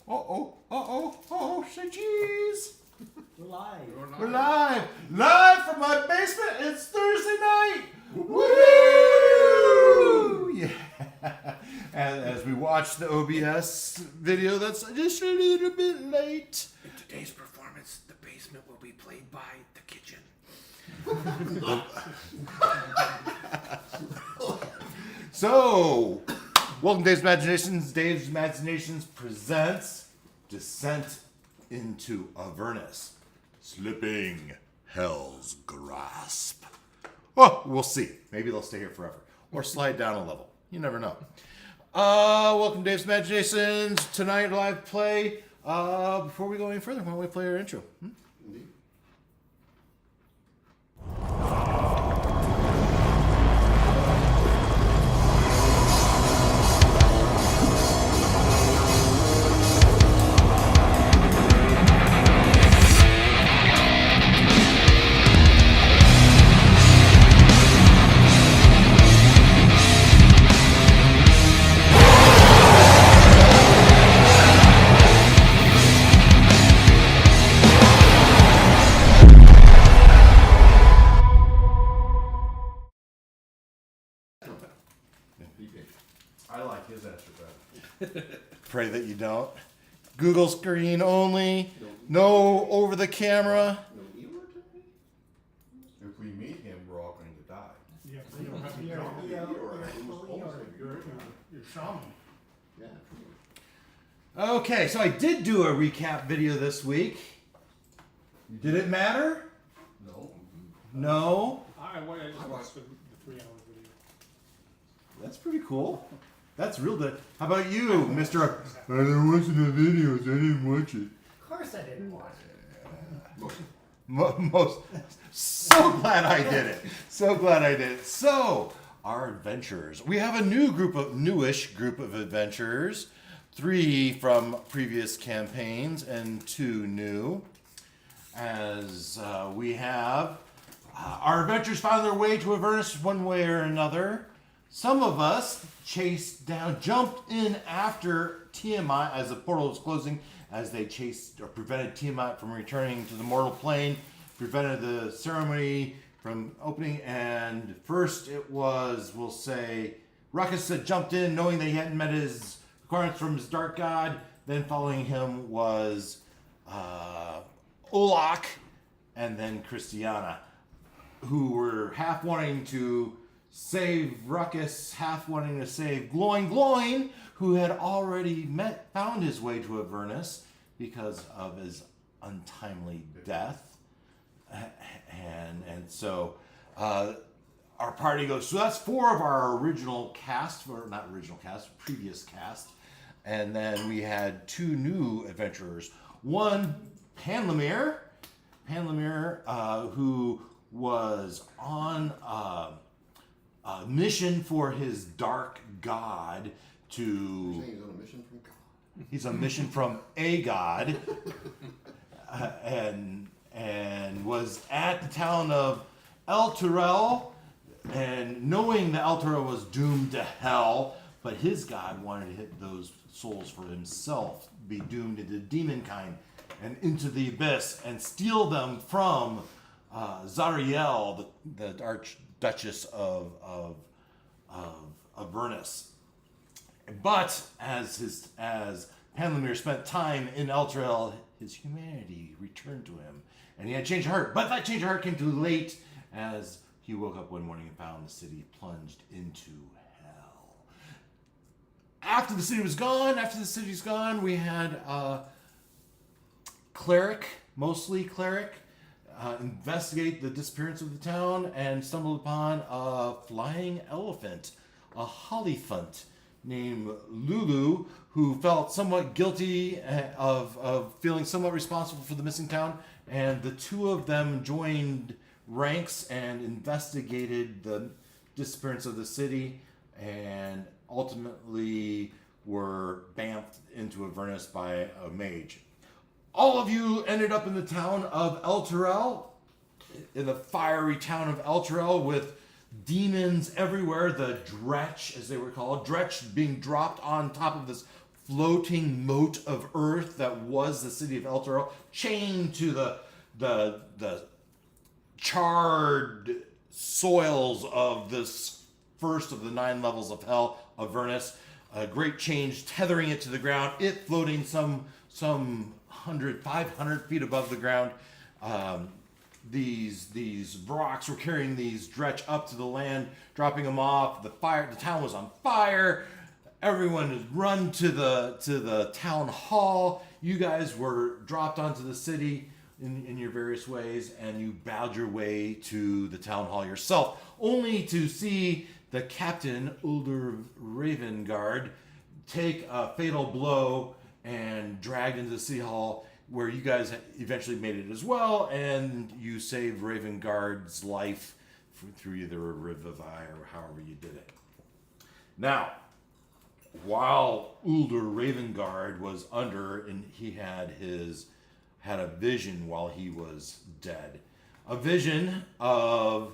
Say cheese. We're live. We're live. Live from my basement. It's Thursday night. Woo! Yeah. And as we watch the OBS video, that's just a little bit late. In today's performance, the basement will be played by the kitchen. So, welcome to Dave's Imaginations. Dave's Imaginations presents Descent into Avernus. Slipping Hell's Grasp. Oh, we'll see. Maybe they'll stay here forever. Or slide down a level. You never know. Welcome to Dave's Imaginations. Tonight, live play. Before we go any further, why don't we play our intro? Indeed. I like his answer better. Pray that you don't. Google screen only. No over the camera. No Eeyore technique? If we meet him, we're all going to die. You're shaman. Yeah. Okay, so I did do a recap video this week. Did it matter? No. No. I just watched the 3-hour video. That's pretty cool. That's real good. How about you, Mr. I didn't watch the videos. I didn't watch it. Of course I didn't watch it. Most. So glad I did it. So glad I did it. So, our adventurers. We have a newish group of adventurers. 3 from previous campaigns and 2 new. As we have our adventurers found their way to Avernus one way or another. Some of us jumped in after Tiamat as the portal was closing, as they chased or prevented Tiamat from returning to the mortal plane, prevented the ceremony from opening. And first it was, we'll say, Ruckus that jumped in knowing that he hadn't met his requirements from his dark god. Then following him was Olak and then Christiana, who were half wanting to save Ruckus, half wanting to save Gloin, who had already found his way to Avernus because of his untimely death. And so our party goes, so that's 4 of our original cast, or not original cast, previous cast. And then we had 2 new adventurers. One, Panlemere, who was on a mission for his dark god to... You're saying he's on a mission from God. He's on a mission from a god. And was at the town of El Turel, and knowing that El Turel was doomed to hell, but his god wanted to hit those souls for himself, be doomed into demonkind and into the abyss, and steal them from Zariel, the Archduchess of Avernus. But as Panlemere spent time in Elturel, his humanity returned to him, and he had changed of heart. But that change of heart came too late, as he woke up one morning and found the city plunged into hell. After the city's gone, we had mostly cleric, investigate the disappearance of the town and stumbled upon a flying elephant, a hollyphunt named Lulu, who felt somewhat guilty of feeling somewhat responsible for the missing town, and the 2 of them joined ranks and investigated the disappearance of the city, and ultimately were bamfed into Avernus by a mage. All of you ended up in the town of El Turel, in the fiery town of El Turel, with demons everywhere. The Dretch, as they were called, Dretch being dropped on top of this floating moat of earth that was the city of Elturel, chained to the charred soils of this first of the 9 levels of hell, Avernus. A great change tethering it to the ground, it floating some 500 feet above the ground. These rocks were carrying these dretch up to the land, dropping them off. The town was on fire. Everyone had run to the town hall. You guys were dropped onto the city in your various ways, and you bowed your way to the town hall yourself, only to see the captain, Ulder Ravengard, take a fatal blow and dragged into the city hall, where you guys eventually made it as well, and you saved Ravengard's life through either a revivify or however you did it. Now, while Ulder Ravengard was under, and he had a vision while he was dead, a vision of,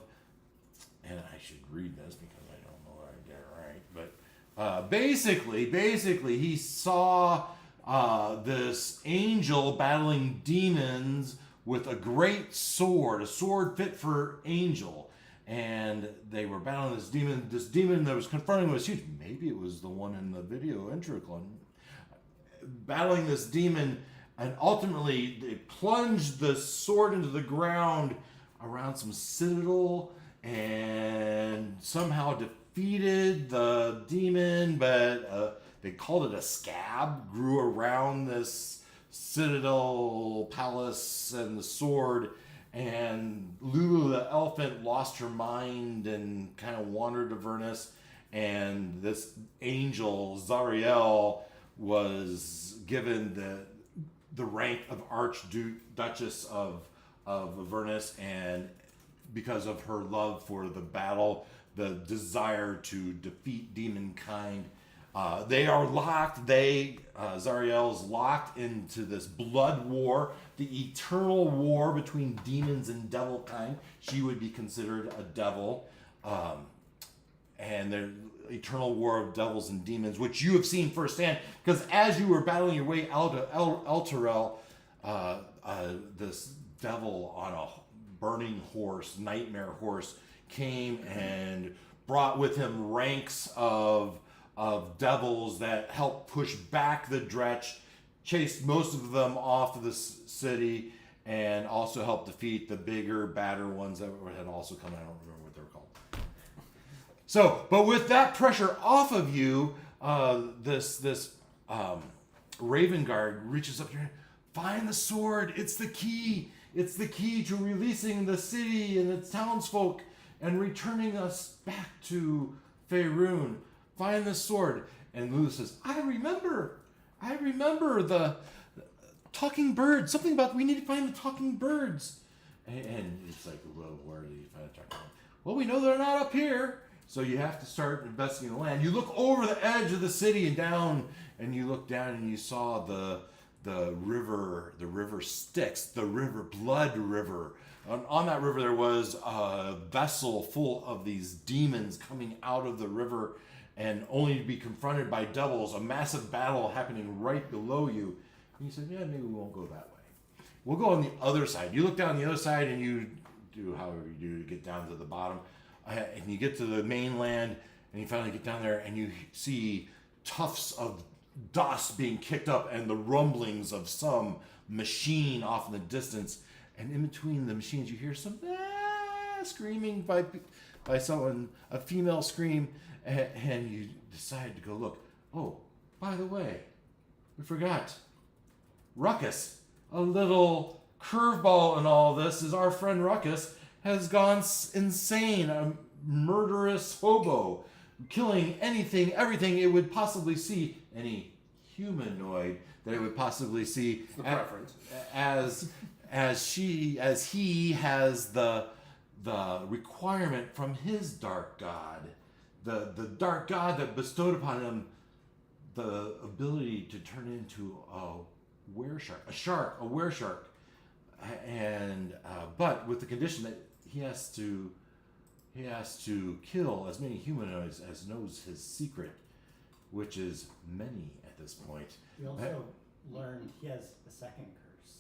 and I should read this because I don't know that I get it right, but basically he saw this angel battling demons with a great sword, a sword fit for angel. And they were battling this demon. This demon that was confronting was huge. Maybe it was the one in the video intro. Battling this demon, and ultimately they plunged the sword into the ground around some citadel and somehow defeated the demon, but they called it a scab, grew around this citadel palace and the sword, and Lulu the elephant lost her mind and kind of wandered to Avernus, and this angel, Zariel, was given the rank of Archduchess of Avernus, and because of her love for the battle, the desire to defeat demonkind, they are locked. Zariel's locked into this blood war, the eternal war between demons and devil kind. She would be considered a devil, and the eternal war of devils and demons, which you have seen firsthand. Because as you were battling your way out of Elturel, this devil on a burning horse, nightmare horse, came and brought with him ranks of devils that helped push back the Dretch, chased most of them off of the city, and also helped defeat the bigger, badder ones that had also come. I don't remember what they were called. So, but with that pressure off of you, this Ravengard reaches up here. Find the sword. It's the key. It's the key to releasing the city and its townsfolk and returning us back to Faerun. Find the sword. And Lulu says, I remember the talking birds. Something about we need to find the talking birds. And it's like, well, where do you find the talking birds? Well, we know they're not up here. So you have to start investigating the land. You look over the edge of the city and down, and you look down and you saw the river Styx, the blood river. On that river there was a vessel full of these demons coming out of the river, and only to be confronted by devils, a massive battle happening right below you. And you said, yeah, maybe we won't go that way. We'll go on the other side. You look down the other side and you do however you do to get down to the bottom. And you get to the mainland and you finally get down there and you see tufts of dust being kicked up and the rumblings of some machine off in the distance. And in between the machines you hear some screaming by someone, a female scream, and you decide to go look. Oh, by the way, we forgot. Ruckus, a little curveball in all this, is our friend Ruckus has gone insane, a murderous hobo, killing anything, everything it would possibly see, any humanoid that it would possibly see. The preference. As he has the requirement from his dark god, the dark god that bestowed upon him the ability to turn into a wereshark, and but with the condition that he has to kill as many humanoids as knows his secret, which is many at at this point. We also learned he has a second curse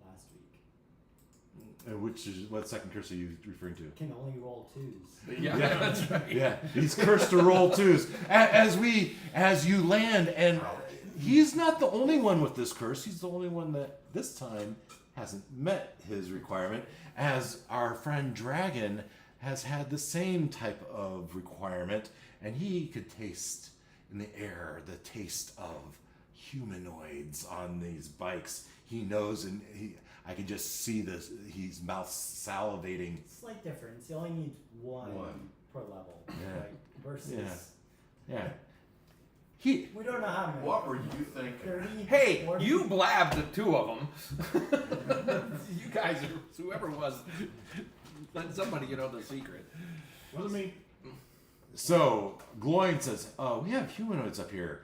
last week. Which is what second curse are you referring to? Can only roll twos. Yeah, that's right. Yeah, he's cursed to roll twos. As you land, and he's not the only one with this curse. He's the only one that this time hasn't met his requirement, as our friend Dragon has had the same type of requirement, and he could taste in the air the taste of humanoids on these bikes. He knows, and I can just see this. His mouth salivating. Slight difference. You only need one per level. Yeah. Right? Versus Yeah. we don't know how many. What were you thinking? 30, Hey, 40? you blabbed the two of them. You guys, whoever it was, let somebody get on the secret. Wasn't me. So Gloin says, we have humanoids up here,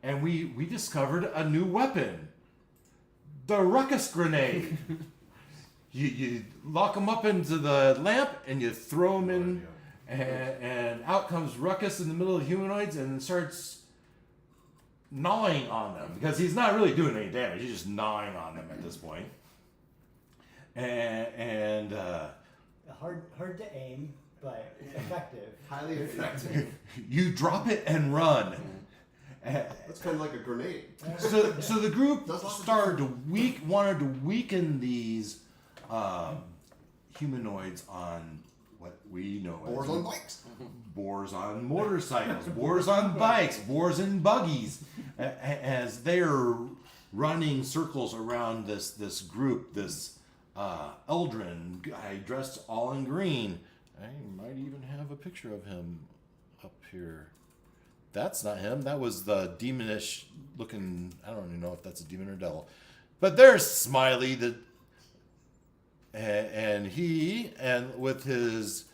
and we discovered a new weapon. The ruckus grenade. you lock them up into the lamp and you throw them in, and out comes Ruckus in the middle of humanoids and starts gnawing on them, because he's not really doing any damage. He's just gnawing on them at this point. And hard to aim, but effective. Highly effective. you drop it and run. That's kind of like a grenade. So the group started to wanted to weaken these humanoids on what we know Boars as on bikes. boars on motorcycles, boars on bikes, boars in buggies, as they're running circles around this group, this Eldrin guy dressed all in green. I might even have a picture of him up here. That's not him. That was the demonish looking. I don't even know if that's a demon or devil. But there's Smiley, and he, and with his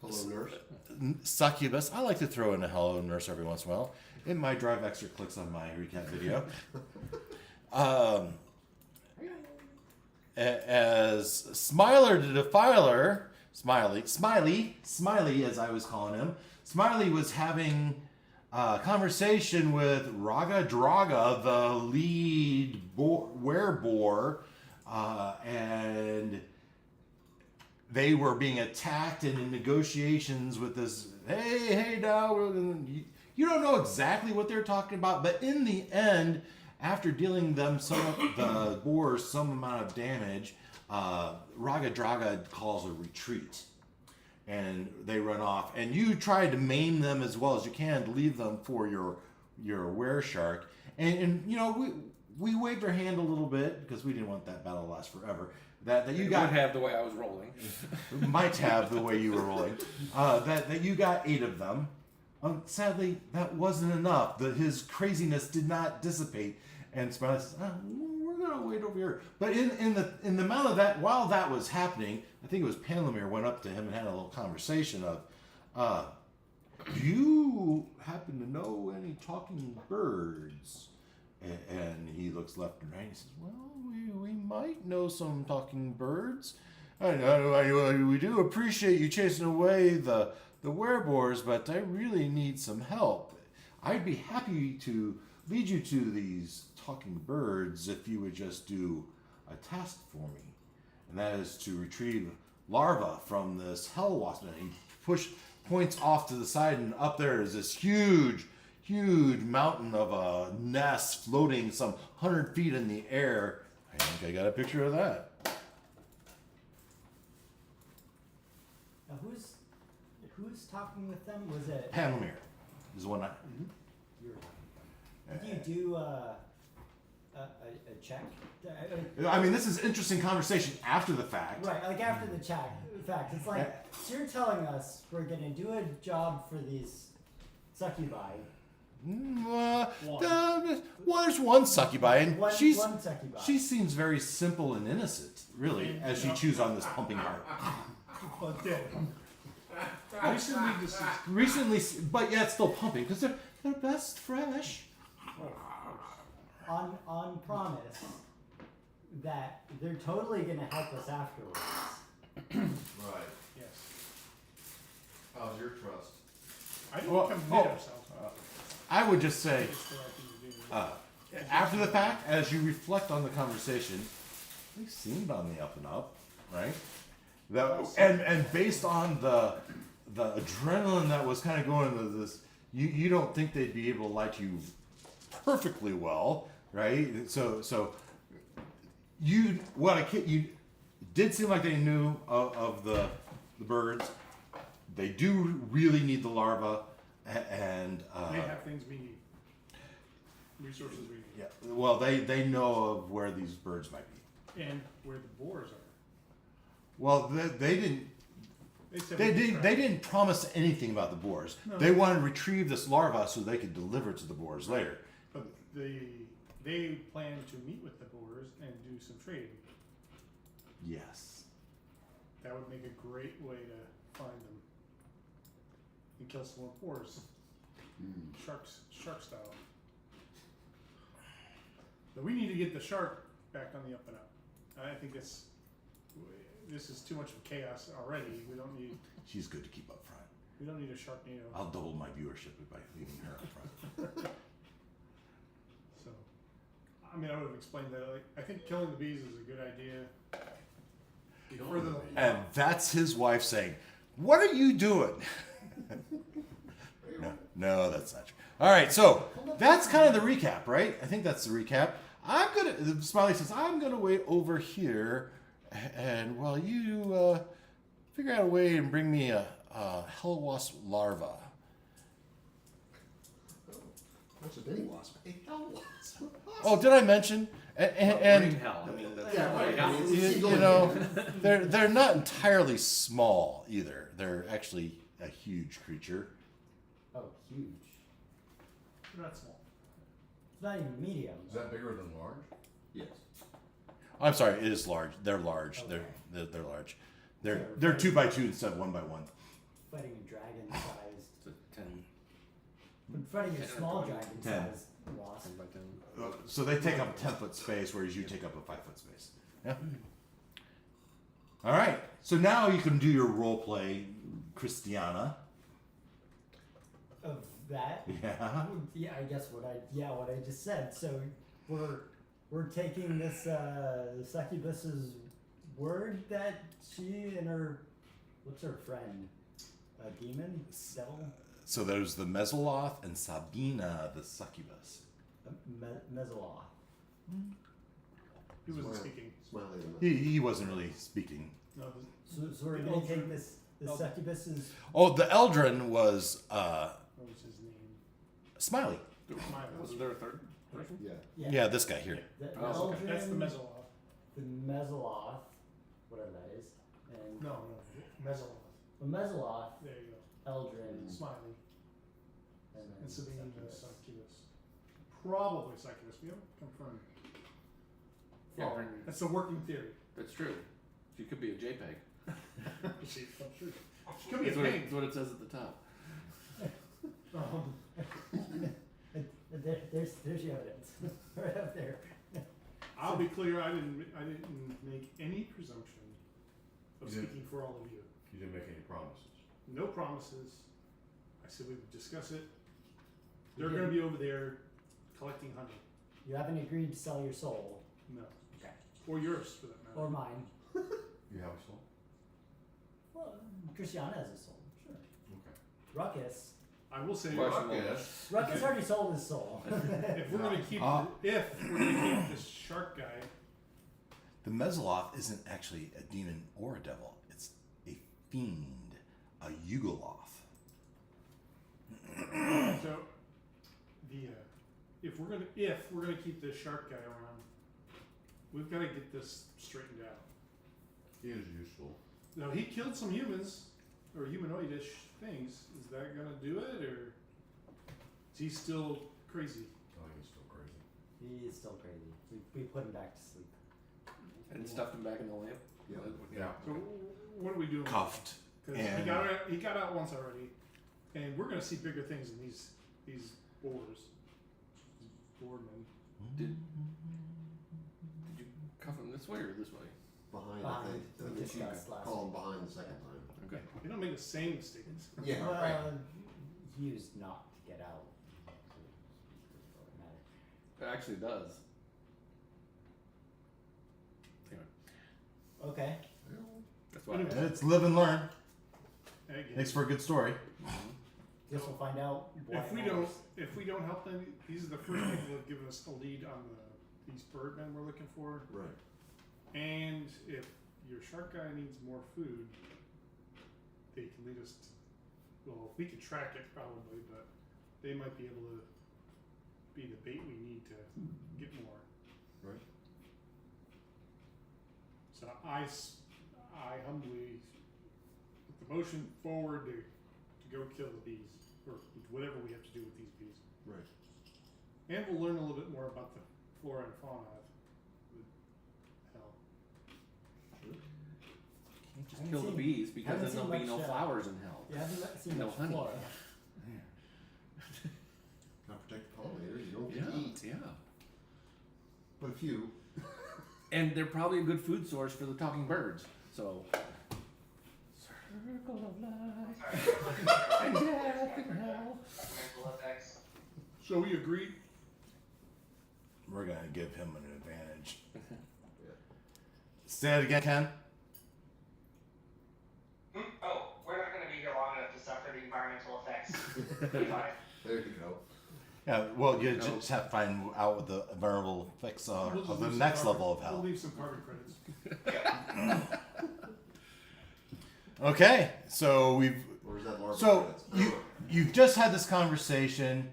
Hello, nurse. succubus. I like to throw in a hello nurse every once in a while. It might drive extra clicks on my recap video. As Smiler the Defiler, Smiley, as I was calling him, Smiley was having a conversation with Raga Draga, the lead werebore, and they were being attacked and in negotiations with this. Hey, now you don't know exactly what they're talking about, but in the end, after dealing them the boars some amount of damage, Raga Draga calls a retreat, and they run off. And you try to maim them as well as you can to leave them for your wereshark. And you know we waved our hand a little bit because we didn't want that battle to last forever. That you got would have the way I was rolling. might have the way you were rolling. That you got 8 of them. Sadly, that wasn't enough. His craziness did not dissipate. And Smiley says, "We're gonna wait over here." But in the amount of that, while that was happening, I think it was Panlamir went up to him and had a little conversation of, "Do you happen to know any talking birds?" And he looks left and right. And he says, "Well, we might know some talking birds. We do appreciate you chasing away the werebores, but I really need some help. I'd be happy to lead you to these talking birds if you would just do a task for me, and that is to retrieve larvae from this hell wasp." And he points off to the side, and up there is this huge mountain of a nest floating some 100 feet in the air. I think I got a picture of that. Now who's talking with them? Was it Panlamir is the one. you were talking about? Did you do a check? I mean, this is interesting conversation after the fact. Right, like after the check. Fact, it's like so you're telling us we're gonna do a job for these succubi. Well, there's one succibi, and One succubi. she seems very simple and innocent, really, as she chews on this pumping heart. But recently deceased. Recently, but yet still pumping because they're best fresh. on promise that they're totally gonna help us afterwards. Right. Yes. How's your trust? I don't Well, commit oh. ourselves. I would just say, Just for our things to do. after the fact, as you reflect on the conversation, they seemed on the up and up, right? And based on the adrenaline that was kind of going into this, you don't think they'd be able to lie to you perfectly well, right? So you did seem like they knew of the birds. They do really need the larva, and They have things we need. Resources we need. yeah. Well, they know of where these birds might be. And where the boars are. Well, they didn't. They said They we could didn't. try. They didn't promise anything about the boars. No. They wanted to retrieve this larva so they could deliver it to the boars later. But they plan to meet with the boars and do some trading. Yes. That would make a great way to find them and kill some more boars. Shark style. But we need to get the shark back on the up and up. I think this is too much of chaos already. We don't need She's good to keep up front. a Sharknado. I'll double my viewership by leaving her up front. So, I mean, I would have explained that. Like, I think killing the bees is a good idea. For the And that's his wife saying, "What are you doing?" No, that's not true. All right, so that's kind of the recap, right? I think that's the recap. Smiley says, I'm gonna wait over here, and while you figure out a way and bring me a hell wasp larva. What's a Benny wasp? A hell wasp. Oh, did I mention? And Green hell. I mean, that's Yeah, right. yeah. I mean, you know, they're not entirely small either. They're actually a huge creature. Oh, huge. They're not small. It's not even medium. Is that bigger than large? Yes. I'm sorry, it is large. They're large. Okay. They're large. They're 2 by 2 instead of 1 by 1. Fighting a dragon sized. It's a 10, Fighting a 10 or small 20. dragon 10. sized wasp. 10 by 10. So they take up 10-foot space, whereas you take up a 5-foot space. Yeah. All right. So now you can do your role play, Christiana. Of that. Yeah. Yeah, I guess what I just said. So we're taking this succubus's word that she and her what's her friend? A demon? Devil? So there's the Mesoloth and Sabina, the succubus. Mezzaloth. He wasn't Smile. speaking. Smiley. He wasn't really speaking. No, So we're The gonna take Eldrin- this Eld- succubus's Oh, the Eldrin was what was his name? Smiley. Smiley. Wasn't there a third person? Yeah. Yeah, this guy here. The Oh, okay. Eldrin, That's the Mezzoloth. the Mezzaloth, whatever that is, and No, Mezzoloth. the Mezzaloth, There you go. Eldrin, Smiley. and then And Sabine succubus. Succubus. Probably Succubus. We haven't confirmed. Yeah, Well, that's the working theory. that's true. She could be a JPEG. She could be a That's what, pain. that's what it says at the top. There's your evidence, right up there. I'll be clear. I didn't make any presumption of You didn't. speaking for all of you. You didn't make any promises. No promises. I said we would discuss it. You They're going to didn't. be over there collecting honey. You haven't agreed to sell your soul, No. okay, Or yours, for that matter. or mine. You have a soul? Well, Christiana has a soul, sure. Okay. Ruckus I will say, Question. Yes. Ruckus Okay. already sold his soul. if we're going to keep this shark guy, The Mesoloth isn't actually a demon or a devil. It's a fiend, a Yugoloth. so the if we're gonna keep this shark guy around, we've got to get this straightened out. He is useful. Now he killed some humans or humanoidish things. Is that gonna do it, or is he still crazy? I think he's still crazy. He is still crazy. We put him back to sleep. And stuffed him back in the lamp. Yeah. Yeah. So what are we doing? Cuffed. Because And- he got out once already, and we're gonna see bigger things in these boars, these boarmen. Did you cuff him this way or this way? Behind, I Behind. think. We That discussed last call him week. behind the second time. Okay. You don't make the same mistakes. Yeah, Well, he used not to get out. It actually does. Anyway, Okay. that's why. Anyway. It's live and learn. Again, Makes for a good story. Guess we'll find out. why if we it don't, matters. if we don't help them, these are the first people that have given us a lead on these birdmen we're looking for. Right. And if your shark guy needs more food, they can lead us to, well, we could track it probably, but they might be able to be the bait we need to get more. Right. So I humbly put the motion forward to go kill the bees, or whatever we have to do with these bees. Right. And we'll learn a little bit more about the flora and fauna of the hell. Can't just Haven't kill the seen- bees because haven't then there'll seen be no much, flowers in hell. Yeah, I haven't seen No much honey. flora. Gotta protect the pollinators. You don't get Yeah, to eat, yeah. but a few. And they're probably a good food source for the talking birds. So. Circle of life and death and hell. Mental effects. So we agreed. We're gonna give him an advantage. Say it again, Ken. Oh, we're not going to be here long enough to suffer the environmental effects. Be fine. There you go. Yeah, well, you just have to find out what the environmental effects are We'll just of the leave some next carbon- level of We'll hell. leave some carbon credits. Okay, so Where's that larva? so credits? you've just had this conversation.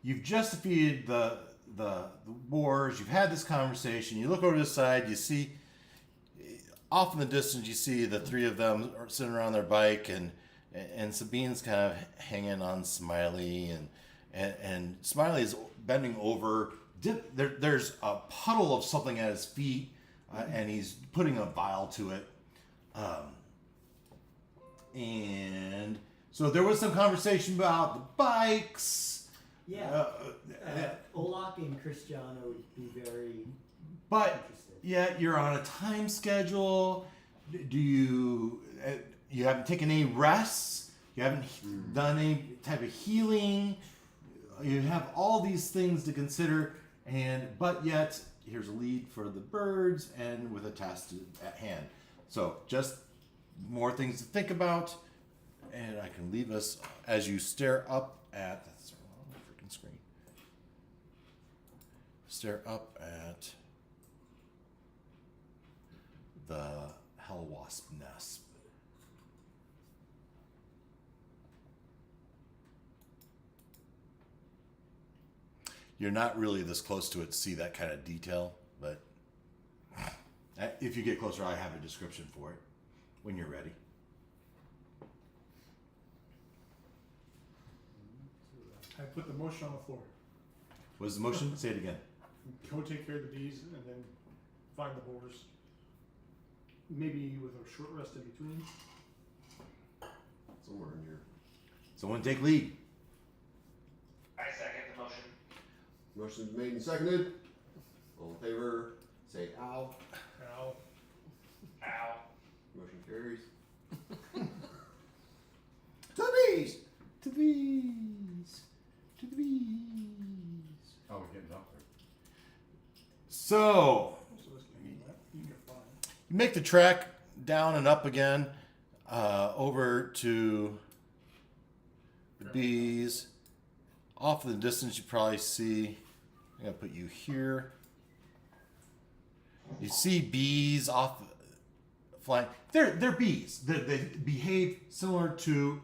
You've just defeated the wars. You've had this conversation. You look over to the side. You see, off in the distance, you see the three of them are sitting around their bike, and Sabine's kind of hanging on Smiley, and Smiley is bending over. There's a puddle of something at his feet, and he's putting a vial to it. And so there was some conversation about the bikes. Yeah. Olak and Cristiano would be very But interested. yet you're on a time schedule. Do you haven't taken any rests? You haven't done any type of healing. You have all these things to consider, but yet here's a lead for the birds and with a task at hand. So just more things to think about, and I can leave us as you stare up at that's the wrong freaking screen. Stare up at the hell wasp nest. You're not really this close to it to see that kind of detail, but if you get closer, I have a description for it when you're ready. I put the motion on the floor. What is the motion? Say it again. Go take care of the bees and then find the boars. Maybe with a short rest in between. Somewhere in here. Someone take lead. I second the motion. Motion's made and seconded. All in favor, say ow. Ow. Ow. Motion carries. To the bees! To the bees! To the bees! How are we getting up there? So, So let's get that. You can find. you make the trek down and up again, over to the bees. Off in the distance, you probably see, I'm going to put you here. You see bees off flying. They're bees. They behave similar to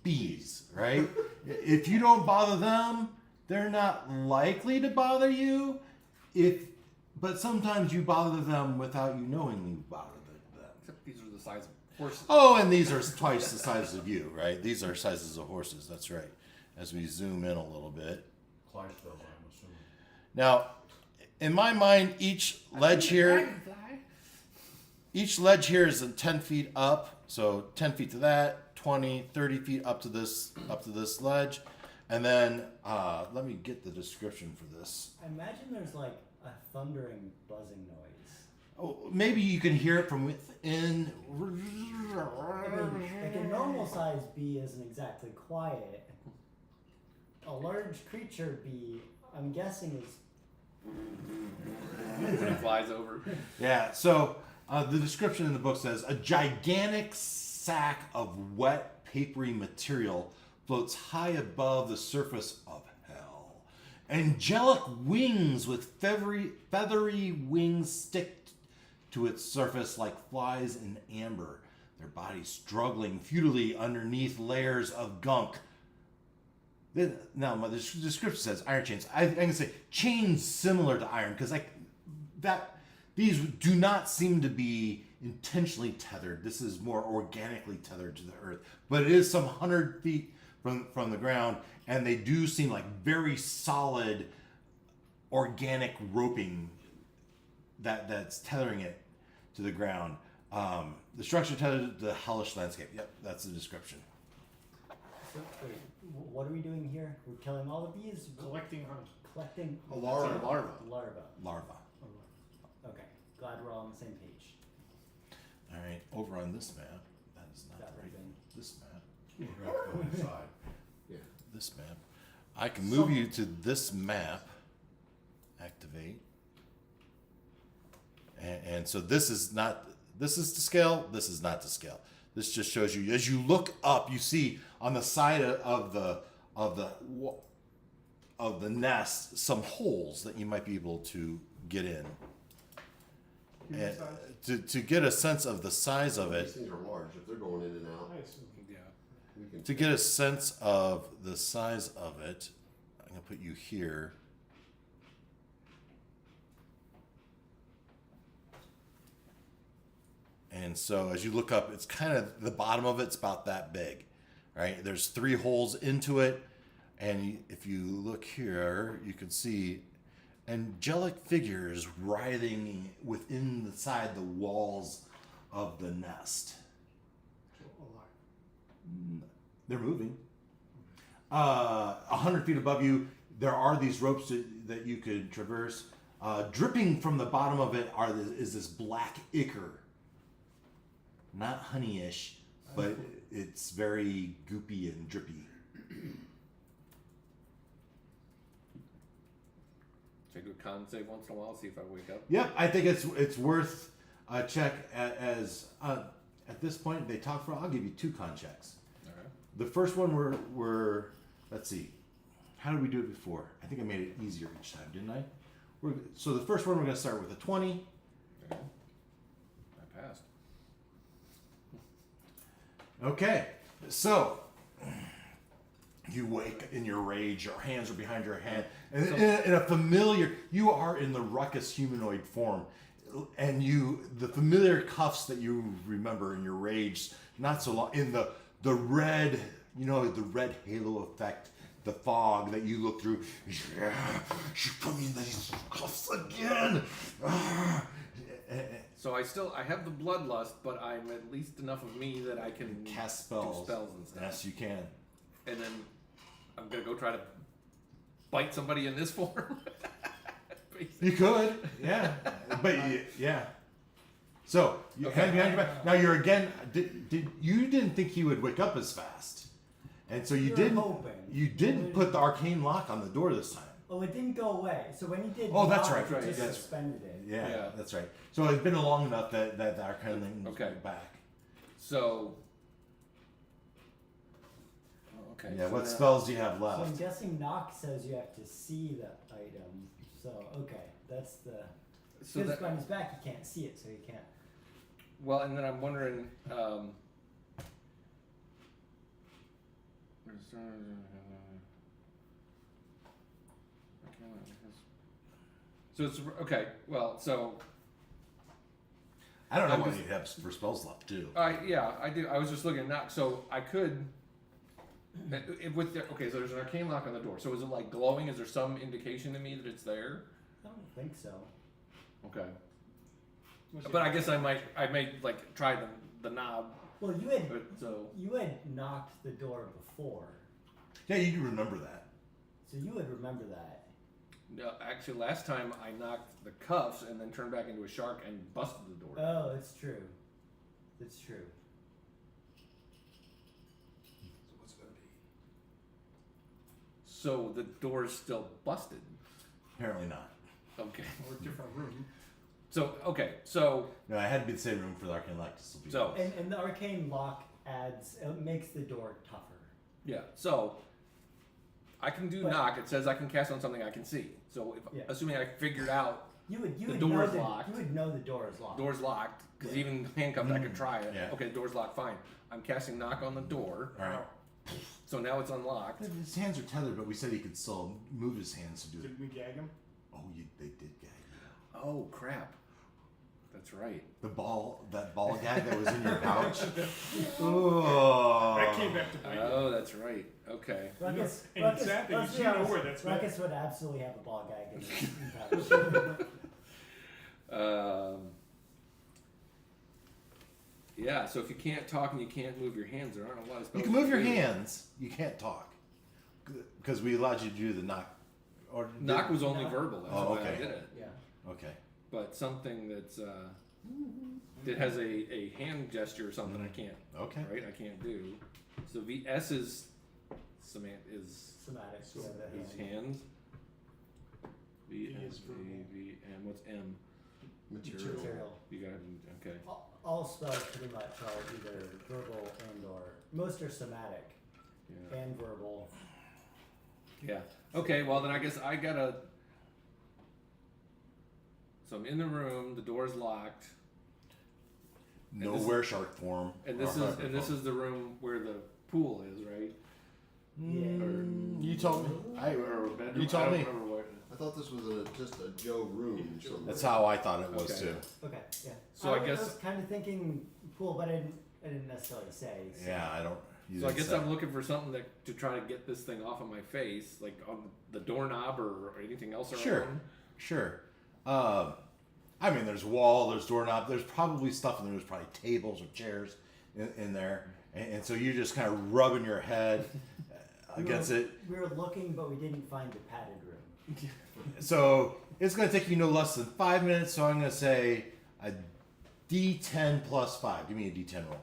bees, right? If you don't bother them, they're not likely to bother you. But sometimes you bother them without you knowingly you bother them. Except these are the size of horses. Oh, and these are twice the size of you, right? These are sizes of horses. That's right. As we zoom in a little bit. Clydesdale, I'm assuming. Now, in my mind, each ledge here is 10 feet up. So 10 feet to that, 20, 30 feet up to this ledge. And then let me get the description for this. I imagine there's like a thundering buzzing noise. Oh, maybe you can hear it from within. I mean, like a normal sized bee isn't exactly quiet. A large creature bee, I'm guessing, is When it flies over. Yeah, so the description in the book says a gigantic sack of wet, papery material floats high above the surface of hell. Angelic wings with feathery wings stick to its surface like flies in amber, their bodies struggling futilely underneath layers of gunk. Now, the description says iron chains. I can say chains similar to iron because these do not seem to be intentionally tethered. This is more organically tethered to the earth, but it is some 100 feet from the ground, and they do seem like very solid organic roping that's tethering it to the ground. The structure tethered to the hellish landscape. Yep, that's the description. So, wait, what are we doing here? We're killing all the bees? Collecting honey. Collecting A larva. larva. Larva. Okay, glad we're all on the same page. All right, over on this map, that is not That the right. would've been- This map. You have to go inside. Yeah. This map. I can move you to this map. Activate. And so this is not. This is to scale. This is not to scale. This just shows you as you look up, you see on the side of the nest some holes that you might be able to get in. Human And size? to get a sense of the size of These it, things are large. If they're going in and out, I assume. Yeah. we can. to get a sense of the size of it, I'm gonna put you here. And so as you look up, it's kind of the bottom of it's about that big, right? There's 3 holes into it, and if you look here, you can see angelic figures writhing within the walls of the nest. So alive. They're moving. 100 feet above you, there are these ropes that you could traverse. Dripping from the bottom of it is this black ichor. Not honey-ish, but it's very goopy and drippy. Take a con save once in a while, see if I wake up. Yep, I think it's worth a check as at this point they talk for. I'll give you 2 con checks. Alright. The first one we're let's see, how did we do it before? I think I made it easier each time, didn't I? So the first one we're going to start with a 20. Okay. I passed. Okay, so you wake in your rage. Your hands are behind your head, and in a familiar. You are in the ruckus humanoid form, and the familiar cuffs that you remember in your rage. Not so long in the red, the red halo effect, the fog that you look through. Yeah, she put me in these cuffs again. So I have the bloodlust, but I'm at least enough of me that I can Cast spells. do spells and stuff. Yes, you can. And then I'm gonna go try to bite somebody in this form. Basically. You could, yeah, but yeah. So you hand behind your back. Now you're again. You didn't think he would wake up as fast, and so you You're didn't. hoping. You didn't put the arcane lock on the door this time. Oh, it didn't go away. So when he did, Oh, that's knock, right, it right, just that's- suspended it. Yeah, Yeah. that's right. So it's been long enough that the arcane link was Okay. back. So. Okay. Yeah. so What now- spells do you have So I'm left? guessing knock says you have to see the item. So okay, that's the. So Because that, behind his back, you can't see it, so you can't. well, and then I'm wondering. So it's okay. Well, so I don't know I'm what just- you have for spells left too. yeah, I do. I was just looking at knock. So I could. Okay, so there's an arcane lock on the door. So is it like glowing? Is there some indication to me that it's there? I don't think so. Okay. But I guess I may like try the knob. Well, you had But so knocked the door before, Yeah, you do remember that. so you would remember that. no, actually, last time I knocked the cuffs and then turned back into a shark and busted the door. Oh, it's true. It's true. So what's it gonna be? So the door's still busted. Apparently not. Okay. or a different room. So okay. So No, it had to be the same room for the arcane lock to still be. So- And the arcane lock it makes the door tougher. yeah. So I can do But- knock. It says I can cast on something I can see. So if, Yeah. assuming I figured out You would The know door's locked. You would know the door is locked. door's locked, because Yeah. even handcuffed I could try it. Yeah. Okay, door's locked. Fine. I'm casting knock on the door. All right. So now it's unlocked. But his hands are tethered, but we said he could still move his hands to do it. Did we gag him? Oh, they did gag you. Oh crap. That's right. That ball gag that was in your pouch. Oh. That came back to bite you. Oh, that's right. Okay. Ruckus, And Ruckus, it's sad that let's you be know honest, where that's been. Ruckus would absolutely have a ball gag in his pouch. Yeah. So if you can't talk and you can't move your hands, there aren't a lot of spells. You can move your do. hands. You can't talk because we allowed you to do the knock. Or Knock was only Knock. verbal. That's Oh, why I okay. did it. Yeah. Okay. But something that's that has a hand gesture or something I can't. Okay. Right. I can't do. So S is is Somatic. So yeah, the his hand. hands. V V S is V verbal. V and what's M? Material. Material. You got okay. All spells pretty much are either verbal and or most are somatic Yeah. and verbal. Yeah. Okay. Well, then I guess I gotta. So I'm in the room. The door's locked, No this is- were shark form. and this is the room where the pool is, right? You told me. Or a bedroom. You told I don't me. remember what. I thought this was just a Joe room. somewhere. That's how I thought it was Okay. too. Okay, yeah. So I I guess- was kind of thinking pool, but I didn't necessarily say. So. Yeah, I don't. you So I didn't guess say. I'm looking for something to try to get this thing off of my face, like on the doorknob or anything else around. Sure. Sure. I mean, there's wall, there's doorknob, there's probably stuff in there. There's probably tables or chairs in there, and so you're just kind of rubbing your head against it. We were looking, but we didn't find the padded room. So it's going to take you no less than 5 minutes. So I'm going to say a D10 plus 5. Give me a D10 roll.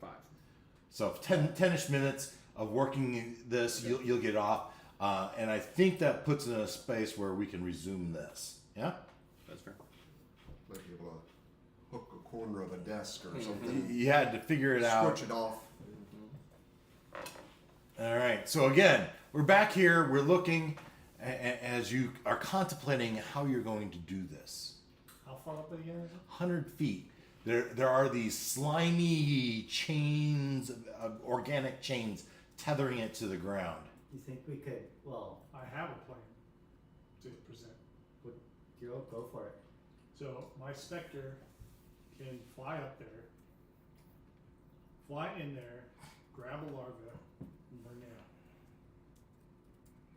5. So 10-ish minutes of working this, you'll get off. And I think that puts it in a space where we can resume this. Yeah? That's fair. Might be able to hook a corner of a desk or Mhm. something. You had to figure it out. Switch it off. All right. So again, we're back here. We're looking as you are contemplating how you're going to do this. How far up again is it? 100 feet. There are these slimy chains, organic chains, tethering it to the ground. You think we could? Well, I have a plan to present. go for it. So my specter can fly up there, fly in there, grab a larva, and bring it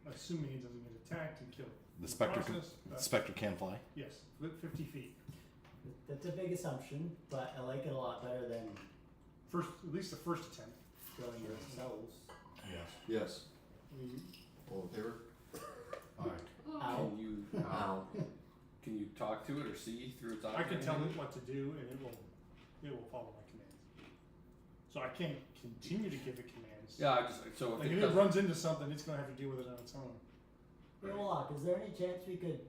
out. Assuming it doesn't get attacked and killed. The specter, Process, the specter can fly. yes, 50 feet. That's a big assumption, but I like it a lot better than First, at least the first attempt. killing yourselves. Yes. Yes. All in favor? Alright. Ow. Can you talk to it or see through its eyes? I can or tell anything? it what to do, and it will follow my commands. So I can't continue to give it commands. Yeah, I just so if Like it if it doesn't- runs into something, it's gonna have to deal with it on its own. Warlock, is there any chance we could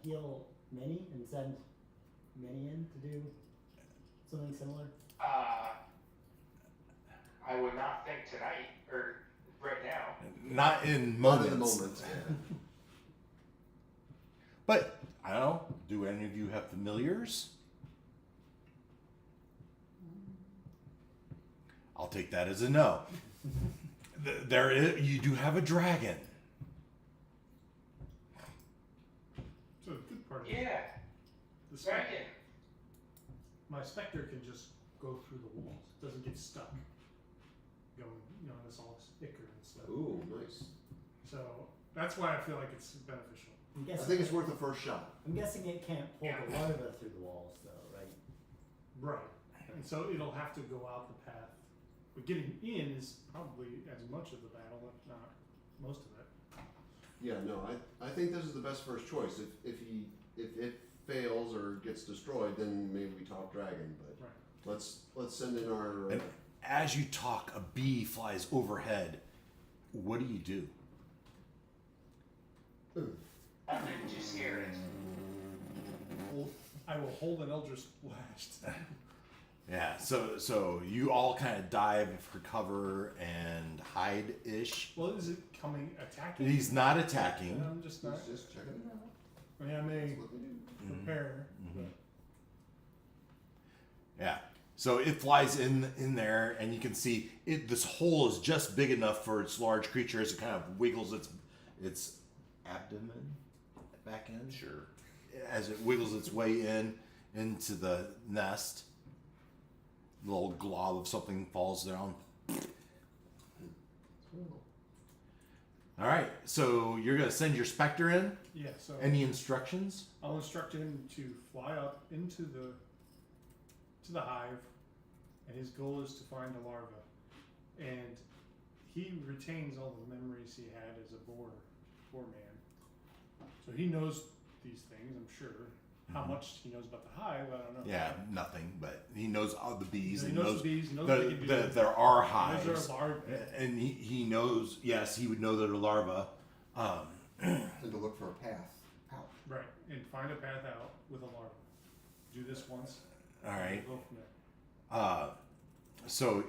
heal Minnie and send Minnie in to do something similar? I would not think tonight or right now. Not in Not moments. in the moment. Yeah. But I don't know. Do any of you have familiars? I'll take that as a no. There is, you do have a dragon. So the good part is Yeah, the specter, dragon. my specter can just go through the walls. It doesn't get stuck. Going, it's all thicker and stuff. Ooh, nice. So that's why I feel like it's beneficial. I'm I guessing. think it's worth a first shot. I'm guessing it can't pull the larva through the walls, though, right? Right. And so it'll have to go out the path. But getting in is probably as much of the battle, if not most of it. Yeah, no, I think this is the best first choice. If it fails or gets destroyed, then maybe we talk dragon. But Right. let's send in our. And as you talk, a bee flies overhead. What do you do? Nothing too scary. I will hold an Eldritch Blast. Yeah, so you all kind of dive for cover and hide ish. Well, is it coming attacking? He's not attacking. I'm just not. He's just checking it out. I mean, I may That's what we do. prepare. Yeah. So it flies in there, and you can see it. This hole is just big enough for its large creature as it kind of wiggles its abdomen back in. Sure. As it wiggles its way into the nest, a little glob of something falls down. All right, so you're gonna send your specter in. Yeah. So Any instructions? I'll instruct him to fly up into the hive, and his goal is to find a larva. And he retains all the memories he had as a boar man. So he knows these things, I'm sure. How much he knows about the hive, I don't know. Yeah, nothing, but he knows all the bees. He and knows the bees. He knows what they can do. there are He knows hives. there are larvae. And he knows, yes, he would know that a larva. And to look for a path out. Right, and find a path out with a larva. Do this once. All right. We'll go from there. So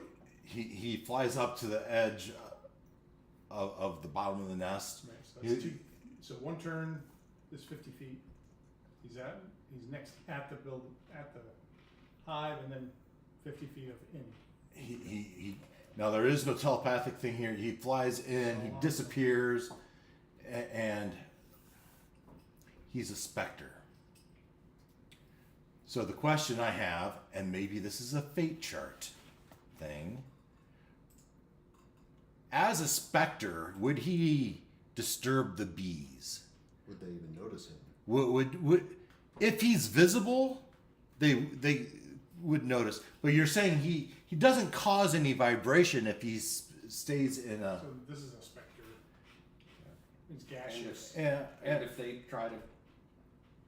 he flies up to the edge of the bottom of the nest. Right, so, that's He- so one turn is 50 feet. He's next at the hive, and then 50 feet of in. He now there is no telepathic thing here. He flies in, he disappears, and he's a specter. So the question I have, and maybe this is a fate chart thing, as a specter, would he disturb the bees? Would they even notice him? Would if he's visible, they would notice. But you're saying he doesn't cause any vibration if he stays in a. So this is a specter. It's gaseous. Yeah, And if they try to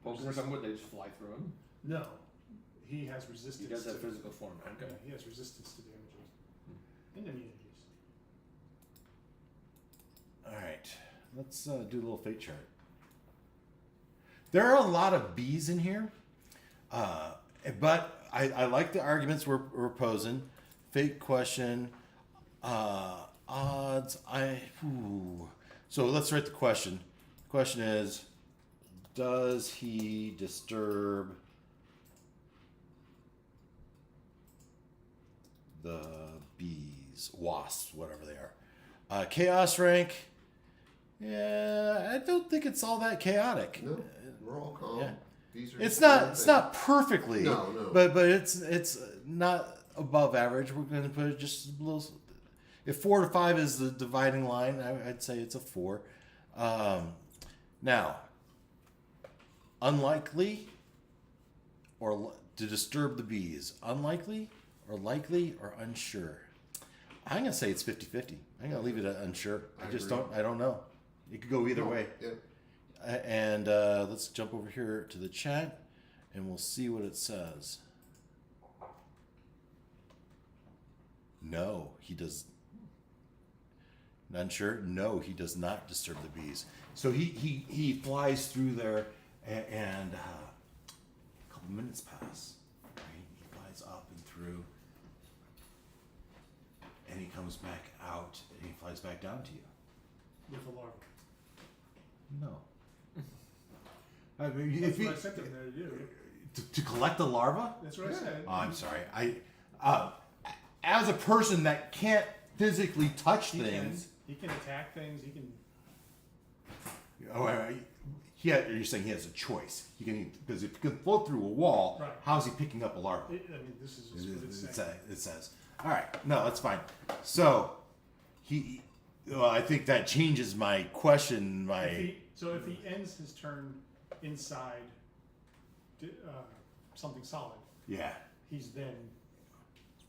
poke him or something, would they just fly through him? No, he has He resistance. does to have physical form. Yeah, Okay. he has resistance to damages and immunities. all right. Let's do a little fate chart. There are a lot of bees in here, but I like the arguments we're posing. Fate question, odds. So let's write the question. The question is, does he disturb the bees, wasps, whatever they are? Chaos rank. Yeah, I don't think it's all that chaotic. No, we're all calm. Yeah. These are It's doing not. their It's thing. not perfectly. No. But it's not above average. We're going to put it just a little. If 4 to 5 is the dividing line, I'd say it's a 4. Now, unlikely, or to disturb the bees. Unlikely, or likely, or unsure. I'm going to say it's 50-50. I'm going to leave it at unsure. I just agree. don't. I don't know. It could go either No, way. Yeah. And let's jump over here to the chat, and we'll see what it says. No, he does. Unsure? No, he does not disturb the bees. So he flies through there, and a couple minutes pass. Right? He flies up and through, and he comes back out, and he flies back down to you. With a larva. No. I mean, That's if he, what I sent them there to do. to collect the larva? That's what I said. Oh, I'm sorry. As a person that can't physically touch He things. He can attack things. He can. You're saying he has a choice. He can, because if he can float through a wall, Right. how's he picking up a larva? I mean, this is just what it's saying. It says. All right. No, that's fine. So well, I think that changes my question. If he ends his turn inside something solid, Yeah. he's then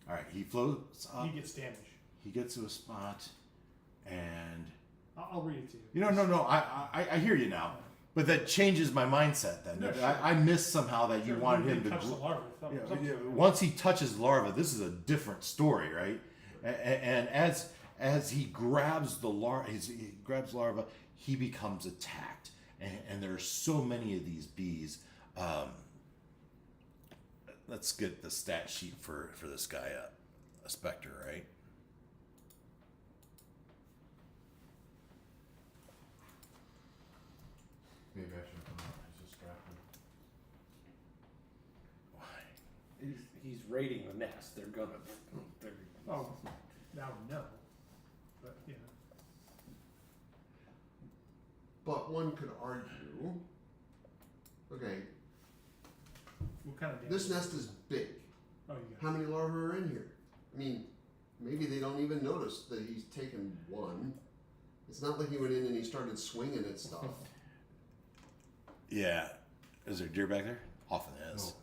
All right. He floats up. he gets damage. He gets to a spot, and I'll read it to you. No. I hear you now, but that changes my mindset. Then No, sure. I missed somehow that you Sure, wanted he him to. touch the larva. Once he touches larva, this is a different story, right? And as he grabs the larva, he becomes attacked, and there's so many of these bees. Let's get the stat sheet for this guy, a specter, right? Maybe I should come out. He's distracted. Why? He's raiding the nest. They're gonna. They're, Oh, now no. But yeah. But one could argue, okay, What kind of damage? this nest is big. Oh, you got How many larvae are in here? I mean, maybe they don't even notice that he's taken one. It's not like he went in and he started swinging at stuff. Yeah. Is there deer back there? Often is.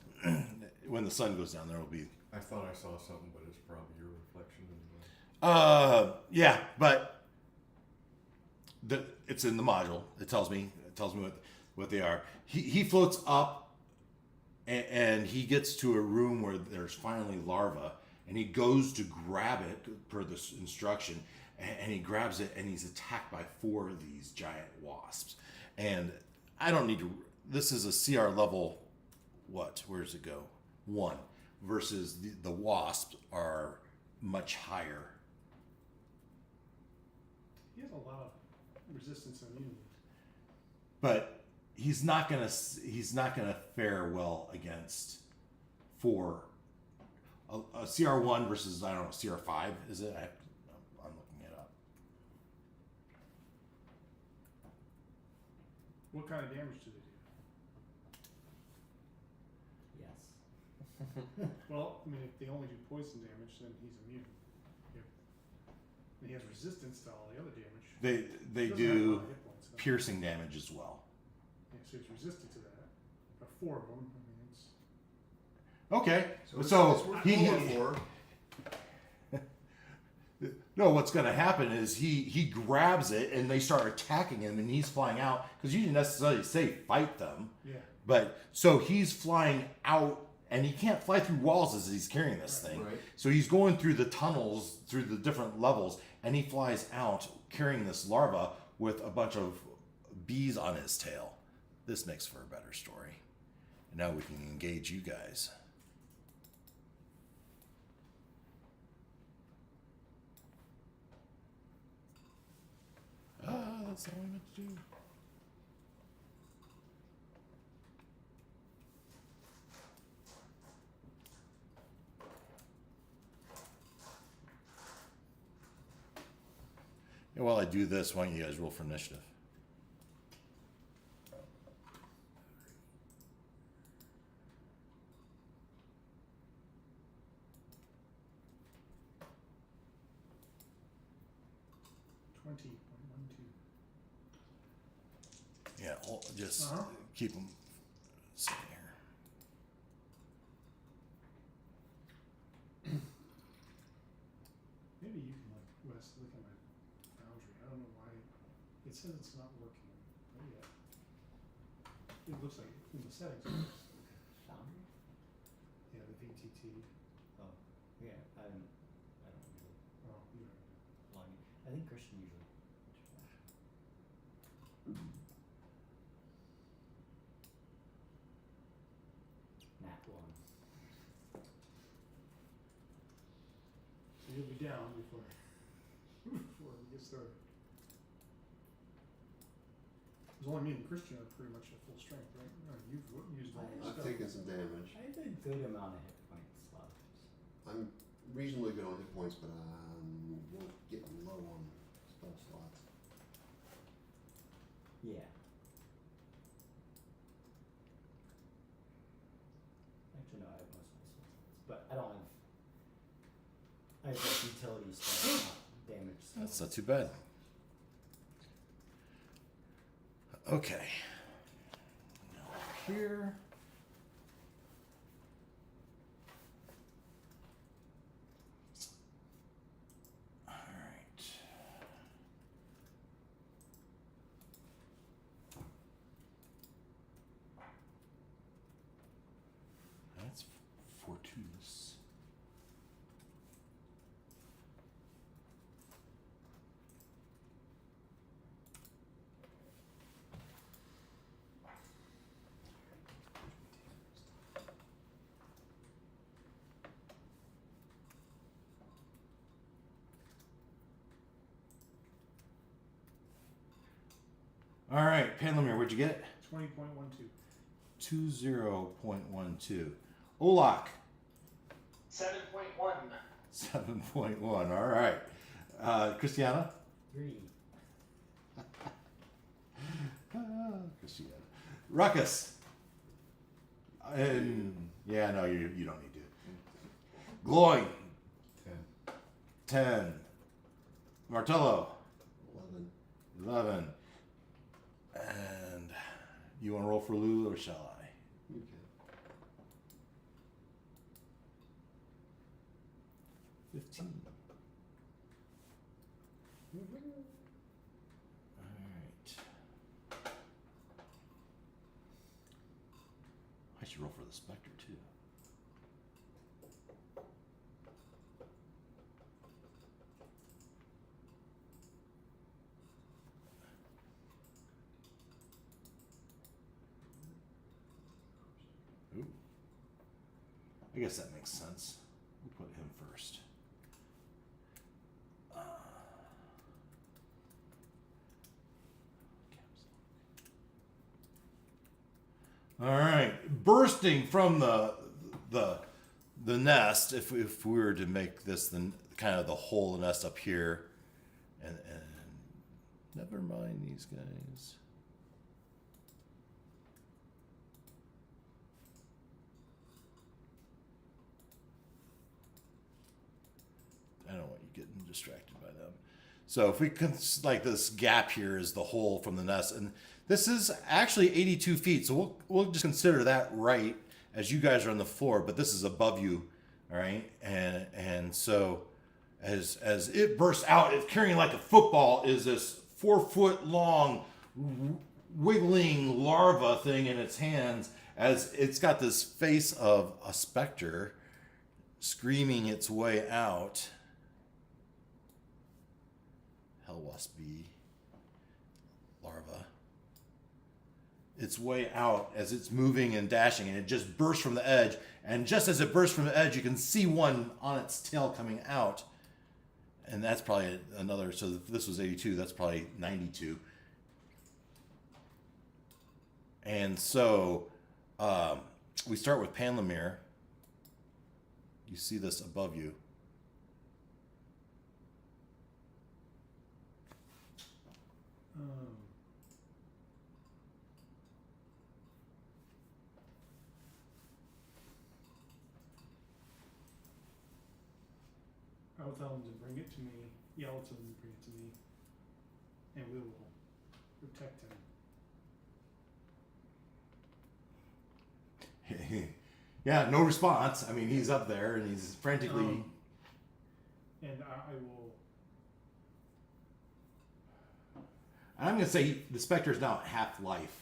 When the sun goes down, there will be. I thought I saw something, but it's probably your reflection anyway. Yeah, but it's in the module. It tells me what they are. He floats up, and he gets to a room where there's finally larvae, and he goes to grab it per this instruction, and he grabs it, and he's attacked by 4 of these giant wasps. And I don't need to. This is a CR level. What? Where does it go? 1 versus the wasps are much higher. He has a lot of resistance and immunity. But he's not gonna fare well against 4 a CR1 versus, I don't know, CR5 is it? I'm looking it up. What kind of damage do they do? Yes. Well, I mean, if they only do poison damage, then he's immune. And he has resistance to all the other damage. They He doesn't have a lot do of hit points, though. piercing damage as well. Yeah, so he's resistant to that. There are 4 of them. I mean, it's Okay, it's so worth he going for. no, what's going to happen is he grabs it and they start attacking him, and he's flying out because you didn't necessarily say fight them. yeah. But so he's flying out, and he can't fly through walls as he's carrying this thing. Right. So he's going through the tunnels, through the different levels, and he flies out carrying this larva with a bunch of bees on his tail. This makes for a better story. And now we can engage you guys. That's all we meant to do. And while I do this, why don't you guys roll for initiative? Yeah, just keep them sitting here. Maybe you can, like, Wes, look at my Foundry. I don't know why. It says it's not working. Oh, yeah. It looks like in the settings. Foundry? Yeah, the VTT. Oh, yeah. I don't really Oh, you know. log in. I think Christian usually. Nat 1. So you'll be down before before we get started. There's only me and Christian are pretty much at full strength, right? No, you've used all your I've stuff. taken some damage. I have a good amount of hit points left. I'm reasonably good on hit points, but we're getting low on spell slots. Yeah. Actually, no, I have most of my spell slots, but I don't have. I have like utility stuff, not damage stuff. That's not too bad. Okay. Now here. All right. That's fortuitous. All right, Panlamir, what'd you get? 20.12. 20.12. Olak, 7.1. 7.1. All right. Christiana? 3. Christiana. Ruckus. And yeah, no, you don't need to. Gloin, 10. 10. Martello, 11. 11. And you want to roll for Lou or shall I? Okay. 15. All right. I should roll for the Spectre too. Ooh. I guess that makes sense. We'll put him first. All right, bursting from the nest. If we were to make this the kind of the whole nest up here, and never mind these guys. I don't want you getting distracted by them. So if we can, like this gap here is the hole from the nest, and this is actually 82 feet. So we'll just consider that right as you guys are on the floor, but this is above you, all right? And so as it bursts out, it's carrying like a football is this 4 foot long wiggling larva thing in its hands as it's got this face of a specter screaming its way out. Hellwasp bee larva. Its way out as it's moving and dashing, and it just bursts from the edge. And just as it bursts from the edge, you can see one on its tail coming out. And that's probably another, so if this was 82, that's probably 92. And so we start with Panlamir. You see this above you. I will tell him to bring it to me, yell to him to bring it to me, and we will protect him. Yeah, no response. I mean, he's up there and he's frantically. And I will. I'm going to say the Spectre's now at half life.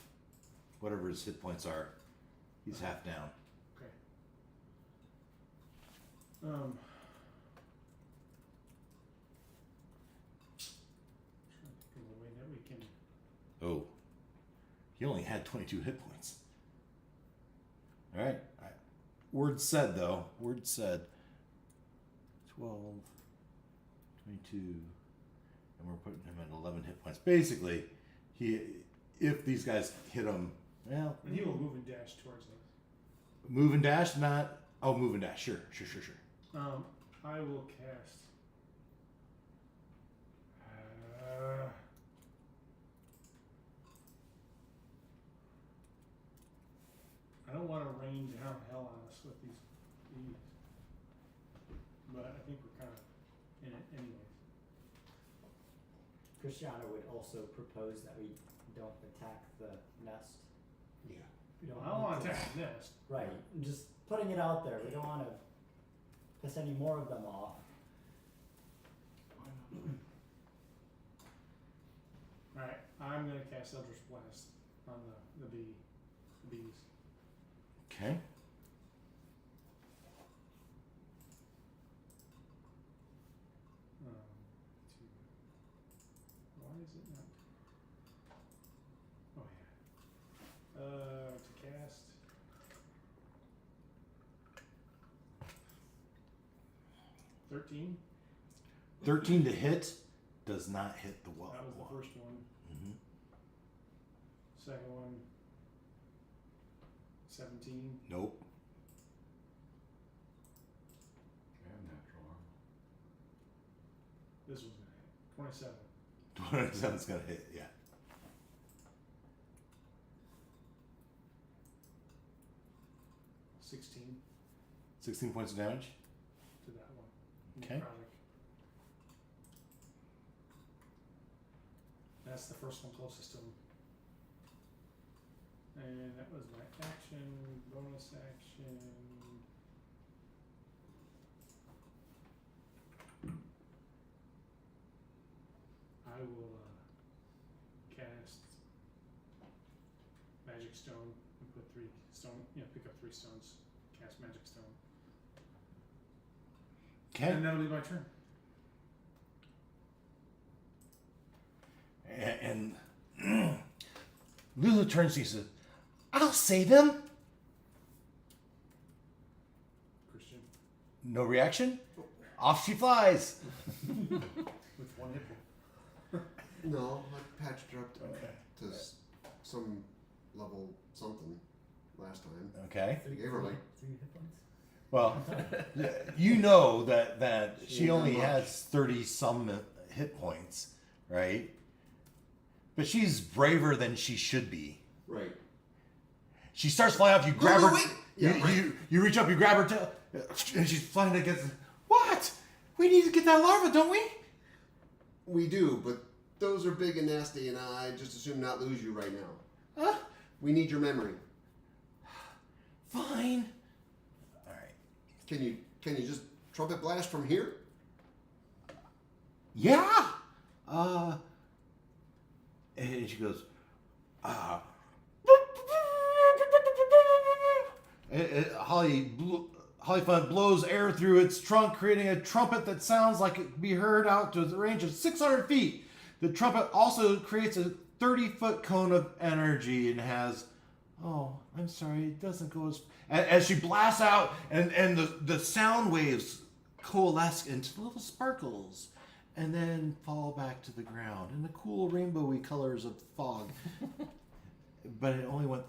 Whatever his hit points are, he's half down. Okay. Trying to think of a way that we can. Oh, he only had 22 hit points. All right. Word said, though. Word said 12, 22, and we're putting him at 11 hit points. Basically, if these guys hit him, well. And he will move and dash towards us. Move and dash, not. Oh, move and dash. Sure. I will cast. I don't want to rain down hell on us with these bees, but I think we're kind of in it anyways. Christiana would also propose that we don't attack the nest. Yeah. We don't I don't want need to attack the nest. Right, I'm just putting it out there. We don't want to piss any more of them off. Alright, I'm gonna cast Eldritch Blast on the bees. Okay. Why is it not? Oh yeah. To cast. $13. 13 to hit does not hit the well. That was the first one. Mm-hmm. Second one, 17. Nope. I have natural armor. This one's gonna hit. 27. 27's gonna hit, yeah. 16 16 points of damage. to that one. Okay. Necrotic. That's the first one closest to him. And that was my action, bonus action. I will cast Magic Stone and put 3 stone, pick up 3 stones, cast Magic Stone. Okay. And that'll be my turn. And Lulu turns to you and says, I'll save him. Christian. No reaction. Off she flies. With 1 hit point. No, I patched her up to some level something last time. Okay. I gave her like 3 hit points. Well, you know that She she ain't only done much. has 30 some hit points, right? But she's braver than she should be. right. She starts flying up. You grab Lulu, her. wait! Yeah, right. You reach up. You grab her tail, and she's flying against. What? We need to get that larva, don't we? We do, but those are big and nasty, and I just assume not lose you right now. Huh? We need your memory. Fine. All right. Can you just trumpet blast from here? Yeah. And she goes, Hollyphant blows air through its trunk, creating a trumpet that sounds like it can be heard out to the range of 600 feet. The trumpet also creates a 30-foot cone of energy and has, oh, I'm sorry, it doesn't go as she blasts out, and the sound waves coalesce into little sparkles and then fall back to the ground in the cool rainbowy colors of fog. But it only went,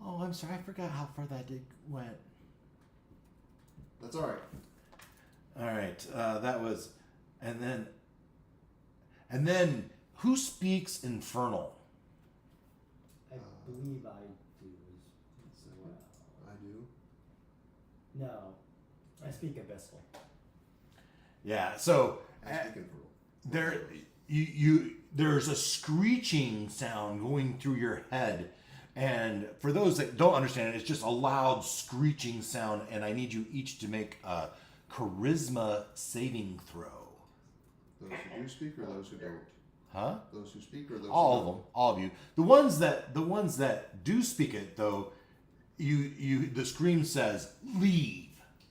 oh, I'm sorry, I forgot how far that went. That's all right. All right, that was, and then who speaks Infernal? I believe I do as well. I do. No, I speak Abyssal. Yeah, so I speak Infernal. there's a screeching sound going through your head, and for those that don't understand it, it's just a loud screeching sound, and I need you each to make a charisma saving throw. Those who do speak or those who don't? Huh? Those who speak or those All who of don't? them, all of you. The ones that do speak it though, the scream says leave.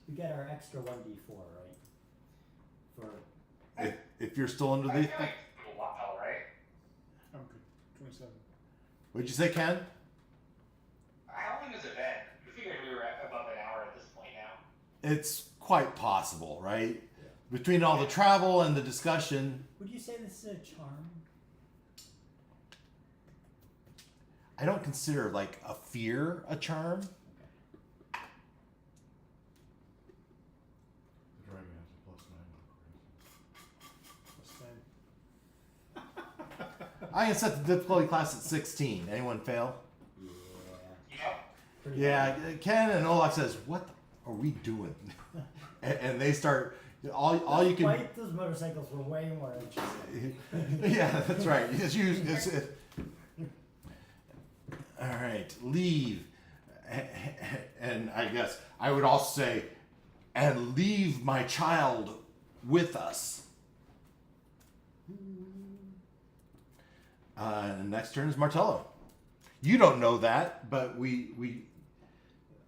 We get our extra 1d4, right? For If you're still under I the, feel like it's a while, right? I'm good. 27. what'd you say, Ken? How long has it been? I figured we were at above an hour at this point now. It's quite possible, right? Between all the travel and the discussion, would you say this is a charm? I don't consider like a fear a charm. The dragon has a +9 on charisma. Plus 10. I can set the difficulty class at 16. Anyone fail? Yeah. Yep. Pretty Yeah, high. Ken and Olaf says, "What are we doing?" and they start. All you can. Wait, those motorcycles were way more interesting. Yeah, that's right. All right, leave. And I guess I would also say, and leave my child with us. Next turn is Martello. You don't know that, but we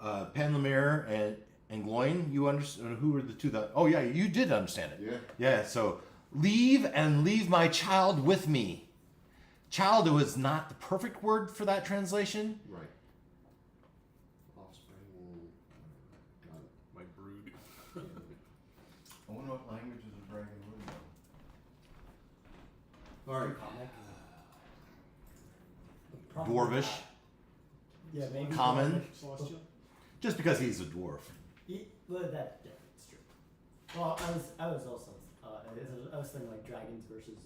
Panlamere and Gloin, you understand who were the two that? Oh yeah, you did understand it. Yeah. Yeah. So leave and leave my child with me. Child was not the perfect word for that translation. Right. Offspring. Got it. My brood. I wonder what languages a dragon would know. All right. Comic. Probably dwarvish, not. Yeah, maybe Common. dwarvish. Celestial. just because he's a dwarf. Well, that's true. Well, I was also I was thinking like dragons versus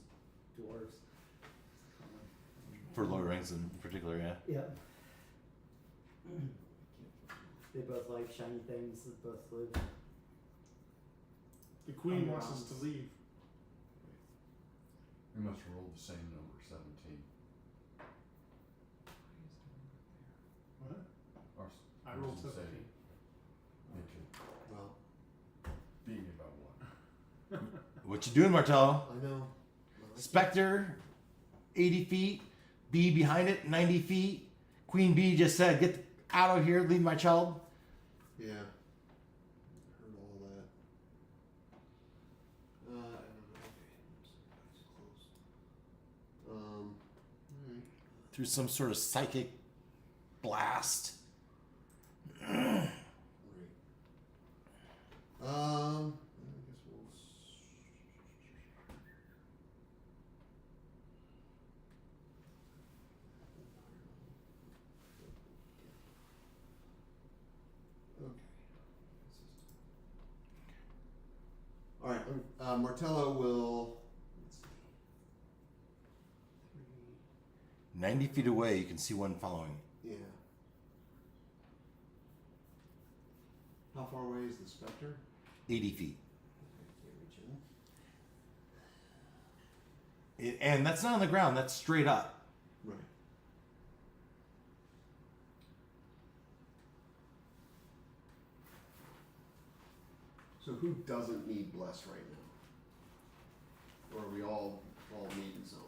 dwarves. For Lord of the Rings in particular, yeah. Yeah. They both like shiny things. They both live. The queen On wants us rounds. to leave. We must roll the same number, 17. What? Or I rolled does it say? 17. Me too. Well, Beat me by 1. What you doing, Martello? I know. Spectre, 80 feet. Bee behind it, 90 feet. Queen Bee just said, "Get out of here, leave my child." Yeah. Heard all that. I don't know. Okay. It's close. Alright. Through some sort of psychic blast. Right. I guess we'll. Okay. All right. Martello will. Let's see. 90 feet away, you can see one following. Yeah. How far away is the specter? 80 feet. Okay, can't reach in. And that's not on the ground, that's straight up. Right. So who doesn't need bless right now? Or are we all needing some?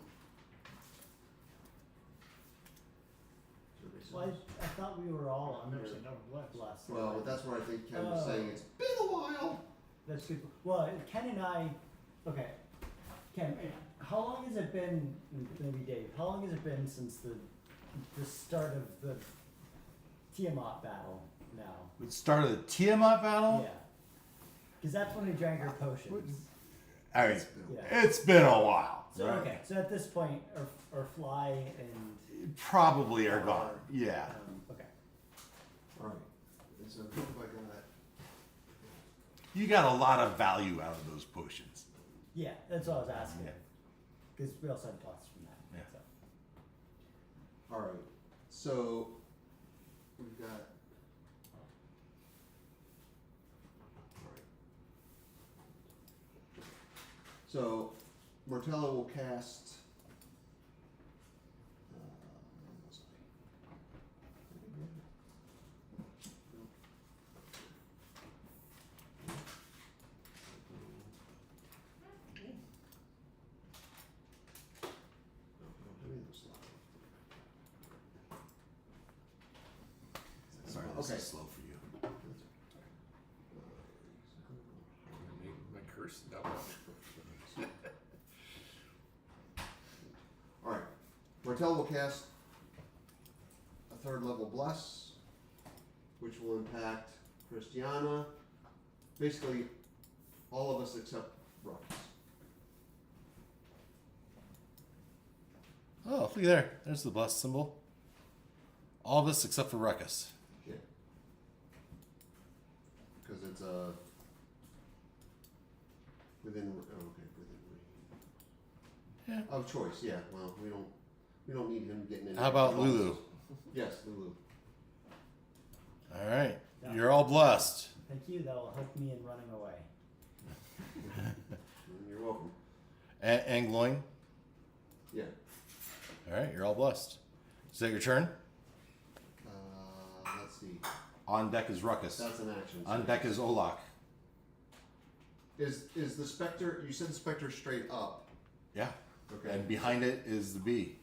Well, I thought we were all I've under never seen no one blessed. blessed. Well, but that's what I think Ken was Oh. saying. It's been a while. That's good. Well, Ken and I. Okay, Ken, how long has it been? Maybe Dave. How long has it been since the start of the Tiamat battle? Now. The start of the Tiamat battle? Yeah. Because that's when we drank our potions. I mean, It's been a while. Yeah. it's been a while. So right? okay. So at this point, our fly and Probably are gone. Yeah. okay. All right. And so who have I got? You got a lot of value out of those potions. Yeah, that's what I was asking. Yeah. Because we also had plus from that. Yeah. So. All right. So we've got. All right. So Martello will cast. Sorry, this Okay. is slow for you. My curse double. All right. Martell will cast a third level bless, which will impact Christiana. Basically, all of us except Ruckus. Oh, look there. There's the blessed symbol. All of us except for Ruckus. Yeah. Because it's within. Oh, okay, within range. Yeah. Of choice, yeah. Well, we don't need him getting in. How about Lulu? Yes, Lulu. All right. Yeah. You're all blessed. Thank you. That will help me in running away. You're welcome. And Gloin. Yeah. All right. You're all blessed. Is that your turn? Let's see. On deck is Ruckus. That's an action. On deck is Olak. Is the specter? You said the specter straight up. Yeah. Okay. And behind it is the bee.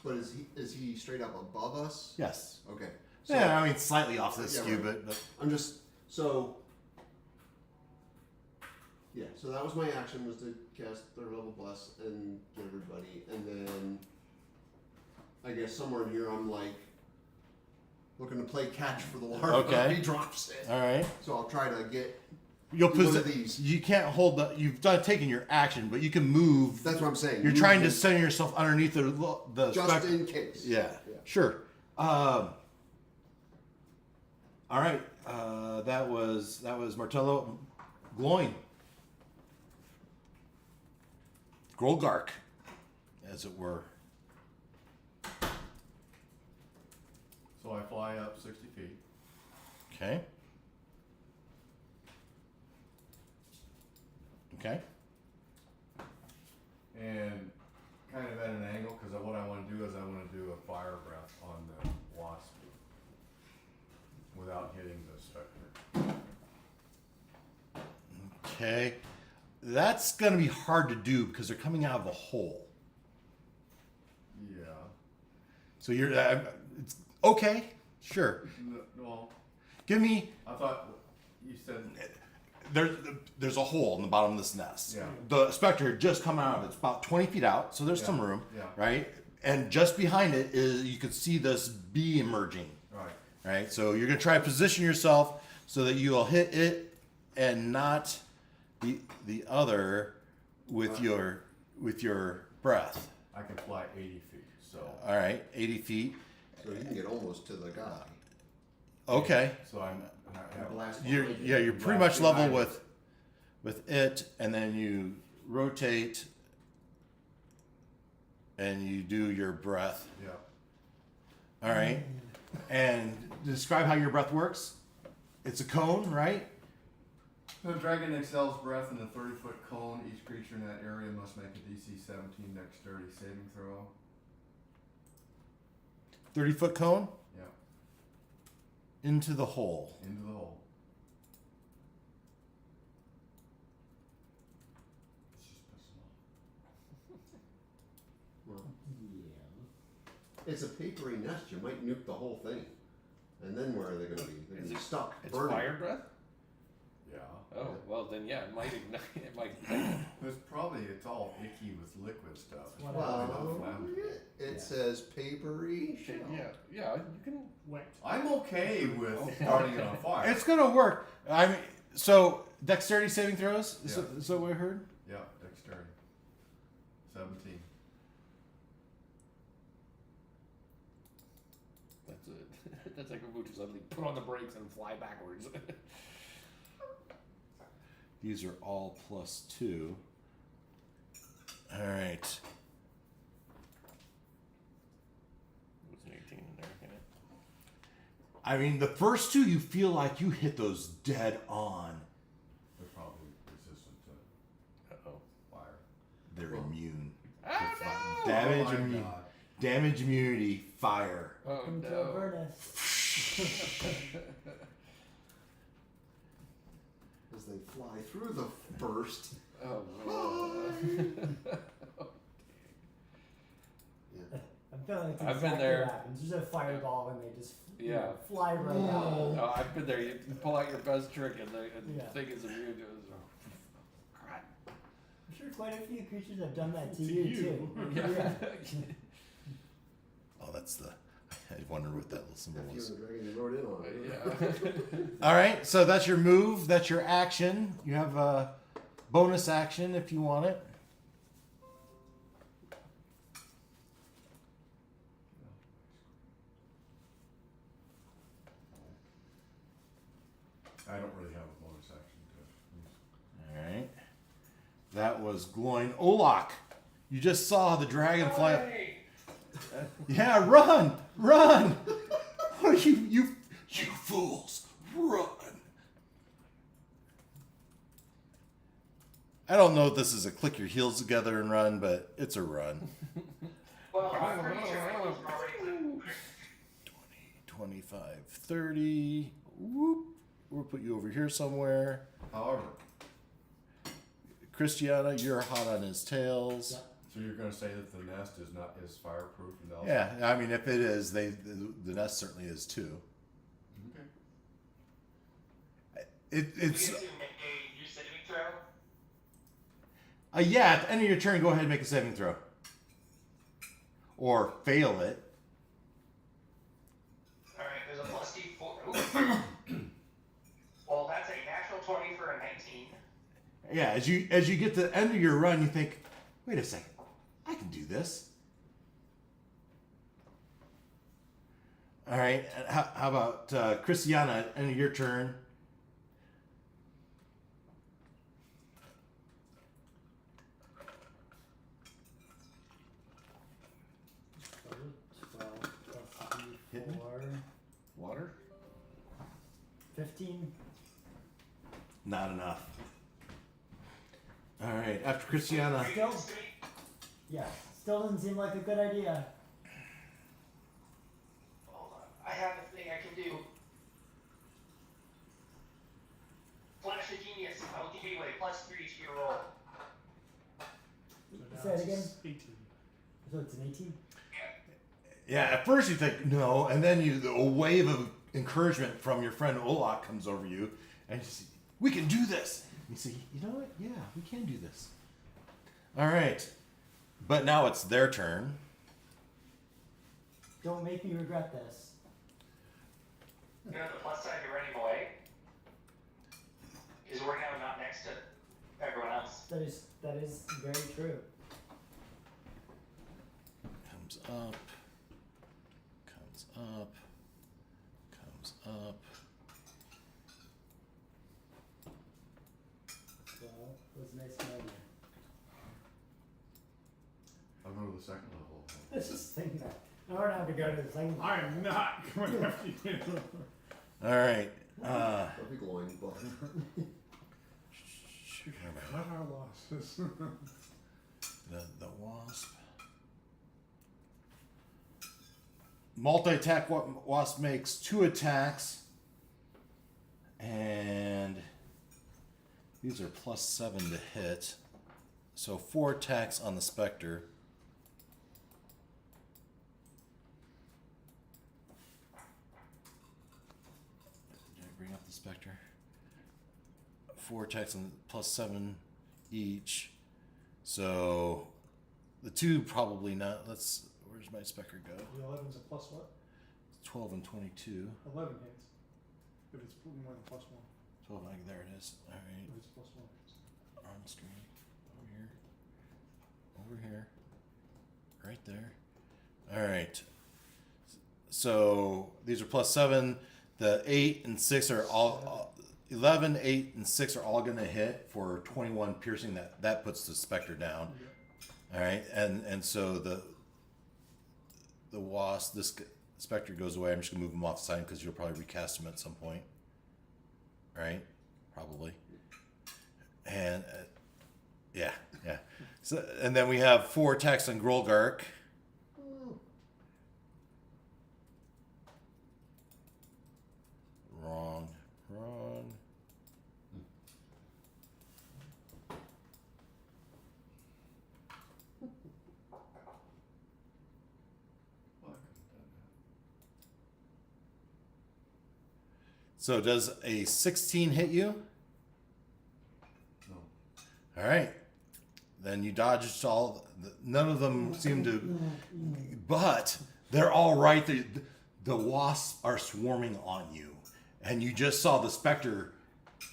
But is he straight up above us? Yes. Okay. So Yeah, I mean slightly off this Yeah, skew, right. but I'm just so. Yeah. So that was my action, was to cast third level bless and get everybody, and then I guess somewhere in here I'm like looking to play catch for the larva. Okay. He drops it. all right. So I'll try to get You'll one of possess. these. You can't hold the. You've done taken your action, but you can move. That's what I'm saying. You're Move trying to it center yourself underneath the just specter. in case. Yeah, sure. All right. That was Martello Gloin. Grolgark, as it were. So I fly up 60 feet. Okay. Okay. And kind of at an angle, because what I want to do is I want to do a fire breath on the wasp without hitting the specter. Okay. That's going to be hard to do because they're coming out of a hole. Yeah. So you're. It's okay. Sure. Well, Give me. I thought you said. There's a hole in the bottom of this nest. Yeah. The specter had just come out of it. It's about 20 feet out, so there's Yeah. some room. Yeah. Right? And just behind it is you could see this bee emerging. Right. Right? So you're going to try to position yourself so that you'll hit it and not the other with your breath. I can fly 80 feet, so. All right, 80 feet. So you can get almost to the guy. Okay. So I'm. Blast You're behind yeah, you. you're pretty Blast much level behind with it, and then you rotate and you do your breath. Yeah. All right. And describe how your breath works. It's a cone, right? The dragon exhales breath in a 30-foot cone. Each creature in that area must make a DC 17 dexterity saving throw. 30-foot cone Yeah. into the hole. Into the hole. It's just pissing off. Well, Yeah. it's a papery nest. You might nuke the whole thing. And then where are they going to be? They're going Is to be it- stuck. It's burning. fire breath? Yeah. Oh, well then yeah, it might ignite, it might ignite. It's all icky with liquid stuff. It's Well, probably not Well, flammable. it Yeah. says papery shell. Yeah, you can. Wet. I'm okay with Okay. starting it on fire. It's gonna work. I mean, so dexterity saving throws. Is Yeah. that what I heard? Yeah, dexterity. 17. That's it. That's like a move to suddenly put on the brakes and fly backwards. These are all +2. All right. It was an 18 in there, can it? I mean, the first two, you feel like you hit those dead on. They're probably resistant to Uh-oh. fire. They're immune. Oh to fire. no! Damage, Oh my immu- God. damage immunity, fire. Oh Welcome to no. Avernus. As they fly through the burst. Oh no. I'm feeling like I've exactly been there. what happens. There's a fireball and they just Yeah. fly right out. Oh, I've been there. You pull out your best trick and the Yeah. thing is immune to it. Crap. I'm sure quite a few creatures have done that to To you, you. too. Yeah. Oh, that's the. I wonder what that little symbol If you was. and the dragon you rode in on it. Yeah. All right, so that's your move. That's your action. You have a bonus action if you want it. I don't really have a bonus action to use. All right. That was Gloin Olak. You just saw the dragonfly. Hey! Yeah, run! Run! What are you fools, run! I don't know if this is a click your heels together and run, but it's a run. Well, I'm pretty sure I was already 20, 25, 30. Whoop. We'll put you over here somewhere. However, Christiana, you're hot on his tails. so you're going to say that the nest is fireproof and all? Yeah, I mean, if it is, the nest certainly is too. Okay. We It's get to make a new saving throw. yeah. At the end of your turn, go ahead and make a saving throw, or fail it. Alright, there's a +D4. Ooh. Well, that's a natural 20 for a 19. Yeah, as you get to the end of your run, you think, wait a second, I can do this. All right, how about Christiana? End of your turn. So 12 plus Hit me. D4. Water. 15. Not enough. All right, after Christiana. Still, yeah, still doesn't seem like a good idea. Hold on. I have a thing I can do. Flash of Genius. I will give you a +3 to your roll. So Say now it it's again. 18. So it's an 18? Yeah, at first you think no, and then a wave of encouragement from your friend Olak comes over you, and you say, "We can do this." And you say, "You know what? Yeah, we can do this." All right, but now it's their turn. Don't make me regret this. You know, the plus side to running away is we're now not next to everyone else. That is very true. Comes up, comes up, comes up. Well, it was a nice knowing you. I'll go to the second level. Let's just think that. I don't have to go to the second. I am not going after you. All right. A big loin, but Cut our losses. The wasp. Multi-attack wasp makes 2 attacks, and these are +7 to hit, so 4 attacks on the specter. Did I bring up the specter? 4 attacks on +7 each, so the 2 probably not. Where's my specter go? The 11's a plus what? 12 and 22. 11 hits. If it's more than +1. 12, there it is. All right, If it's +1 hits. on screen. Over here. Right there. All right. So these are +7. The 8 and 6 are all 11, 8, and 6 are all going to hit for 21 piercing. That puts the specter down. Yeah. All right, and so the wasp, this specter goes away. I'm just gonna move him off the side because you'll probably recast him at some point. Right? Probably. And yeah. So and then we have 4 attacks on Grolgark. Wrong. So does a 16 hit you? No. All right. Then you dodged all. None of them seem to, but they're all right. The wasps are swarming on you, and you just saw the specter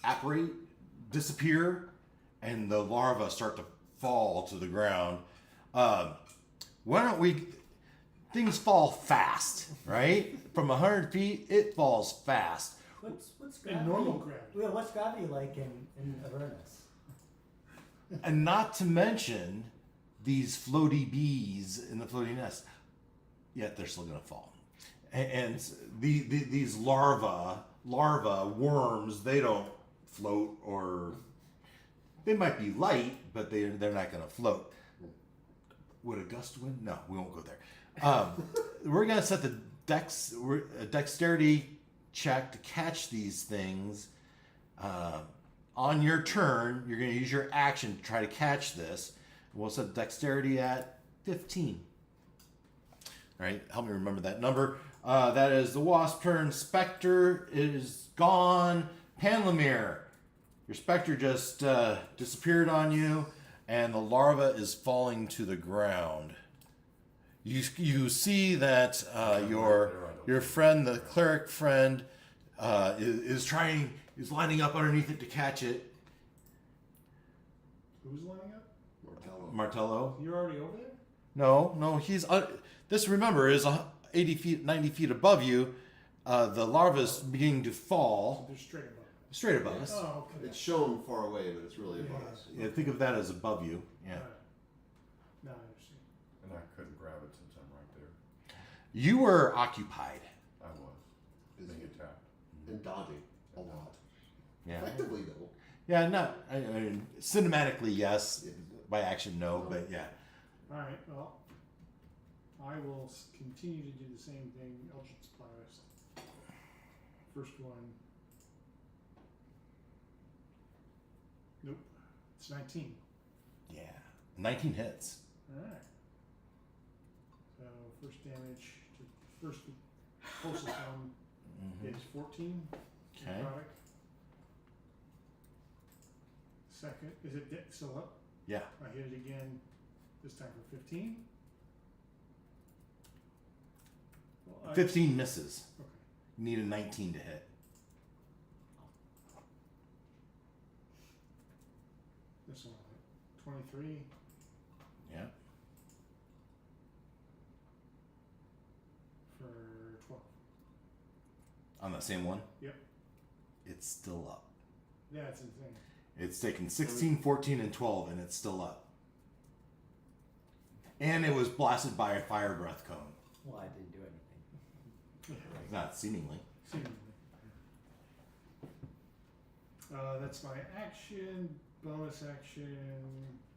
apparate, disappear, and the larvae start to fall to the ground. Why don't we? Things fall fast, right? From 100 feet, it falls fast. What's In gravity? normal gravity. Yeah, what's gravity like in Avernus? And not to mention these floaty bees in the floating nest. Yet they're still going to fall. And these larvae, worms, they don't float, or they might be light, but they're not going to float. Would a gust of wind? No, we won't go there. We're going to set the dexterity check to catch these things. On your turn, you're going to use your action to try to catch this. We'll set dexterity at 15. All right, help me remember that number. That is the wasp turn. Spectre is gone. Panlamir, your spectre just disappeared on you, and the larva is falling to the ground. You see that your friend, the cleric friend, is lining up underneath it to catch it. Who's lining up? Martello. Martello. You're already over there? No, he's this. Remember, is 80 feet, 90 feet above you. The larva's beginning to So fall they're straight above. straight above us. Oh, okay. It's shown far away, but it's really above us. Yeah, think of that as above you. Yeah. Alright. Now I understand. And I couldn't grab it since I'm right there. You were occupied. I was Busy being attacked. and dodging a lot. Yeah. Effectively, though. Yeah. Not. I mean, cinematically, yes. Yeah. By action, no. But yeah. Alright, well, I will continue to do the same thing. Eldritch Blast. First one. Nope. It's 19. Yeah. 19 hits. Alright. So first damage to first closest one Mhm. is 14. Okay. Necrotic. Second, is it still up? Yeah. I hit it again, this time for 15. Well, 15 misses. Okay. You need a 19 to hit. This one, I'll hit. 23. Yeah. For 12. On that same one. Yep. It's still up. Yeah, it's insane. It's taken 16, 14, and 12, and it's still up. And it was blasted by a fire breath cone. Well, I didn't do anything. Not seemingly. Seemingly. That's my action. Bonus action.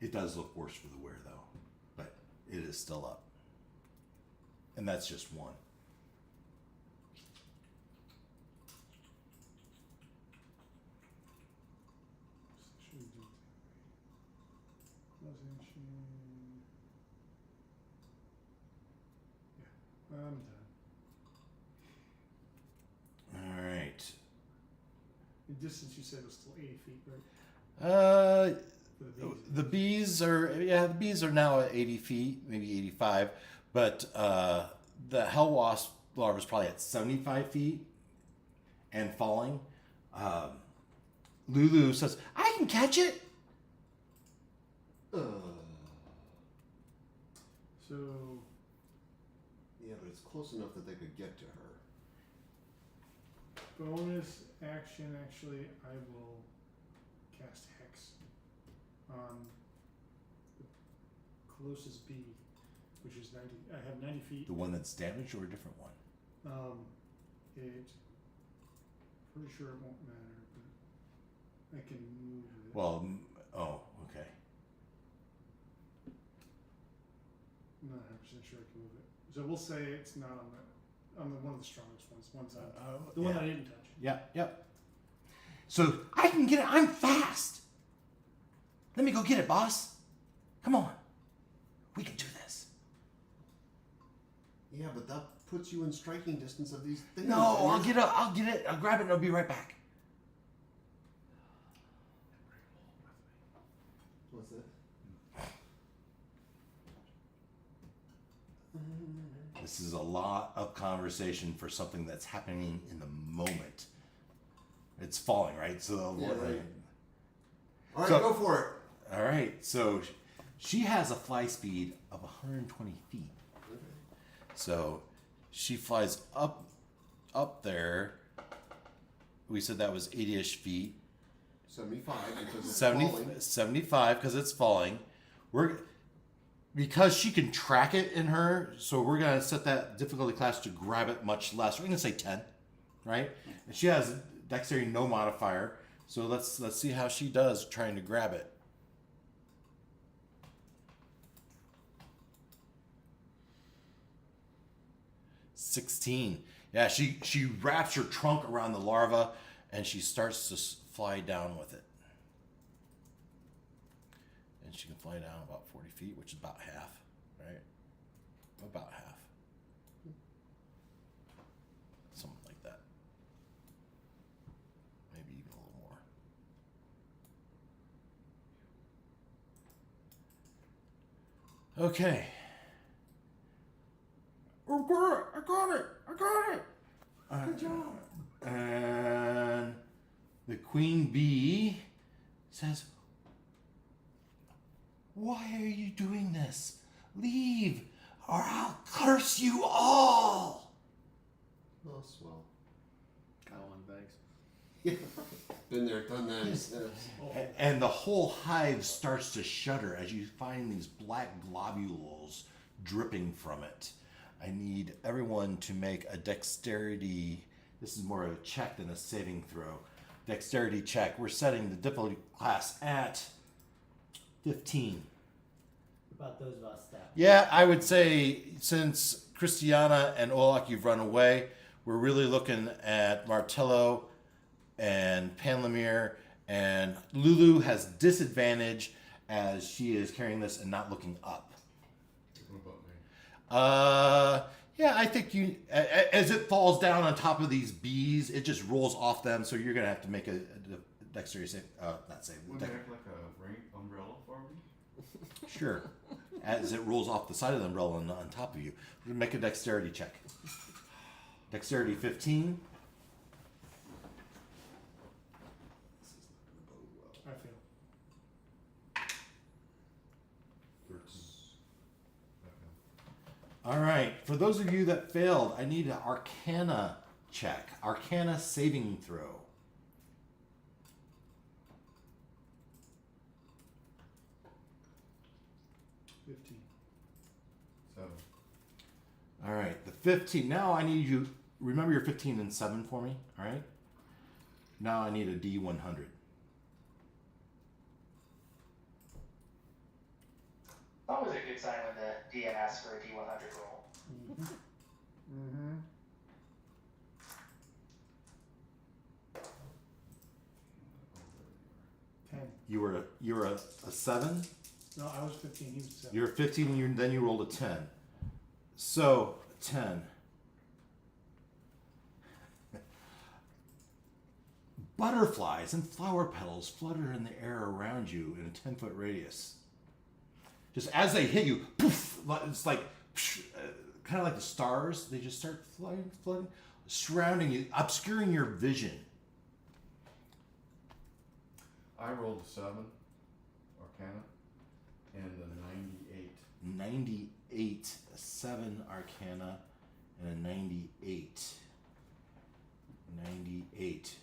It does look worse for the wear, though. But it is still up. And that's just one. Should we do bonus action? Yeah, I'm done. All right. The distance you said was still 80 feet, right? For the bees. The bees are now at 80 feet, maybe 85. But the hell wasp larva is probably at 75 feet and falling. Lulu says, I can catch it. Uh, So, yeah, but it's close enough that they could get to her. bonus action, actually, I will cast Hex on the closest bee, which is 90. I have 90 feet. The one that's damaged or a different one? It. Pretty sure it won't matter, but I can move it. Well, okay. I'm not 100% sure I can move it. So we'll say it's not on the one of the strongest ones. One's on the one I didn't touch. Yeah, yep. So I can get it. I'm fast. Let me go get it, boss. Come on. We can do this. Yeah, but that puts you in striking distance of these things. No, and I'll you're- get it. I'll get it. I'll grab it and I'll be right back. What's that? This is a lot of conversation for something that's happening in the moment. It's falling, right? So, Yeah, right. All right, So- go for it. all right. So she has a fly speed of 120 feet. Okay. So she flies up there. We said that was 80-ish feet. 75 because it's 70, falling. 75 because it's falling. Because she can track it in her, so we're gonna set that difficulty class to grab it much less. We're gonna say 10, right? And she has dexterity no modifier, so let's see how she does trying to grab it. $16. Yeah, she wraps her trunk around the larva, and she starts to fly down with it. And she can fly down about 40 feet, which is about half, right? About half. Something like that. Maybe even a little more. Okay. I got it! Good job. And the queen bee says, Why are you doing this? Leave, or I'll curse you all. Oh, swell. Colin, thanks. Been there, done that. And the whole hive starts to shudder as you find these black globules dripping from it. I need everyone to make a dexterity. This is more of a check than a saving throw. Dexterity check. We're setting the difficulty class at 15. What about those of us that? Yeah, I would say since Christiana and Olak, you've run away, we're really looking at Martello and Panlamir, and Lulu has disadvantage as she is carrying this and not looking up. What about me? Yeah, I think you, as it falls down on top of these bees, it just rolls off them, so you're going to have to make a dexterity save, not save. Wouldn't it act like a rain umbrella for me? Sure. As it rolls off the side of the umbrella and on top of you. We're going to make a dexterity check. Dexterity 15. I fail. 13. All right. For those of you that failed, I need an Arcana check. Arcana saving throw. Okay. 15. 7. All right. The 15. Now I need you. Remember your 15 and 7 for me. All right. Now I need a D100. Always a good sign when the DM asks for a D100 roll. Mm-hmm. 10. You were a 7. No, I was 15. He was 7. You're 15 and then you rolled a 10. So 10. Butterflies and flower petals flutter in the air around you in a 10-foot radius. Just as they hit you, poof, it's like kind of like the stars. They just start flooding, surrounding you, obscuring your vision. I rolled a 7, Arcana, and a 98. 98, a 7 Arcana, and a 98. 98.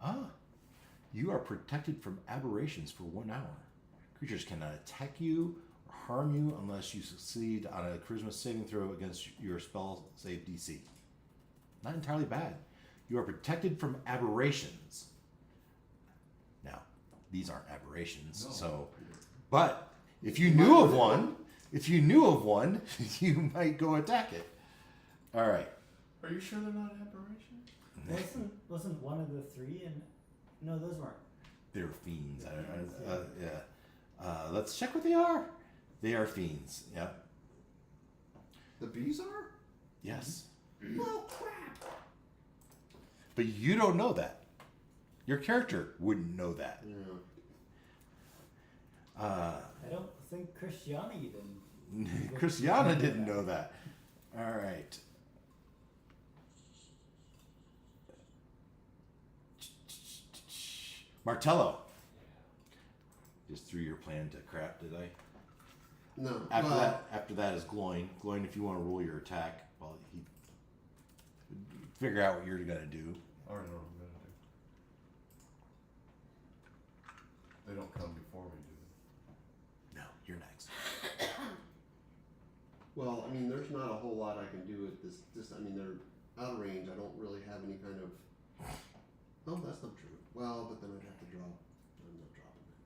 Ah, you are protected from aberrations for 1 hour. Creatures cannot attack you or harm you unless you succeed on a charisma saving throw against your spell save DC. Not entirely bad. You are protected from aberrations. Now, these aren't aberrations, No. so. But if you knew of one, you might go attack it. All right. Are you sure they're not aberrations? Wasn't one of the three in? No, those weren't. They're fiends. Yeah. Let's check what they are. They are fiends. Yep. The bees are? Yes. Well, crap. But you don't know that. Your character wouldn't know that. Yeah. I don't think Christiana even. Christiana didn't know that. All right. Martello. Just threw your plan to crap, did I? No. After that is Gloin. Gloin, if you want to roll your attack, well, he figure out what you're gonna do. I already know what I'm gonna do. They don't come before me, do they? No, you're next. Well, I mean, there's not a whole lot I can do at this. I mean, they're out of range. I don't really have any kind of. Oh, that's not true. Well, but then I'd have to drop. I'm not dropping it.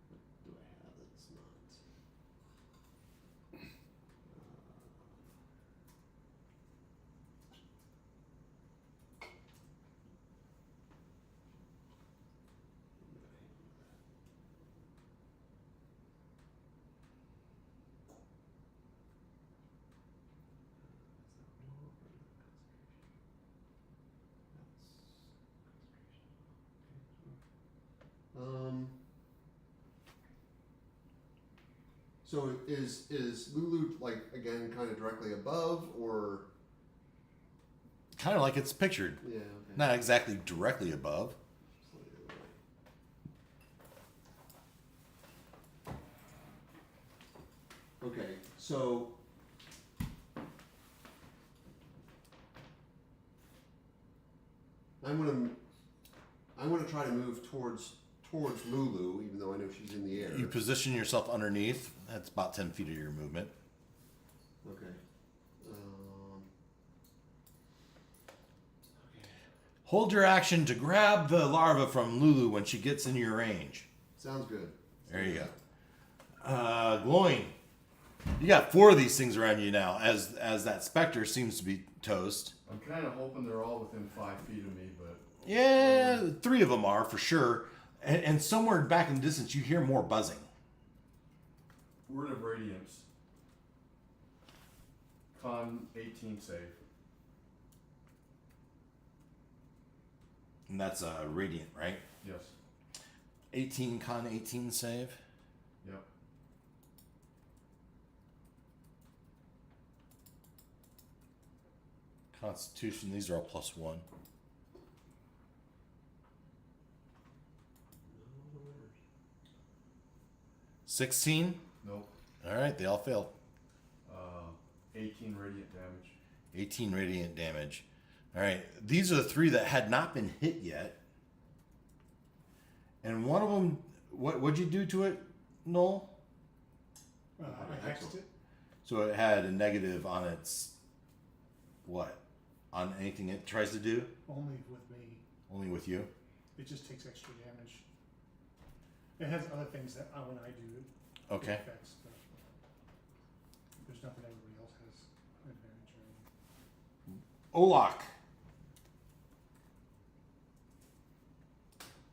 What do I have that's not? So is Lulu like again kind of directly above or? Kind of like it's pictured. Yeah. Okay. Not exactly directly above. Slightly away. Okay, so I'm gonna try to move towards Lulu, even though I know she's in the air. You position yourself underneath. That's about 10 feet of your movement. Okay. Hold your action to grab the larva from Lulu when she gets in your range. Sounds good. There you go. Glowing. You got 4 of these things around you now, as that specter seems to be toast. I'm kind of hoping they're all within 5 feet of me, but Yeah, 3 of them are for sure. And somewhere back in the distance, you hear more buzzing. word of radiance. Con 18 save. And that's radiant, right? Yes. 18 con 18 save. Yep. Constitution, these are all +1. No. 16. Nope. All right, they all failed. 18 radiant damage. 18 radiant damage. All right, these are the 3 that had not been hit yet. And one of them, what'd you do to it, Noel? I hexed it. So it had a negative on its what? On anything it tries to do? Only with me. Only with you? It just takes extra damage. It has other things that when I do it, Okay. it affects, but there's nothing everybody else has advantage or anything. Olak.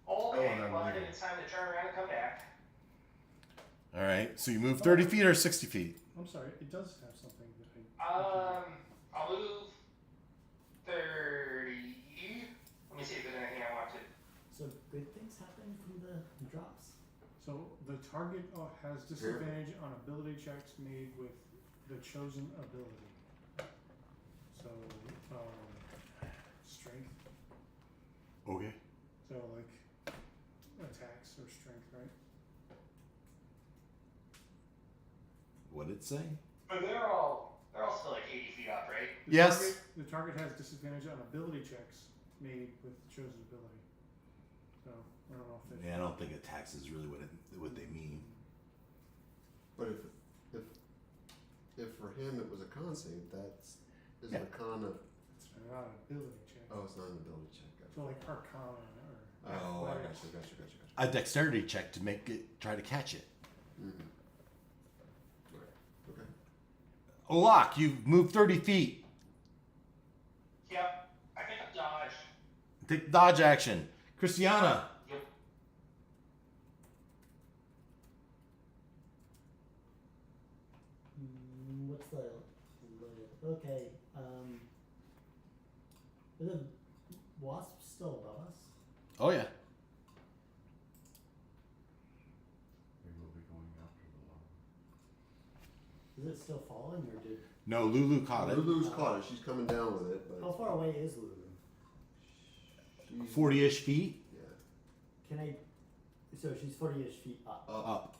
Okay, Oh, well, I no. think it's time to turn around and come back. All right, so you move 30 feet or 60 feet? I'm sorry, it does have something that I. I'll move 30. Let me see if there's anything I want to. So good things happen from the drops. So the target has disadvantage on ability checks made with the chosen ability. So, strength. Okay. So like attacks or strength, right? What'd it say? But they're all still like 80 feet up, right? Yes. The target has disadvantage on ability checks made with chosen ability. So I don't know if they. Yeah, I don't think attacks is really what they mean. But if for him it was a con save, that's is it a con of? It's not an ability check. Oh, it's not an ability check. So like Arcana or. Oh, I athletics. gotcha. A dexterity check to make it try to catch it. Mm-hmm. Right. Okay. Olak, you've moved 30 feet. Yep. I think I'm dodged. Take dodge action. Christiana. Yep. What's the okay? Are the wasps still above us? Oh yeah. We will be going after the Is it still falling or did? No, Lulu caught it. Lulu's caught it. She's coming down with it, but How far away is Lulu? she's 40-ish feet. Yeah. Can I? So she's 40-ish feet up, Up.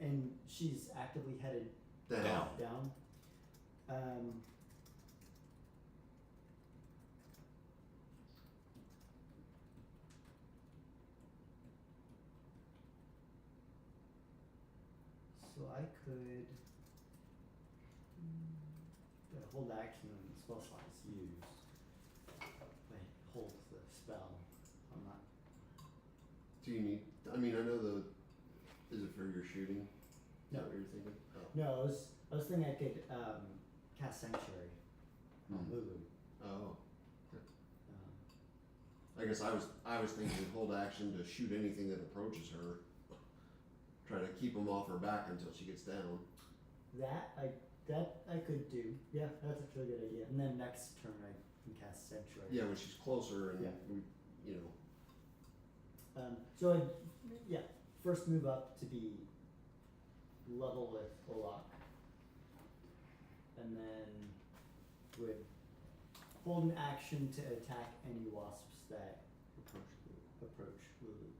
and she's actively headed Down. down. So I could hold action and spell slots used. Wait, hold the spell. I'm not. Do you need? I mean, I know the. Is it for your shooting? Is No. that what you're thinking? Oh. No, I was thinking I could cast Sanctuary on Hmm. Lulu. Oh. Um, I guess I was thinking hold action to shoot anything that approaches her. Try to keep them off her back until she gets down. that I could do. Yeah, that's a really good idea. And then next turn I can cast Sanctuary. Yeah, when she's closer and Yeah. we, you know. So I first move up to be level with Olak, and then would hold an action to attack any wasps that approach Lulu.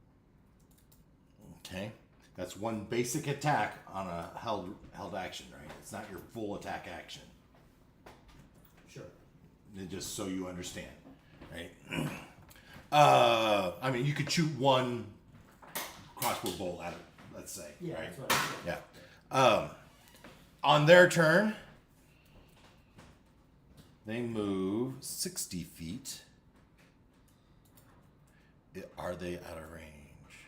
Okay. That's one basic attack on a held action, right? It's not your full attack action. Sure. Just so you understand, right? I mean, you could shoot one crossbow bolt at it, let's say, Yeah, right? that's what I said. Yeah. On their turn, they move 60 feet. Are they out of range?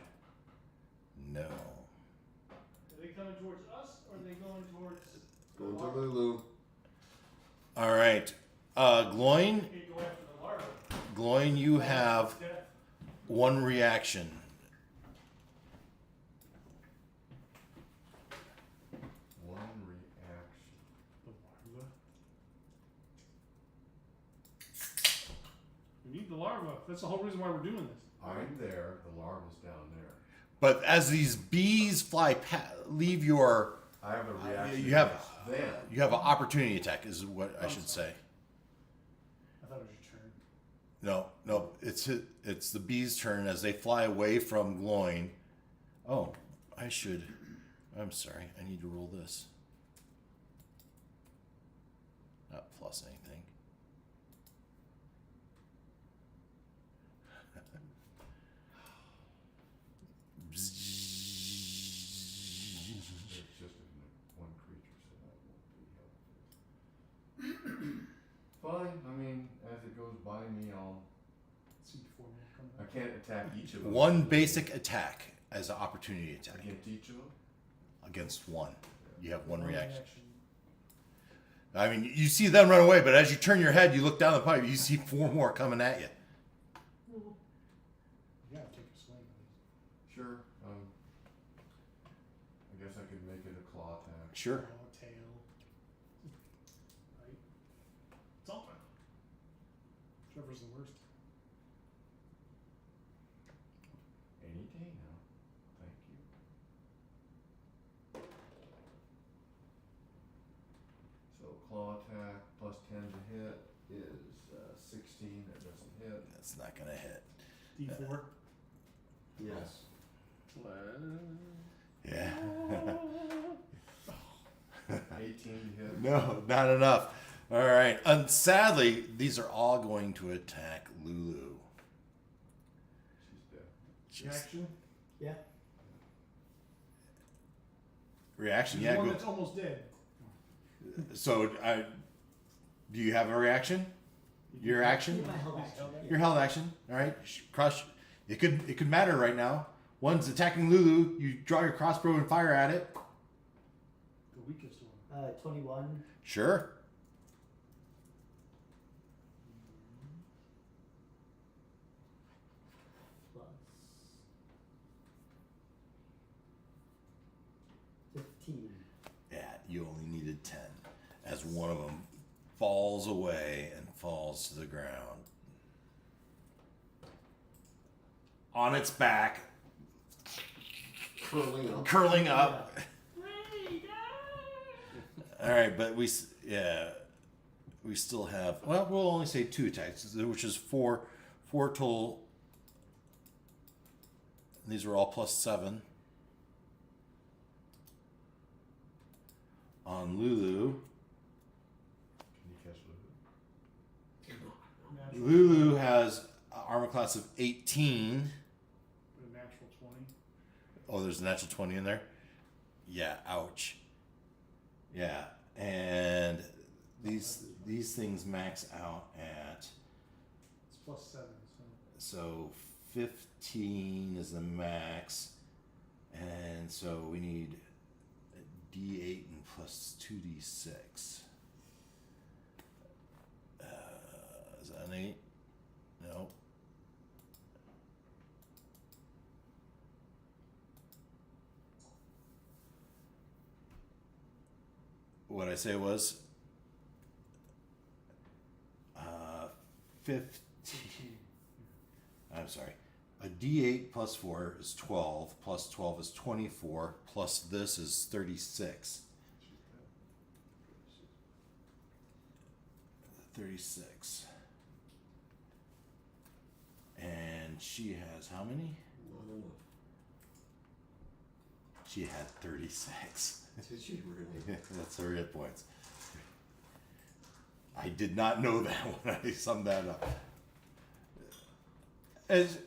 No. Are they coming towards us or are they going towards? Going the to larva? Lulu. All right. Gloin, Can't go after the larva. Gloin, you have Death. one reaction. One reaction. The larva. We need the larva. That's the whole reason why we're doing this. I'm there, the larva's down there. But as these bees fly leave your, I have a reaction. you have against them. you have an opportunity attack, is what I should say. I thought it was your turn. No, it's the bees' turn as they fly away from Gloin. Oh, I'm sorry. I need to roll this. Not plus anything. It's just one creature, so that won't be helpful. Fine, I mean, as it goes by me, See four more coming. I can't attack each of them. One basic attack as an opportunity attack Against each of them? against one. You have one One reaction. I mean, you see them run away, but as you turn your head, you look down the pipe, you see four more coming at you. You gotta take a swing at these. Sure, I guess I could make it a claw attack. Sure. Claw, tail. Right? Something. Trevor's the worst. Any day now. Thank you. So claw attack plus 10 to hit is 16. That doesn't hit. That's not gonna hit. D4. Yes. Yeah. 18 to hit. No, not enough. All right. And sadly, these are all going to attack Lulu. She's dead. Just Reaction. Yeah. reaction. She's Yeah. the one Go. that's almost dead. So, do you have a reaction? Your action? Keep my held action. Your held action. All right. Crush. It could matter right now. One's attacking Lulu. You draw your crossbow and fire at it. The weakest one. 21 Sure. plus 15. Yeah. You only needed 10. As one of them falls away and falls to the ground. On its back, Curling up. curling up. All right, but we still have. Well, we'll only say 2 attacks, which is four total. These are all +7 on Lulu. Can you catch Lulu? Natural. Lulu has armor class of 18. With a natural 20. Oh, there's a natural 20 in there? Yeah, ouch. Yeah, and these things max out at, It's +7. so 15 is the max, and so we need a D8 and plus 2D6. Is that an 8? No. What I say was 15. I'm sorry. A D8 plus 4 is 12, plus 12 is 24, plus this is 36. 36. And she has how many? Not enough. She had 36. Did she really? That's her hit points. I did not know that when I summed that up. As,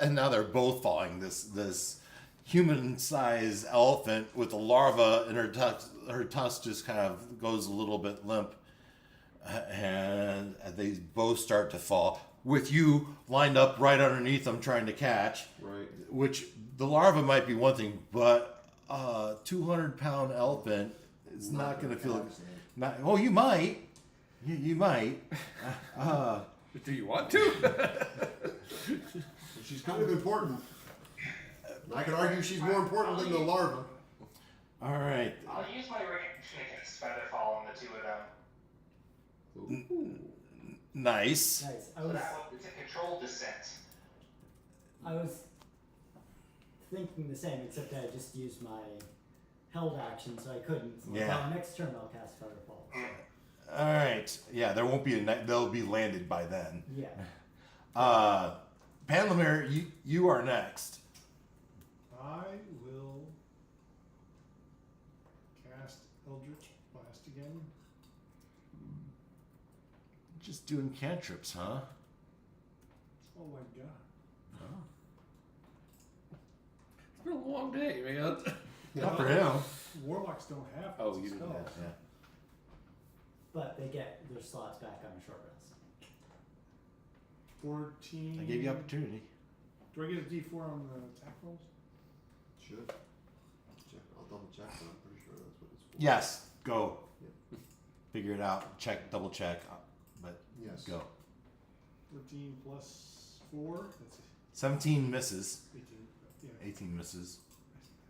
and now they're both falling. This human-sized elephant with a larva in her tusk just kind of goes a little bit limp, and they both start to fall. With you lined up right underneath them, trying to catch. Right. Which the larva might be one thing, but a 200-pound elephant is not going to feel. Not. Oh, you might. You might. Do you want to? She's kind of important. I could argue she's more important than the larva. All right. I'll use my Rick's feather fall on the two of them. Nice. Nice. So that one, it's a controlled descent. I was thinking the same, except I just used my held action, so I couldn't. So Yeah. next turn I'll cast Feather Fall. All right. Yeah, there won't be they'll be landed by then. Yeah. Panlamir, you are next. I will cast Eldritch Blast again. Just doing cantrips, huh? That's all I got. It's been a long day, man. Not for him. Warlocks don't have Oh, those you didn't spells. Yeah. But they get their slots back on a short rest. 14. I gave you opportunity. Do I get a D4 on the attack rolls? Should. Check. I'll double check, but I'm pretty sure that's what it's for. Yes. Go. Figure it out. Check. Double check. But Yes. go. 14 plus 4. That's 17 misses. 18. Yeah, 18 misses.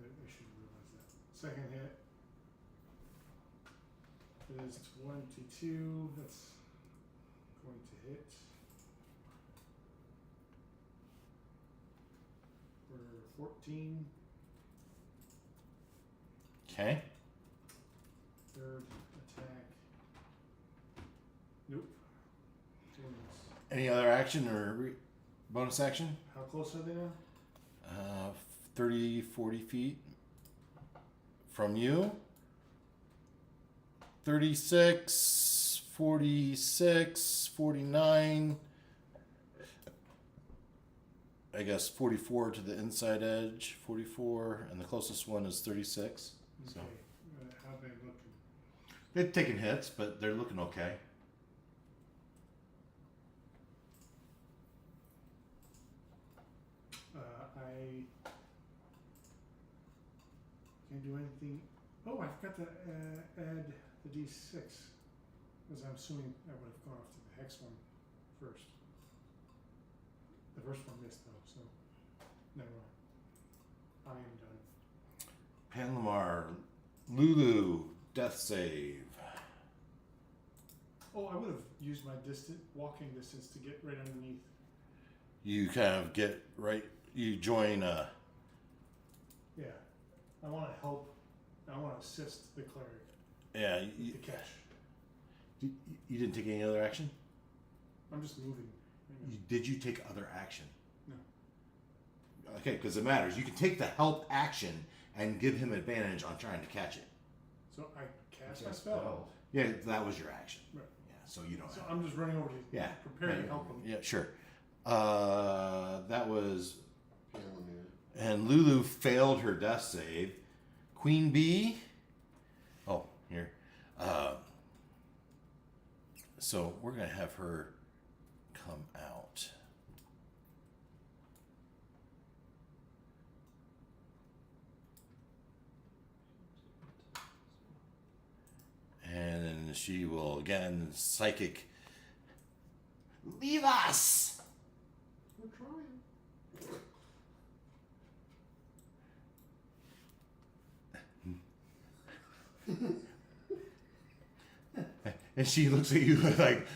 I should realize that. Second hit is 22. That's going to hit for 14. Okay. Third attack. Nope. Goodness. Any other action or bonus action? How close are they now? 30, 40 feet from you. 36, 46, 49. I guess 44 to the inside edge, 44, and the closest one is 36. So Okay. How they looking? they've taken hits, but they're looking okay. I can't do anything. Oh, I forgot to add the D6. Because I'm assuming I would have gone off to the Hex one first. The first one missed though, so never mind. I am done. Panlamar, Lulu, death save. Oh, I would have used my walking distance to get right underneath. You kind of get right. You join. Yeah. I want to help. I want to assist the cleric Yeah. with the catch. You didn't take any other action. I'm just moving. Did you take other action? No. Okay, because it matters. You can take the help action and give him advantage on trying to catch it. So I cast my spell. Yeah, that was your action. Right. Yeah, so you don't So have. I'm just running over to Yeah. prepare to help him. Yeah, sure. That was. Panlamir. And Lulu failed her death save. Queen Bee. Oh, here. So we're gonna have her come out. And then she will again psychic. Leave us. We're trying. And she looks at you like,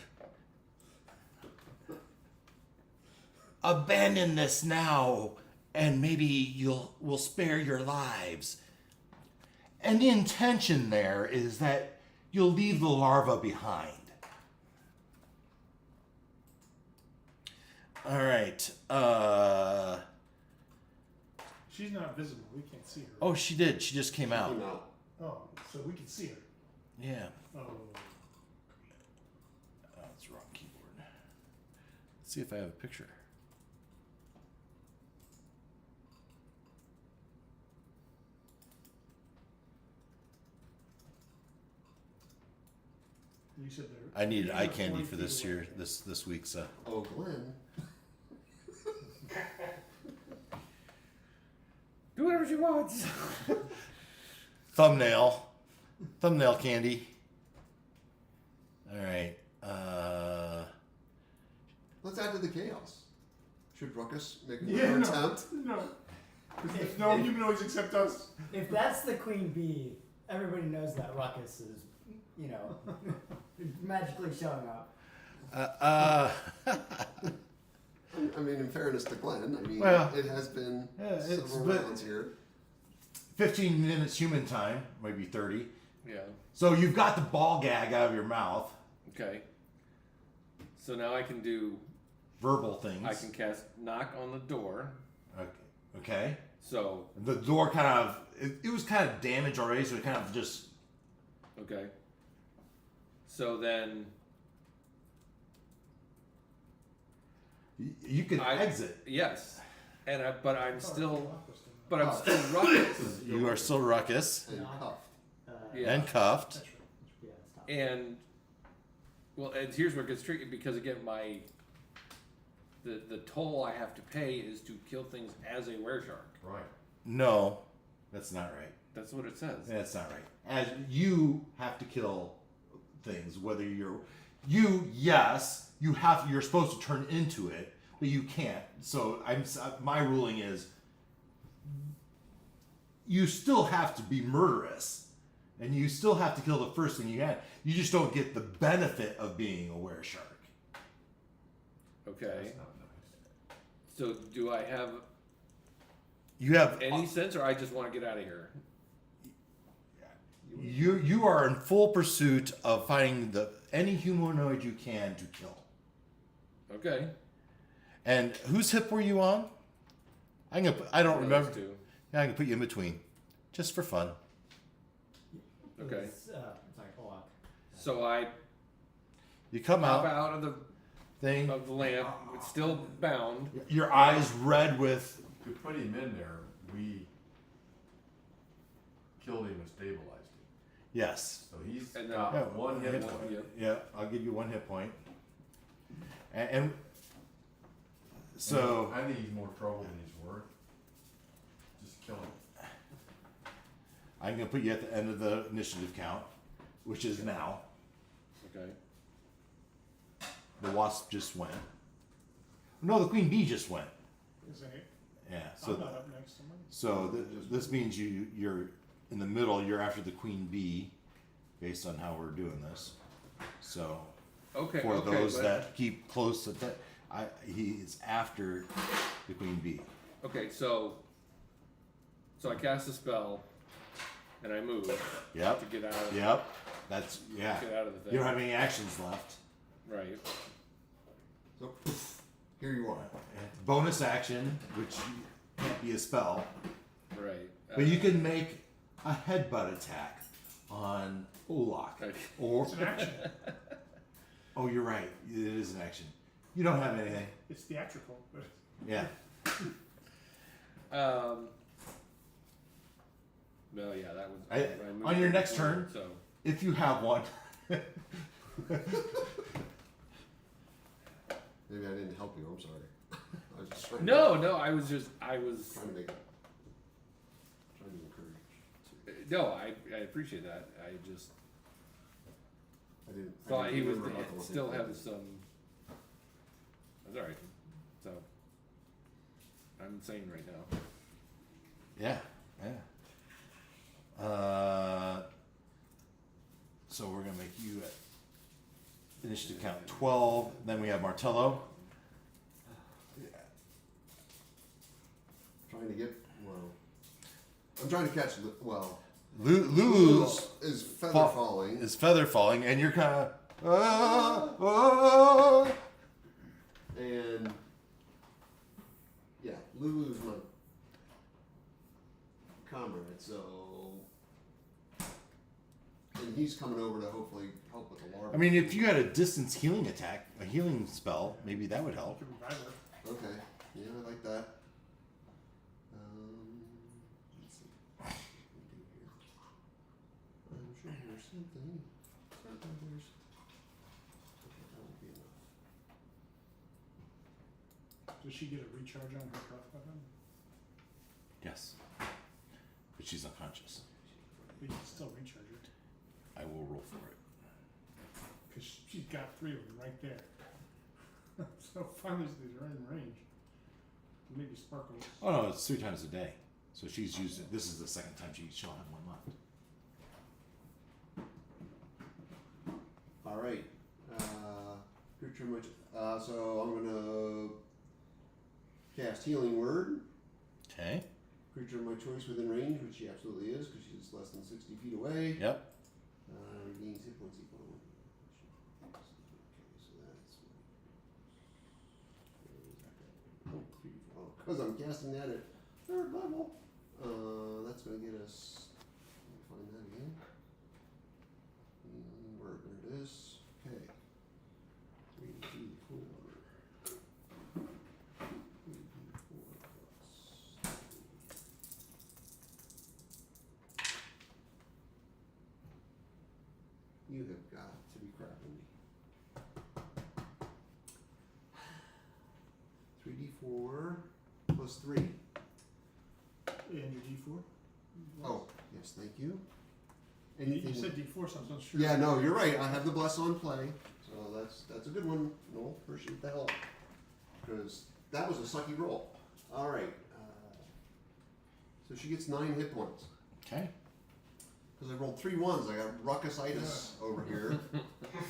abandon this now, and maybe we'll spare your lives. And the intention there is that you'll leave the larva behind. All right. She's not visible. We can't see her. Oh, she did. She just came out. Came out. Oh, so we can see her. Yeah. Oh. Oh, it's the wrong keyboard. Let's see if I have a picture. You said there. I needed eye 20 candy for feet this away. year, this week's. Oh, Glenn. Do whatever she wants. Thumbnail candy. All right. Let's add to the chaos. Should Ruckus make Yeah, another no. attempt? No. 'Cause there's no humanoids except us. If that's the queen bee, everybody knows that Ruckus is, you know, magically showing up. I mean, in fairness to Glenn, I mean, Well, it has been yeah, it's several but- rounds here. 15 minutes human time, maybe 30. Yeah. So you've got the ball gag out of your mouth. Okay. So now I can do. Verbal things. I can cast knock on the door. Okay. So The door kind of it was kind of damaged already, so it kind of just okay. So then you can I- exit. yes, and but I'm Oh, still Ruckus didn't. but I'm still ruckus. You are still ruckus And Not- cuffed. Yeah. and cuffed. That's right. Yeah, it's tough. And well, and here's where it gets tricky because again, the toll I have to pay is to kill things as a wereshark. Right. No, that's not right. That's what it says. That's not right. As you have to kill things, whether you're you're supposed to turn into it, but you can't. So my ruling is you still have to be murderous, and you still have to kill the first thing you had. You just don't get the benefit of being a wereshark. Okay. That's not nice. So do I have You have any sense, or I just want to get out of here? you are in full pursuit of finding any humanoid you can to kill. Okay. And whose hip were you on? I don't One of remember. those two. Yeah, I can put you in between, just for fun. Okay. It's, sorry, hold on. So I You come pop out, out of the thing, lamp. It's still bound. your eyes red with. To put him in there, we killed him and stabilized him. Yes. So he's And then- got Yeah, one hit point. Yeah. Yeah, I'll give you 1 hit point. And so I think he's more trouble than he's worth. Just kill him. I'm gonna put you at the end of the initiative count, which is now. Okay. The wasp just went. No, the queen bee just went. Isn't it? Yeah. I'm So not up next to mine. so this means you're in the middle. You're after the queen bee, based on how we're doing this. So Okay. for okay, those but- that keep close at that, he's after the queen bee. Okay, so I cast a spell, and I move Yep. to get out of Yep. That's yeah. get out of the thing. You don't have any actions left. Right. So, poof, here you are. Bonus action, which can't be a spell, Right. but you can make a headbutt attack on Olak. Okay. Or It's an action. oh, you're right. It is an action. You don't have anything. It's theatrical, but Yeah. No, yeah, that was. moved on your it next forward, turn. So If you have one. Maybe I didn't help you. I'm sorry. I was just trying no, to, I was trying to make trying to encourage. no, I appreciate that. I just I didn't. I thought didn't he was remember about the one still thing. have some. That's all right. So I'm insane right now. Yeah. Yeah. So we're gonna make you at initiative count 12. Then we have Martello. Trying to get well. I'm trying to catch. Well, Lulu's is feather Fall- falling. is feather falling, and you're kind of. And yeah, Lulu's my So, and he's coming over to hopefully help with the larva. I mean, if you had a distance healing attack, a healing spell, maybe that would help. Could revive her. Okay, yeah, I like that. Let's see. What do we do here? I'm sure there's something. Something there's. Okay, that won't be enough. Does she get a recharge on her cuff weapon? Yes. But she's unconscious. We can still recharge her. I will roll for it. Because she's got 3 of them right there. So finally they're in range. Maybe Sparkle. Oh no, it's 3 times a day. So she's used it. This is the second time she'll have one left. All right. Creature much. So I'm gonna cast Healing Word. Okay. Creature of my choice within range, which she absolutely is, because she's less than 60 feet away. Yep. Regains hit points equal to 1. Okay, so that's. Oh, because I'm casting that at 3rd level. That's going to get us. Let me find that again. Word, there it is. Okay. 3, 2, 4. 3, 2, 4 plus 3. You have got to be crapping me. 3d4 plus 3. And your D4? Oh, yes, thank you. You Anything? said D4, so I was not sure. Yeah, no, you're right. I have the bless on play, so that's a good one. No, appreciate the help, because that was a sucky roll. All right. So she gets 9 hit points. Okay. Because I rolled 3 1s. I got ruckusitis over here.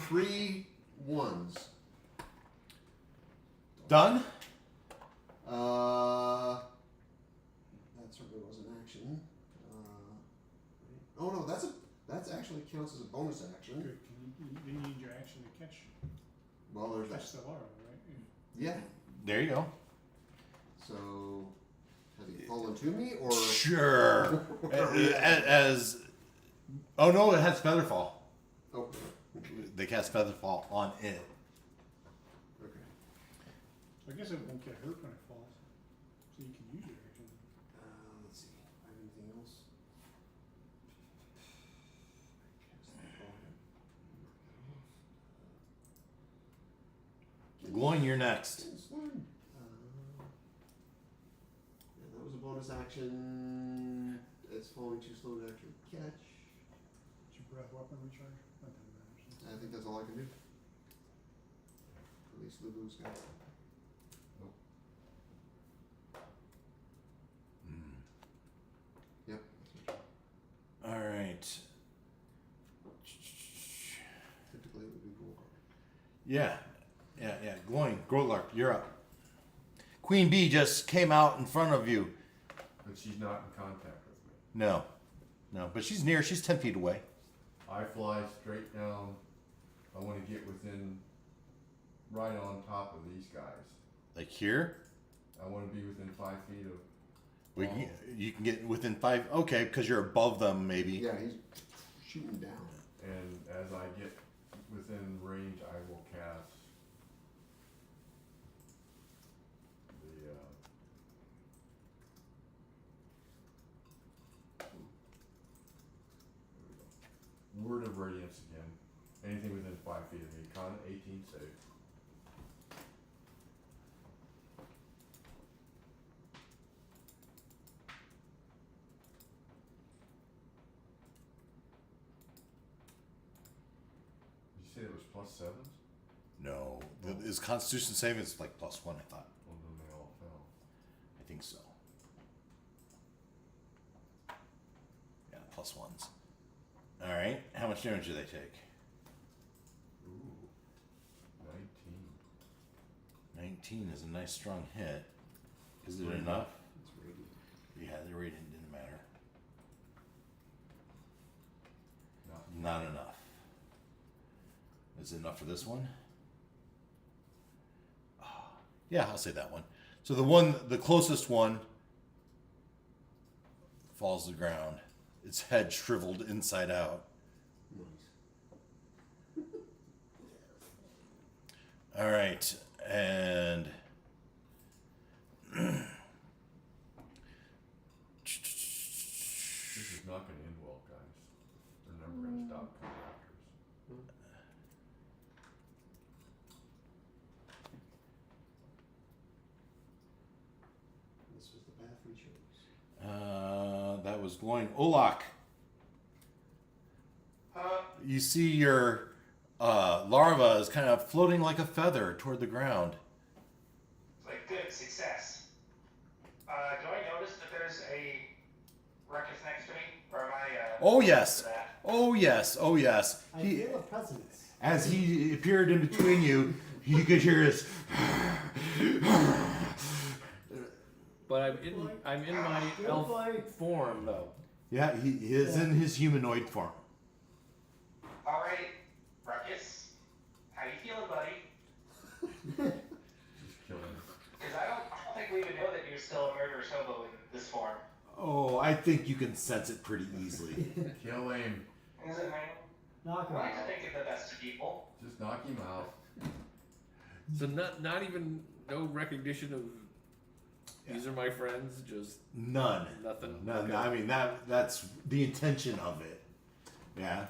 3 1s. Done? That certainly was an action. Oh no, that's actually counts as a bonus action. Good. You need your action to catch Well, there's catch that. the larva, right? Yeah. There you go. So has he fallen to me or? Sure. as oh no, it has Featherfall. Oh. They cast Featherfall on it. Okay. So I guess it won't get hurt when it falls. So you can use your action. Let's see. I have anything else? Gloin, you're next. Yeah, that was a bonus action. It's falling too slow to actually catch. Did your breath weapon recharge? That doesn't matter. I think that's all I can do. At least Lulu's got it. Yep. All right. Typically it would be cool. Yeah. Gloin, Groglark, you're up. Queen Bee just came out in front of you. But she's not in contact with me. No, but she's near. She's 10 feet away. I fly straight down. I want to get within, right on top of these guys. Like here. I want to be within 5 feet of. You can get within 5. Okay, because you're above them, maybe. Yeah, he's shooting down. And as I get within range, I will cast the Word of Radiance again. Anything within 5 feet of me. Con 18 save. Did you say it was +7s? No, his Constitution saving is like +1. I thought. Well, then they all fell. I think so. Yeah, +1s. All right. How much damage do they take? Ooh, 19. 19 is a nice strong hit. Is it enough? It's radiant. Yeah, the radiant didn't matter. Not Not enough. Is it enough for this one? Yeah, I'll say that one. So the closest one falls to the ground, its head shriveled inside out. Nice. All right, and This is not gonna end well, guys. They're never gonna stop coming after us. This was the path we chose. that was going. Olak, you see your larva is kind of floating like a feather toward the ground. Like, good, success. Do I notice that there's a ruckus next to me? Or am I, Oh yes, for that? oh yes, oh yes. I He, feel a presence. as he appeared in between you, you could hear his. But I'm in my Good elf boy. form though. Yeah, he is in his humanoid form. Alright, Ruckus. How you feeling, buddy? Just killing us. Because I don't think we would know that you're still a murderous hobo in this form. Oh, I think you can sense it pretty easily. Kill him. Is it, man? Knock I him like to out. think of the best of people. Just knock him out. So not even no recognition of these are my friends, just None. nothing. None. Okay. I mean that's the intention of it. Yeah.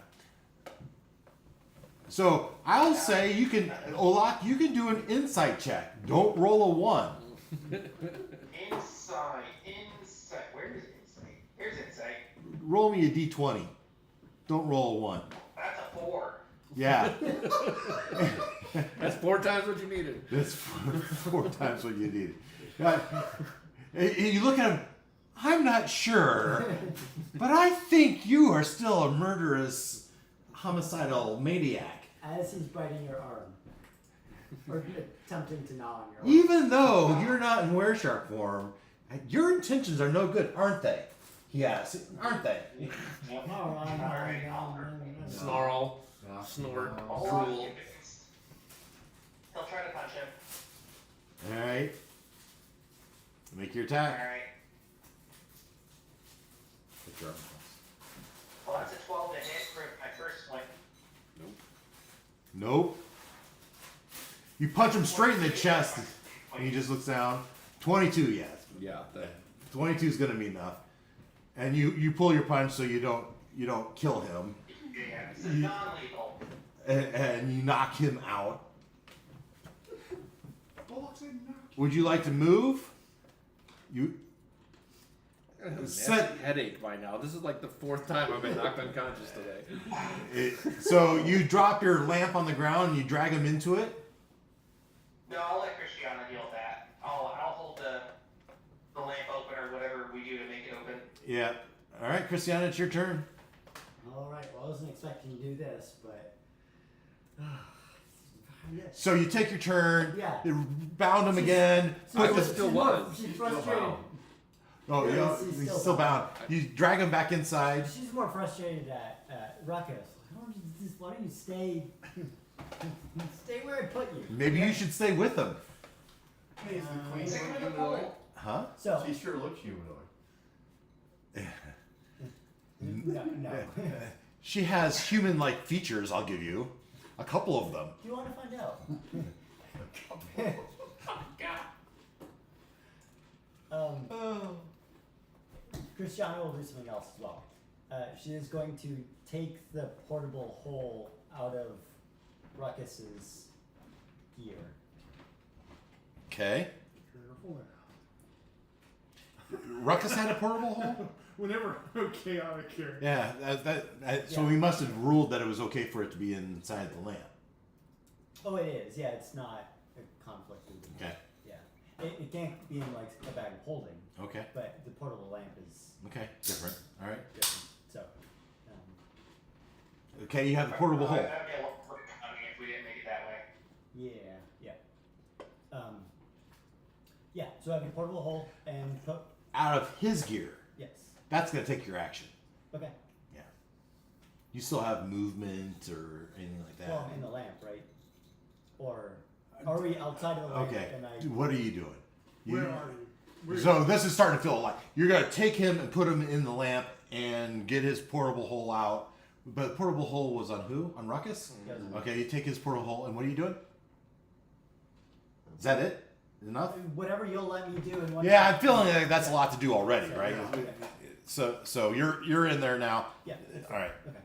So I'll say you can, Olak, you can do an insight check. Don't roll a 1. Insight. Where is insight? Here's insight. Roll me a d20. Don't roll a 1. That's a 4. Yeah. That's 4 times what you needed. That's 4 times what you needed. You look at him. I'm not sure, but I think you are still a murderous, homicidal maniac. As he's biting your arm. Or attempting to gnaw on your arm. Even though you're not in wereshark form, your intentions are no good, aren't they? Yes, aren't they? Snarl, Knock snort, him out. Oh, drool. he'll try to punch him. All right. Make your attack. Alright. Well, that's a 12 to hit for my first one. Nope. You punch him straight in the chest, and he just looks down. 22, yes. Yeah, that 22 is gonna be enough. And you pull your punch so you don't kill him, Yeah, this is non-lethal. and you knock him out. Would you like to move? You I have a nasty Set- headache by now. This is like the 4th time I've been knocked unconscious today. so you drop your lamp on the ground and you drag him into it. No, I'll let Christiana deal with that. I'll hold the lamp open or whatever we do to make it open. Yeah. All right, Christiana, it's your turn. Alright, well I wasn't expecting to do this, but So you take your turn. Yeah. You bound him again. I Put was the- still was. She's Still frustrated. bound. Oh, Yeah, yeah, he's he's still still bound. You drag him back inside. She's more frustrated at Ruckus. Why don't you stay stay where I put you? Maybe you should stay with him. Hey, is the queen Stick him in the humanoid? pool. Huh? So She sure looks humanoid. no. She has human-like features. I'll give you a couple of them. Do you want to find out? Christiana will do something else as well. She is going to take the portable hole out of Ruckus's gear. Okay. Careful now. Ruckus had a portable hole. Whenever chaotic here. Yeah. So Yeah. we must have ruled that it was okay for it to be inside the lamp. Oh, it is. Yeah, it's not a conflict with the Okay. Yeah, it can't be in like a bag of holding, Okay. but the portable lamp is Okay. Different. All right. different. So, Okay. You have the portable hole. That'd be a lot more coming if we didn't make it that way. yeah. Yeah. So I have a portable hole and put Out of his gear. yes. That's gonna take your action. Okay. Yeah. You still have movement or anything like that. Well, in the lamp, right? Or are we outside of the lamp? Okay. And I What are you doing? Where are you? So this is starting to feel like you're gonna take him and put him in the lamp and get his portable hole out. But the portable hole was on who? On Ruckus? Okay, you take his portable hole and what are you doing? Is that it? Enough? Whatever you'll let me do in one. Yeah, time. I'm feeling like that's a lot to do already, Yeah, right? yeah, okay. So you're in there now. Yeah. That's All right. Okay.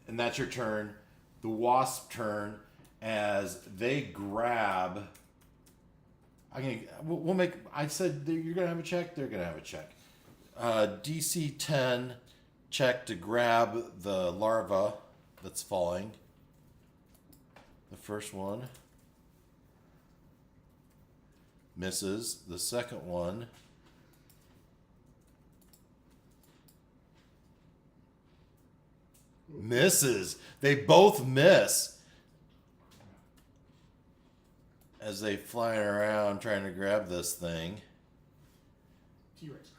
And that's your turn. The wasp turn as they grab. We'll make. I said you're gonna have a check. They're gonna have a check. DC 10 check to grab the larva that's falling. The first one misses. The second one misses. They both miss as they flying around trying to grab this thing. T-Rex.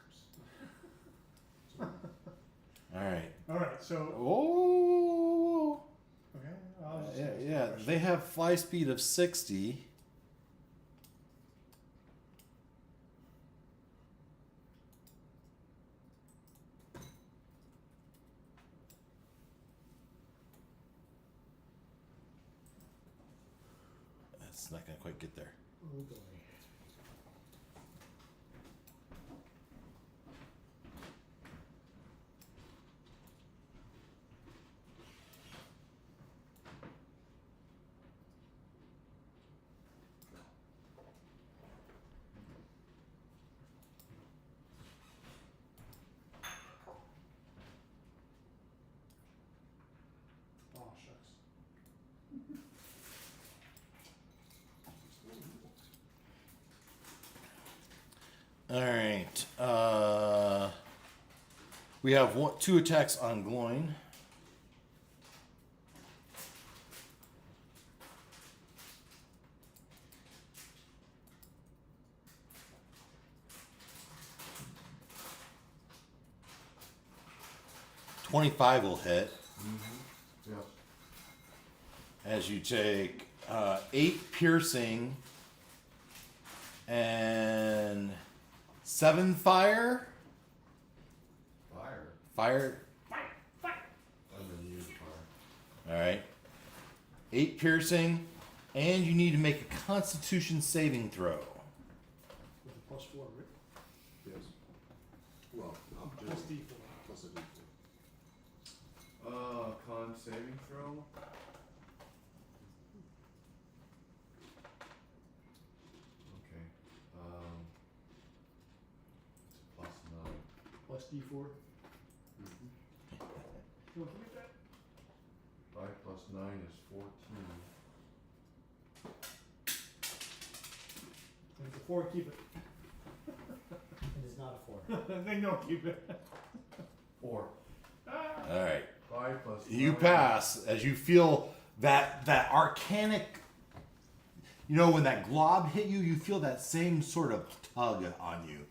All right. All right. So Oh. okay. I'll just Yeah, ask the yeah. question. They have fly speed of 60. That's not gonna quite get there. Oh boy. Oh shucks. All right. We have two attacks on Gloin. $25 will hit Yes. as you take 8 piercing and 7 fire. Fire. Fire. I'm gonna use fire. All right. 8 piercing, and you need to make a Constitution saving throw. With a +4, right? Yes. Well, Plus D4. plus a D4. Con saving throw. Okay. It's a +9. Plus D4. You want to look at that? 5 plus 9 is 14. If it's a 4, keep it. It is not a 4. Then don't keep it. 4. Ah. All right. 5 plus You 9. pass as you feel that arcanic. You know, when that glob hit you, you feel that same sort of tug on you,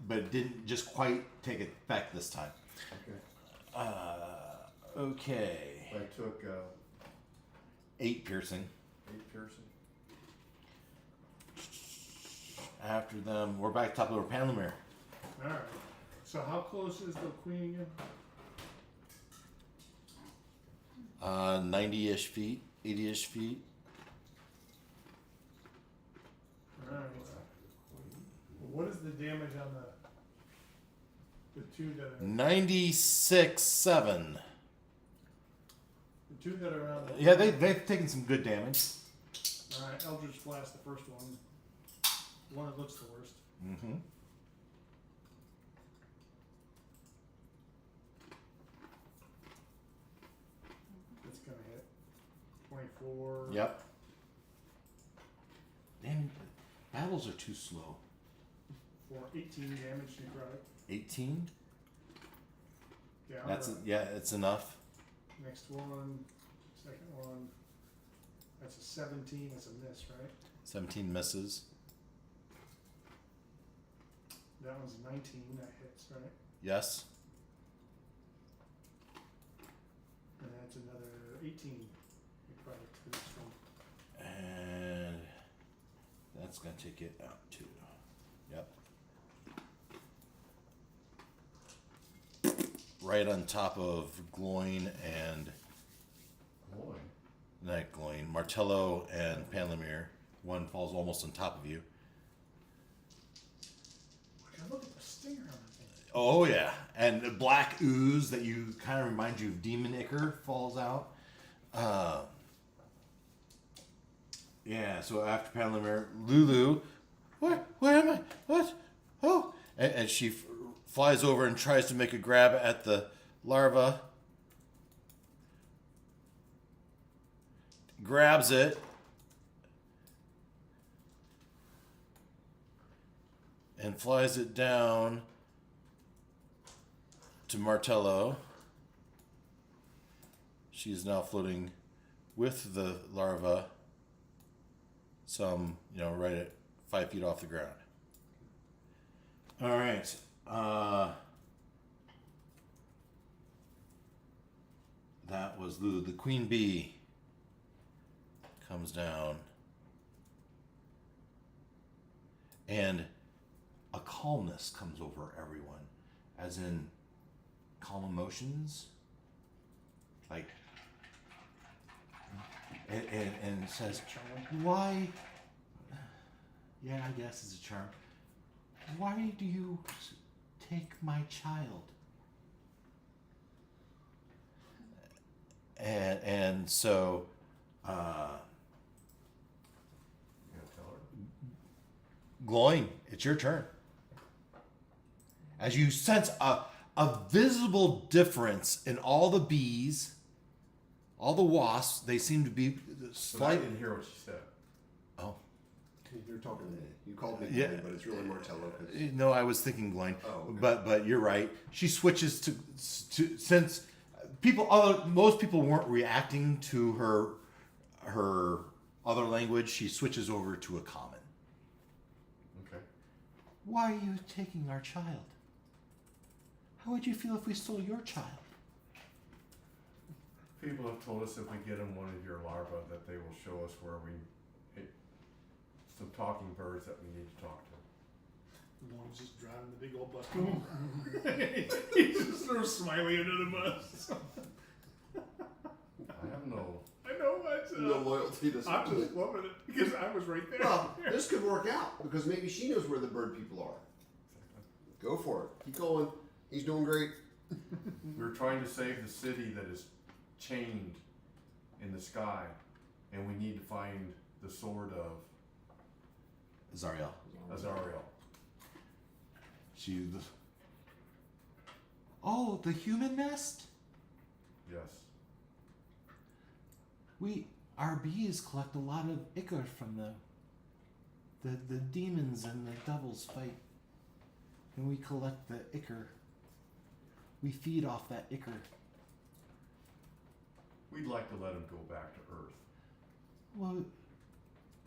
but it didn't just quite take effect this time. Okay. Okay. I took 8 piercing. 8 piercing. After them, we're back top of the Panlamere. Alright. So how close is the queen again? 90-ish feet, 80-ish feet. Alright. What is the damage on the two that are 96-7. the two that are on the Yeah, they've taken some good damage. Alright, Eldritch Blast, the first one. The one that looks the worst. Mm-hmm. It's gonna hit. 24. Yep. Damn, battles are too slow. For 18 damage necrotic. 18. Down. That's right. yeah, it's enough. Next one. Second one. That's a 17. That's a miss, right? 17 misses. That one's 19. That hits, right? Yes. And that's another 18 necrotic to this one. And that's gonna take it out too. Yep. right on top of Gloin and Boy. not Gloin, Martello and Panlamir. One falls almost on top of you. Look at the stinger on that thing. Oh yeah, and the black ooze that you kind of remind you of Demon Ichor falls out. Yeah, so after Panlamir, Lulu, where am I? What? Oh, and she flies over and tries to make a grab at the larva. Grabs it. And flies it down to Martello. She is now floating with the larva, right at 5 feet off the ground. All right. That was Lulu. The queen bee comes down. And a calmness comes over everyone, as in calm emotions, like, and says, why, yeah, I guess it's a charm, why do you take my child? And so, You gonna tell her? Gloin, it's your turn. As you sense a visible difference in all the bees, all the wasps, they seem to be But I slight. didn't hear what she said. Oh, You're talking to me. You called me Yeah. Gloin, but it's really Martello. 'Cause- no, I was thinking Gloin. Oh, okay. But you're right. She switches to since most people weren't reacting to her other language. She switches over to a common. Okay. Why are you taking our child? How would you feel if we stole your child? People have told us if we get them one of your larvae that they will show us where some talking birds that we need to talk to. The one's just driving the big old bus. He's just sort of smiling under the bus. I have no. I know what. No loyalty to I'm just loving it because I was right there. Well, this could work out because maybe she knows where the bird people are. Go for it. Keep going. He's doing great. We're trying to save the city that is chained in the sky, and we need to find the sword of Zariel. Azariel. Oh, the human nest? Yes. Our bees collect a lot of ichor from them. The demons and the devils fight. And we collect the ichor. We feed off that ichor. We'd like to let him go back to Earth Well,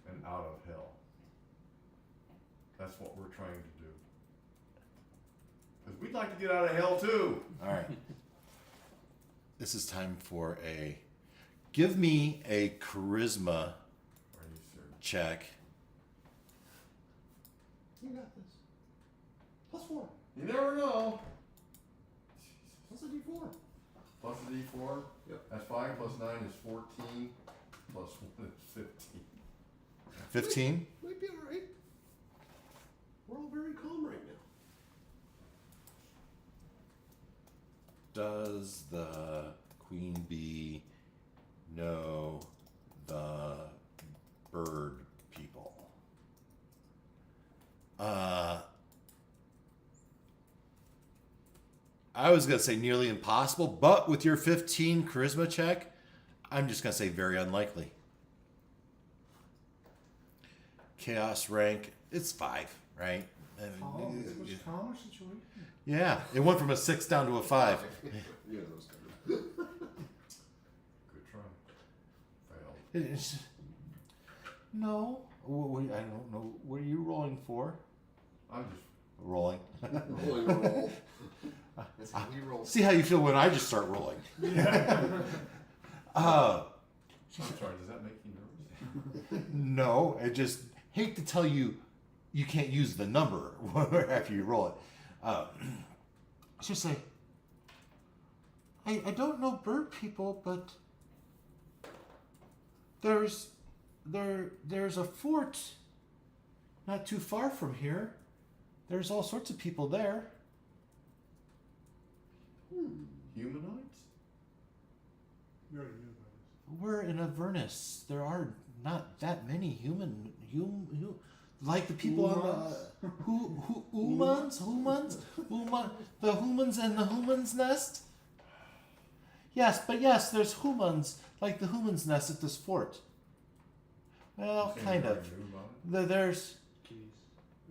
and out of hell. That's what we're trying to do. Because we'd like to get out of hell too. all right. This is time for give me a charisma Are you serious? check. You got this. +4. You never know. Plus a D4. Plus a D4. Yep. That's 5 plus 9 is 14. Plus 1 is 15. 15? Might be alright. We're all very calm right now. Does the queen bee know the bird people? I was going to say nearly impossible, but with your 15 charisma check, I'm just going to say very unlikely. Chaos rank, it's 5, right? And- Calm. It's a much calmer situation. yeah, it went from a 6 down to a 5. Yeah, that was good. Good try. Failed. It's, no, I don't know. What are you rolling for? I'm just. Rolling. Rolling a roll. That's how we roll. See how you feel when I just start rolling. I'm sorry, does that make you nervous? No, I just hate to tell you, you can't use the number after you roll it. Let's just say, I don't know bird people, but there's a fort not too far from here. There's all sorts of people there. Humanoids? We already knew about this. We're in Avernus. There are not that many human like the people on the humans, the humans and the humans nest. Yes, but yes, there's humans like the humans nest at this fort. Well, Saying kind you of. already knew about it? There's Kitties.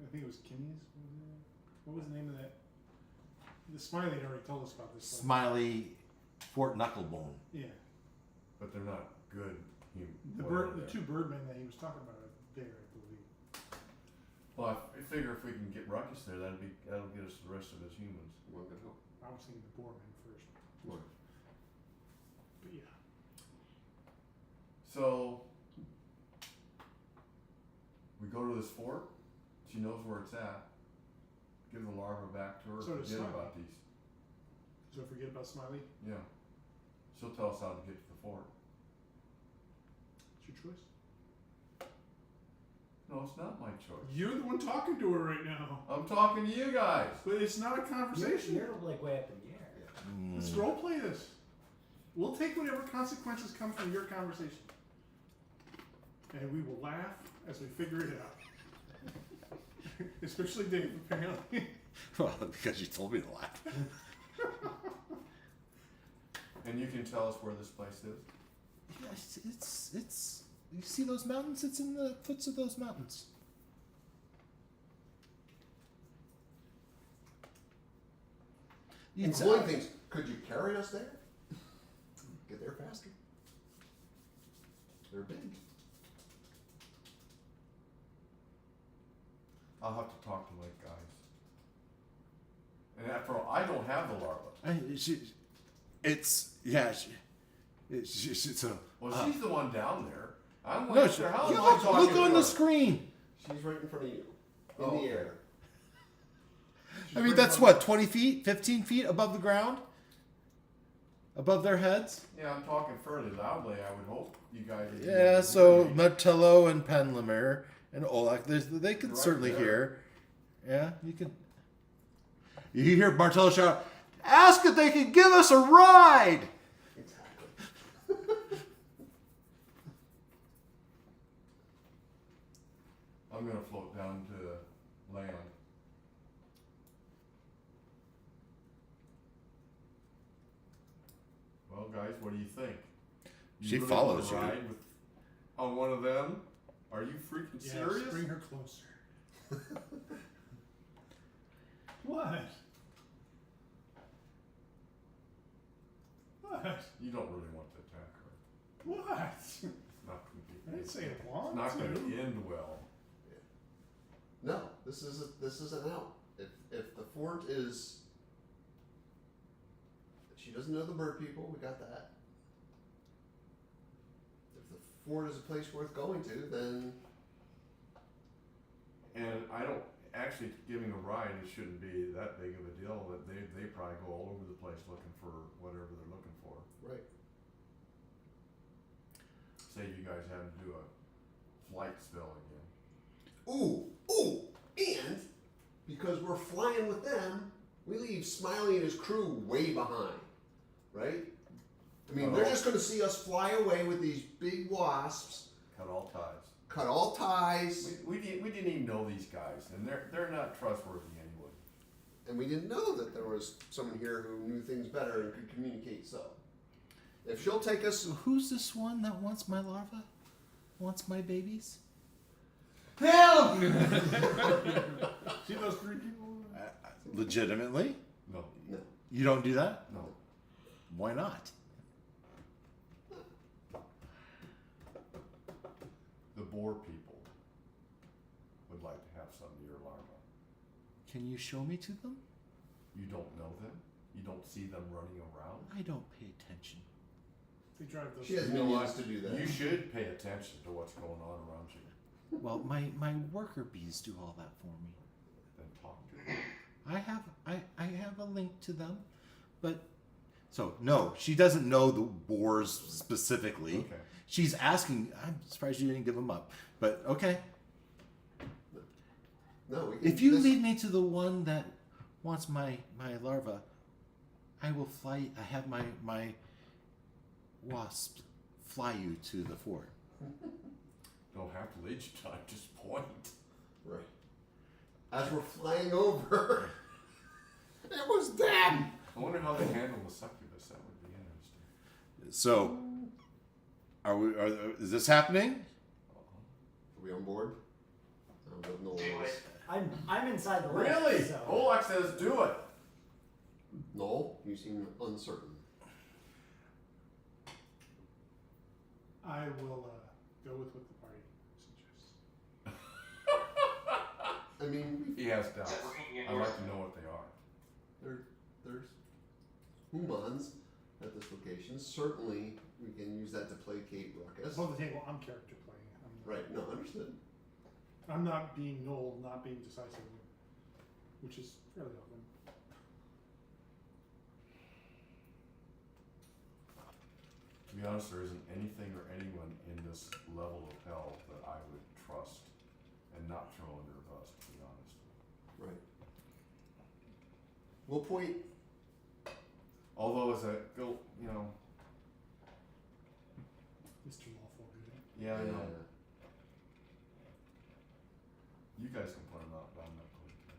I think it was Kinneys. What was the name of that? The Smiley had already told us about this. place. Smiley Fort Knucklebone. Yeah. But they're not good The two birdmen that he was talking about are there, I believe. Well, I figure if we can get Ruckus there, that'll get us the rest of his humans. Well, good hope. I was thinking the boarmen first. What? But yeah. So we go to this fort. She knows where it's at. Give the larva back to her. So does Forget Smiley. about these. So forget about Smiley. Yeah. She'll tell us how to get to the fort. It's your choice. No, it's not my choice. You're the one talking to her right now. I'm talking to you guys. But it's not a conversation. You're like way up in the air. Let's role play this. We'll take whatever consequences come from your conversation. And we will laugh as we figure it out. Especially Dave, apparently. Well, because you told me to laugh. And you can tell us where this place is. Yes, it's. You see those mountains? It's in the foots of those mountains. And It's, one things, could you carry us there? Get there faster. They're big. I'll have to talk to my guys. And after all, I don't have the larva. It's a. Well, she's the one down there. I'm No, waiting for how am I look talking to on her? the screen. She's right in front of you. In Oh, the okay. air. I mean, that's what, 20 feet, 15 feet above the ground, above their heads. Yeah, I'm talking fairly loudly. I would hope you guys. would be able Yeah, to so hear me. Martello and Penlimer and Olak, they could Right certainly there. hear. Yeah, you can. You hear Martello shout, "Ask if they can give us a ride!" Exactly. I'm gonna float down to land. Well, guys, what do you think? She really follows wanna you. ride with, on one of them? Are you freaking Yes, serious? bring her closer. What? What? You don't really want to attack her. What? It's not gonna be. I didn't say I It's want not to. gonna end well. No, this is an out. If the fort is, if she doesn't know the bird people, we got that. If the fort is a place worth going to, then And I don't, actually giving a ride, it shouldn't be that big of a deal, that they probably go all over the place looking for whatever they're looking for. right. Say you guys have to do a flight spell again. Ooh, and because we're flying with them, we leave Smiley and his crew way behind, right? I mean, they're just going to see us fly away with these big wasps, Cut all ties. cut all ties, We didn't even know these guys, and they're not trustworthy anyway. and we didn't know that there was someone here who knew things better and could communicate. So, if she'll take us, So who's this one that wants my larva? Wants my babies? help! See those three people? Legitimately? No, No, You don't do that? no. Why not? The boar people would like to have some of your larva. Can you show me to them? You don't know them. You don't see them running around. I don't pay attention. They drive those. she has You know minions what? to do that. You should pay attention to what's going on around you. Well, my worker bees do all that for me. Then talk to them. I have a link to them, but So no, she doesn't know the boars specifically. Okay. She's asking. I'm surprised you didn't give them up, but okay. No, we can, If you this- lead me to the one that wants my larva, I will fly. I have my wasps fly you to the fort. Don't have to lead you time, just point. Right. As we're flying over, it was them. I wonder how they handle the succubus. That would be interesting. So, is this happening? Are we on board? I don't know. Do it. I'm inside the lift, Really? So. Olak says do it. No, you seem uncertain. I will go with what the party suggests. I mean, He has doubts. Is it working in I'd your- like to know what they are. there's humans at this location. Certainly, we can use that to placate Ruckus. On the table, I'm character playing. Right, no, understood. I'm not being Noel, not being decisive, which is fairly often. To be honest, there isn't anything or anyone in this level of hell that I would trust and not throw under a bus, to be honest. Right. We'll point. Although as a go, you know, Mr. Lawful Good. yeah, I know. You guys can point them out, but I'm not going to.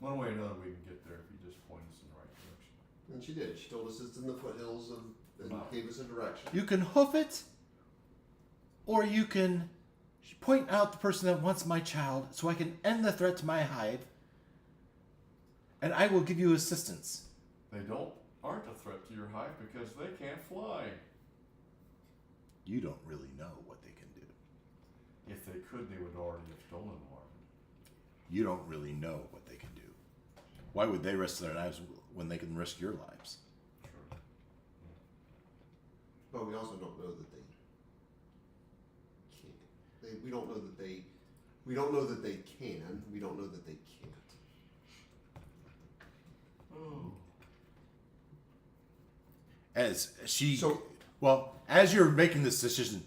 One way or another, we can get there if you just point us in the right direction. And she did. She told us it's in the foothills of, and Wow. gave us a direction. You can hoof it, or you can point out the person that wants my child, so I can end the threat to my hive, and I will give you assistance. They aren't a threat to your hive because they can't fly. You don't really know what they can do. If they could, they would already have stolen one. You don't really know what they can do. Why would they risk their lives when they can risk your lives? Sure. But we also don't know that they can't. We don't know that they. We don't know that they can. We don't know that they can't. Oh. As she, So- as you're making this decision,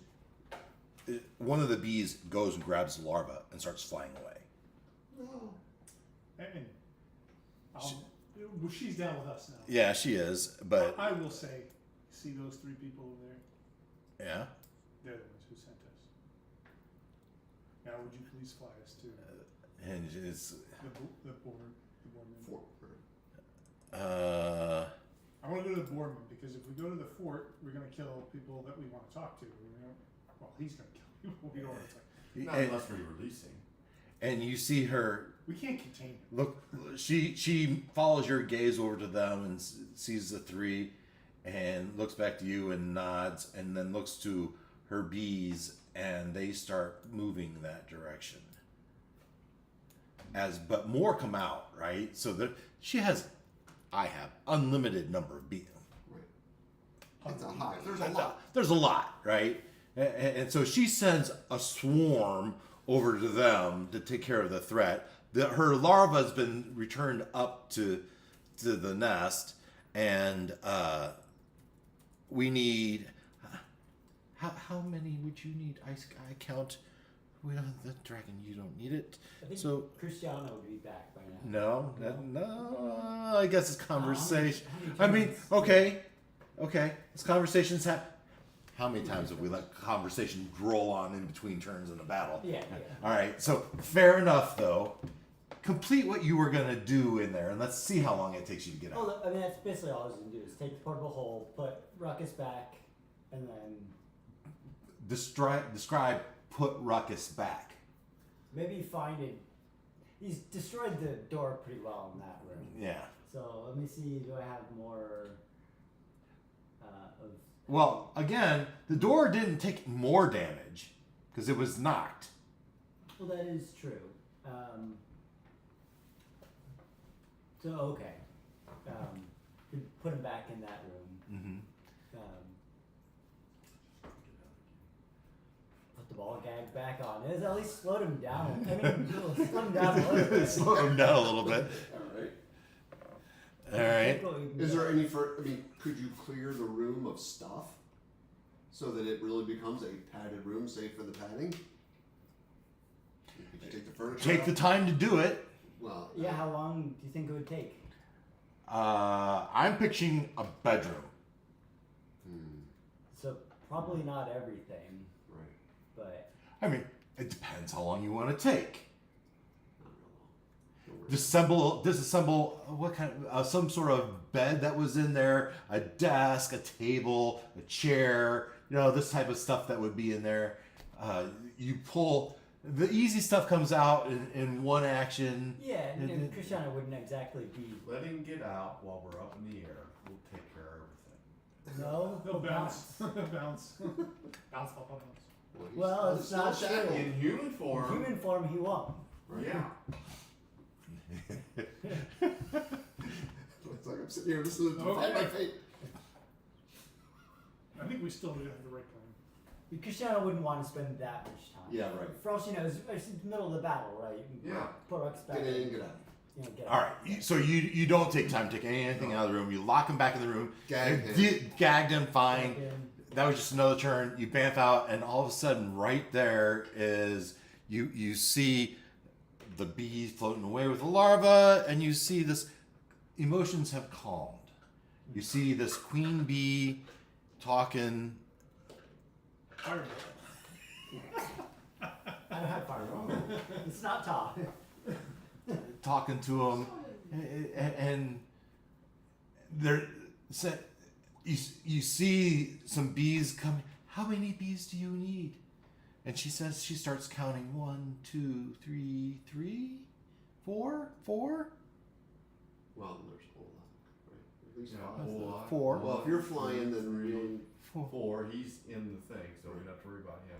one of the bees goes and grabs the larva and starts flying away. No. And well, she's down with us now. Yeah, she is, but I will say, see those three people over there? yeah, They're the ones who sent us. Now, would you please fly us to and it's the boardman? Fort. I want to go to the boardman because if we go to the fort, we're going to kill people that we want to talk to. Well, he's going to kill people we don't want to talk to. Not and, unless we're releasing. and you see her We can't contain him. look. She follows your gaze over to them and sees the three, and looks back to you and nods, and then looks to her bees, and they start moving that direction. But more come out, right? So that I have unlimited number of bees. Right. It's a hive. There's a lot. There's a lot, right? And so she sends a swarm over to them to take care of the threat. Her larva has been returned up to the nest, and we need. How many would you need? I count. We don't, the dragon. You don't need it. I think So Cristiano would be back by now. no. I guess it's conversation. How I many mean, kids? okay. It's conversations happen. How many times have we let conversation roll on in between turns in a battle? Yeah. All right. So fair enough, though. Complete what you were gonna do in there, and let's see how long it takes you to get out. Oh, I mean, that's basically all I was gonna do is take the portable hole, put Ruckus back, and then Describe. Put Ruckus back. maybe find it. He's destroyed the door pretty well in that room. Yeah. So let me see. Do I have more of? Well, again, the door didn't take more damage because it was knocked. Well, that is true. So okay, could put him back in that room. Mm-hmm. Put the ball gag back on. It's at least slowed him down. I mean, slow him down a little bit. Slow him down a little bit. All right. All right. Is there any could you clear the room of stuff so that it really becomes a padded room, safe for the padding? Could you take the furniture Take out? the time to do it. Well, Yeah, how long do you think it would take? I'm picturing a bedroom. So probably not everything, right. but I mean, it depends how long you want to take. Not real long. Disassemble what kind of some sort of bed that was in there, a desk, a table, a chair, this type of stuff that would be in there. You pull the easy stuff comes out in one action. yeah, and And- Krishana wouldn't exactly be. Let him get out while we're up in the air. We'll take care of everything. No, They'll bounce. bounce. bounce. Bounce, bounce, bounce. He's Well, it's still not shackled. true. In human In form. human form, he won't. Right. Yeah. It's like I'm sitting here listening to Okay. my fate. I think we still do have the right plan. Krishana wouldn't want to spend that much time. Yeah, right. For all she knows, it's the middle of the battle, right? Yeah. Put expect Get in, get out. Get All right, so you don't take time to take anything out of the room. You lock him back in the room. Gag You him. gagged him fine. Again. That was just another turn. You bamf out, and all of a sudden, right there is you see the bee floating away with the larva, and you see this. Emotions have calmed. You see this queen bee talking. Fireball. I don't have fire. It's not top. Talking to him, and there, you see some bees coming. How many bees do you need? And she starts counting 1, 2, 3, 4. Well, there's a whole lot, right? At least Yeah, a five. whole lot. 4. Well, if you're flying, then really, 4. He's in the thing, so we don't have to worry about him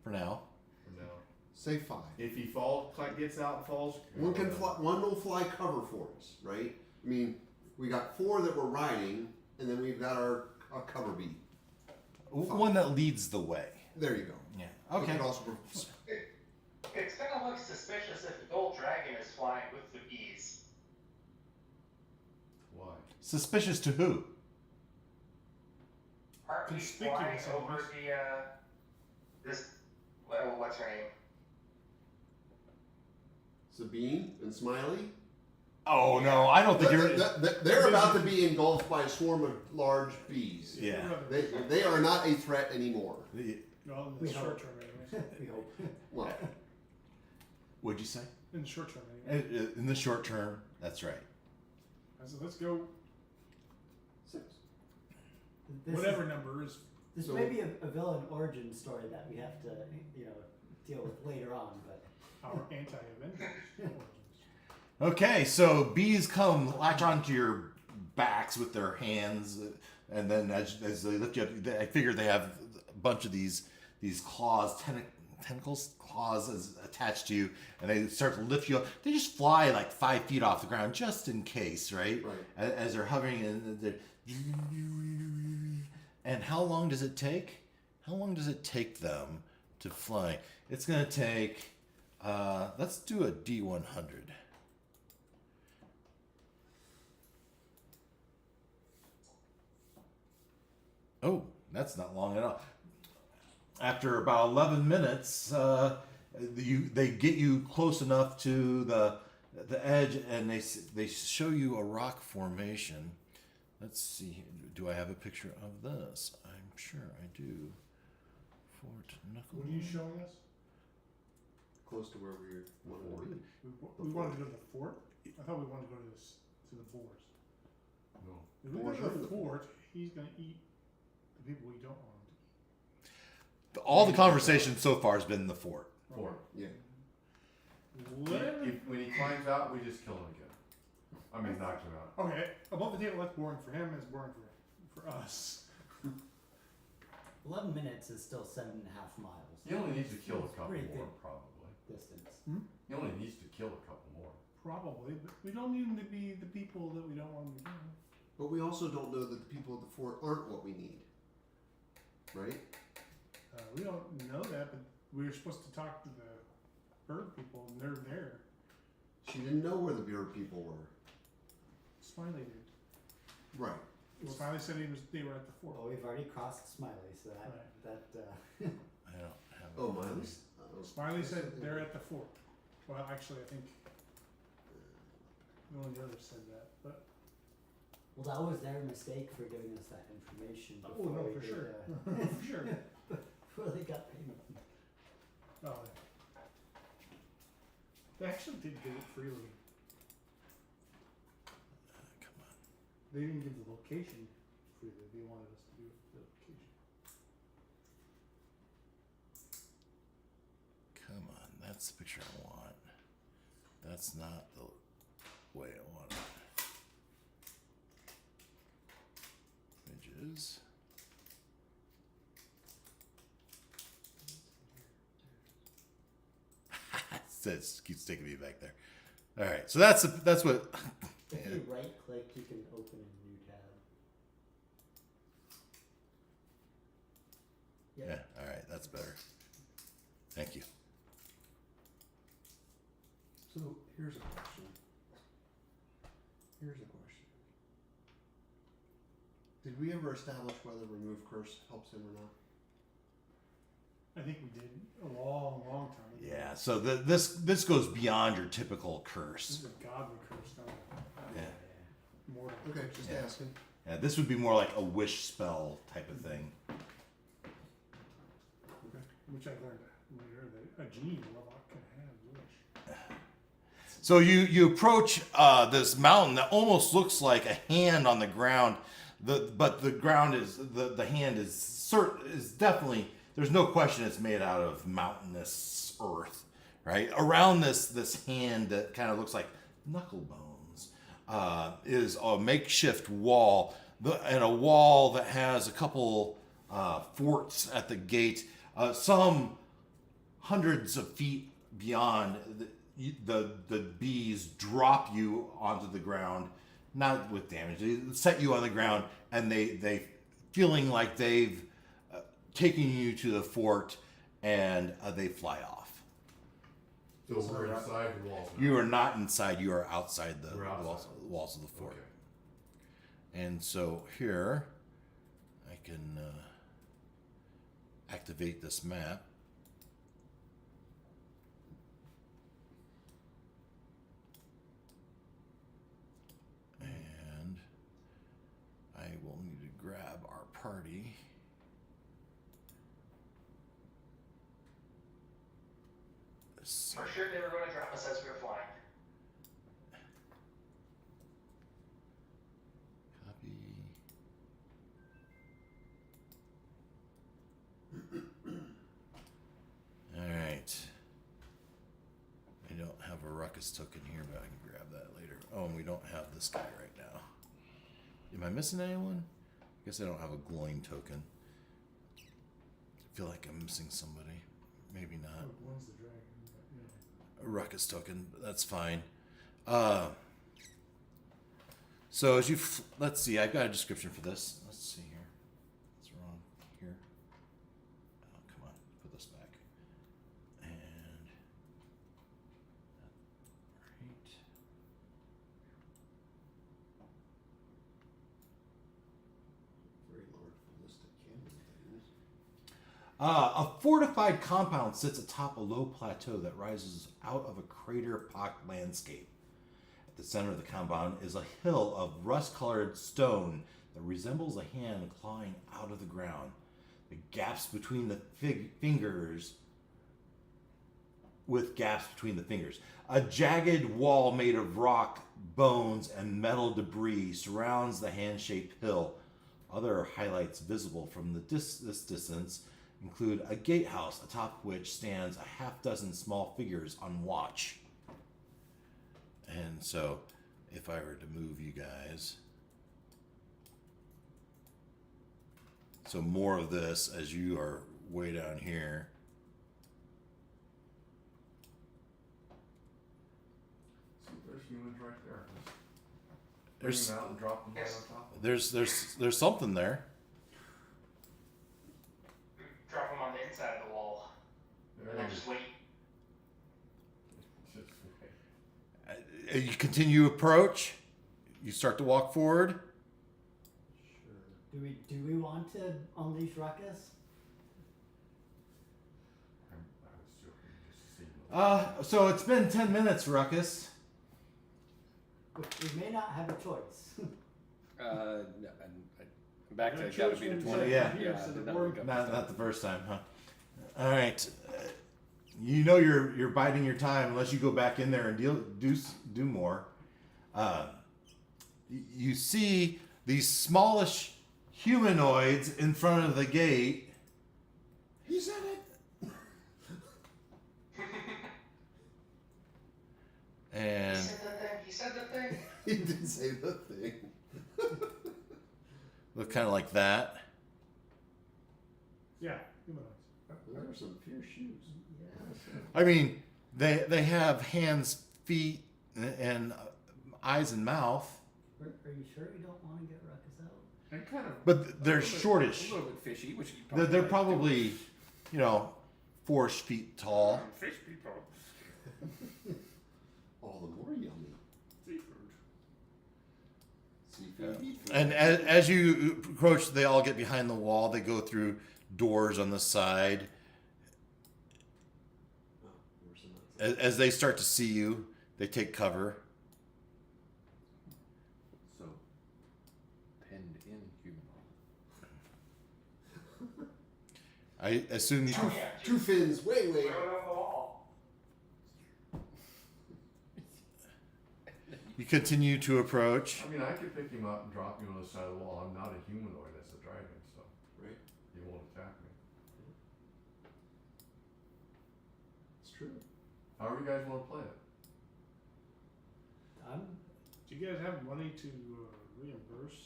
For now. for now. say 5. If he gets out and falls, One can fly. One will fly cover for us, right? I mean, we got 4 that we're riding, and then we've got our cover bee. One that leads the way. There you go. Yeah. We Okay. could also It's gonna look suspicious if the gold dragon is flying with the bees. Why? Suspicious to who? Aren't we flying Conspicuous, over almost. what's her name? Sabine and Smiley. Oh no, I don't think you're. They're about to be engulfed by a swarm of large bees. Yeah. They are not a threat anymore. Well, in We the short hope. term, anyway. We hope. Well, What'd you say? In the short term, anyway. In the short term, that's right. I said, let's go. 6. This Whatever number is. Is, this So- may be a villain origin story that we have to, deal with later on, but. Our anti-Avengers origins. Okay, so bees come latch onto your backs with their hands, and then as they lift you up, I figure they have a bunch of these claws, tentacles, claws attached to you, and they start to lift you up. They just fly like 5 feet off the ground, just in case, right? Right. As they're hovering, and how long does it take? How long does it take them to fly? It's gonna take. Let's do a D100. Oh, that's not long at all. After about 11 minutes, they get you close enough to the edge, and they show you a rock formation. Let's see. Do I have a picture of this? I'm sure I do. Fort Knuckle. What are you showing us? close to where we wanted to be. We wanted to go to the fort? I thought we wanted to go to to the boars. No. If we go Boars to are the in the fort, he's gonna eat the people we don't want him to eat. All the conversation so far has been in the fort. 4. Yeah. Whatever. When he climbs out, we just kill him again. I mean, knock him out. Okay, above the table, that's boring for him, it's boring for us. 11 minutes is still 7.5 miles. He only needs to kill a It's couple pretty more, good probably. distance. He only needs to kill a couple more. Probably, but we don't need him to be the people that we don't want him to be. But we also don't know that the people at the fort aren't what we need. Right? We don't know that, but we were supposed to talk to the bird people, and they're there. She didn't know where the beard people were. It's Smiley did. Right. Smiley said they were at the fort. Well, we've already crossed Smiley, so that I don't have it. Oh, Miley's. Smiley said they're at the fort. Well, actually, I think one of the others said that, but well, that was their mistake for giving us that information. oh Before no, we for did, sure, for sure. before they got payment. Oh, they actually did give it freely. Come on. They didn't give the location freely. They wanted us to do the location. Come on. That's the picture I want. That's not the way I want it. Images. It keeps taking me back there. All right, so that's what. If you right click, you can open a new tab. Yep. Yeah. All right, that's better. Thank you. So here's a question. Did we ever establish whether remove curse helps him or not? I think we did a long, long time ago. Yeah. So this goes beyond your typical This curse. is a godly curse, not a Yeah. mortal Okay, curse. just Yeah. asking. Yeah. This would be more like a wish spell type of thing. Which I learned later that a genie warlock can have wish. So you approach this mountain that almost looks like a hand on the ground, but the ground is the hand is definitely, there's no question it's made out of mountainous earth, right? Around this hand that kind of looks like knuckle bones is a makeshift wall, and a wall that has a couple forts at the gate, some hundreds of feet beyond. The bees drop you onto the ground, not with damage. They set you on the ground, and they feeling like they've taken you to the fort, and they fly off. So we're inside the walls now. You are not inside. You are outside the We're outside. walls of the fort. Okay. And so here, I can activate this map. And I will need to grab our party. Let's For sure they were going to drop us as we were flying. copy. All right. I don't have a ruckus token here, but I can grab that later. Oh, and we don't have this guy right now. Am I missing anyone? I guess I don't have a glowing token. I feel like I'm missing somebody. Maybe not. Oh, one's the dragon. But, A ruckus token, but that's fine. So as you, let's see, I've got a description for this. Let's see here. What's wrong here? Oh, come on, put this back. And, right. Very large ballistic cannon things. A fortified compound sits atop a low plateau that rises out of a crater-pocked landscape. At the center of the compound is a hill of rust-colored stone that resembles a hand clawing out of the ground. The gaps between the fingers, with gaps between the fingers. A jagged wall made of rock, bones, and metal debris surrounds the hand-shaped hill. Other highlights visible from this distance include a gatehouse atop which stands a half dozen small figures on watch. And so, if I were to move you guys, so more of this as you are way down here. See, there's humans right there. Just bring There's them out and drop them right Yes. on top of them. there's something there. Drop them on the inside of the wall, There and then it is. just wait. Just wait. You continue approach. you start to walk forward. Sure. Do we want to unleash ruckus? I was joking, just seeing. So it's been 10 minutes, Ruckus. We may not have a choice. No, I'm back to Yeah, gotta choose be the one 20. side Yeah. here, Yeah, so I the did not board- look up Not, the not the first time, huh? All right. You know you're biding your time unless you go back in there and do more. You see these smallish humanoids in front of the gate. He said it. And He said the thing. He did say the thing. look kind of like that. Yeah, humanoids. There are some fierce shoes. I mean, they have hands, feet, and eyes and mouth, Are you sure you don't want to get ruckus out? And kind of. but they're A little bit- shortish. A little bit fishy, which you They're like, probably, you know, 4 feet tall. too. Fish people. All the more yummy. Seafood. Seafood. And as you approach, they all get behind the wall. They go through doors on the side. Oh, there were some outside. As they start to see you, they take cover. So, penned in humanoid. I assume you. Oh, yeah. Two fins, way. Throw it on the wall. You continue to approach. I mean, I could pick him up and drop him on the side of the wall. I'm not a humanoid, that's a dragon, so Right? he won't attack me. It's true. However you guys want to play it. Do you guys have money to reimburse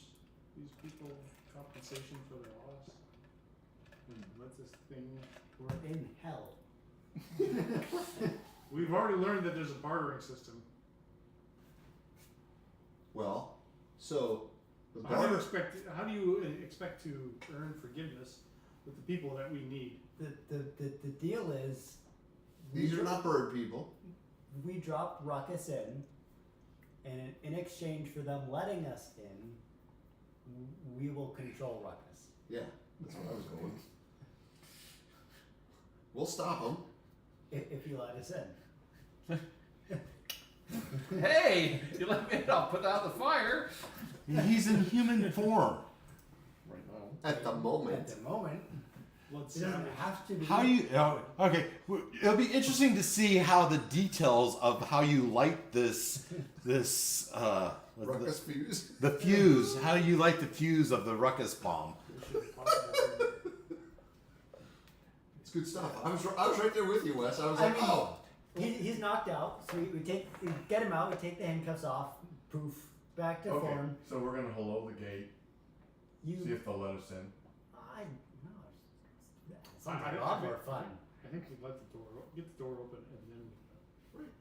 these people compensation for their loss? And let this thing We're work? in hell. We've already learned that there's a bartering system. Well, so the How do you barter. how do you expect to earn forgiveness with the people that we need? The deal is These are not bird people. we dropped ruckus in, and in exchange for them letting us in, we will control ruckus. Yeah, that's where I was going. We'll stop them. If you let us in. Hey, you let me in, I'll put out the fire. He's in human form. Right now. At the moment. At the moment, Let's it doesn't have to be. How do you? Oh, okay, it'll be interesting to see how the details of how you light this Ruckus fuse. the fuse. How you light the fuse of the ruckus bomb? It's good stuff. I was right there with you, Wes. I was I like, mean, oh. He's knocked out, so we get him out. We take the handcuffs off. Poof, back to Okay, form. so we're gonna hello the gate, see You, if they'll let us in. I no, it seems I- like I- a lot I- more fun. I think we let the door get the door open and then Right.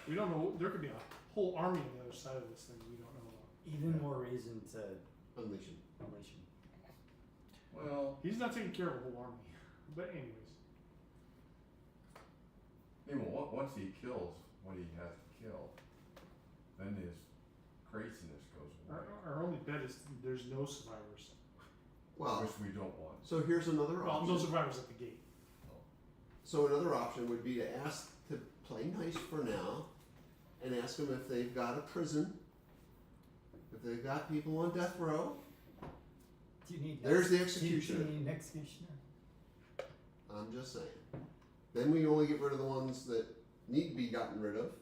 we don't know. There could be a whole army on the other side of this thing we don't know about. Even more reason to Unleash him. unleash him. Well, He's not taking care of a whole army. But anyways, once he kills what he has to kill, then his craziness goes away, our only bet is there's no survivors. Well, which we don't want. so here's another Well, no option. survivors at the gate. So another option would be to ask to play nice for now, and ask them if they've got a prison, if they've got people on death row. Do you need? There's the Do executioner. you need an executioner? I'm just saying. Then we only get rid of the ones that need to be gotten rid of.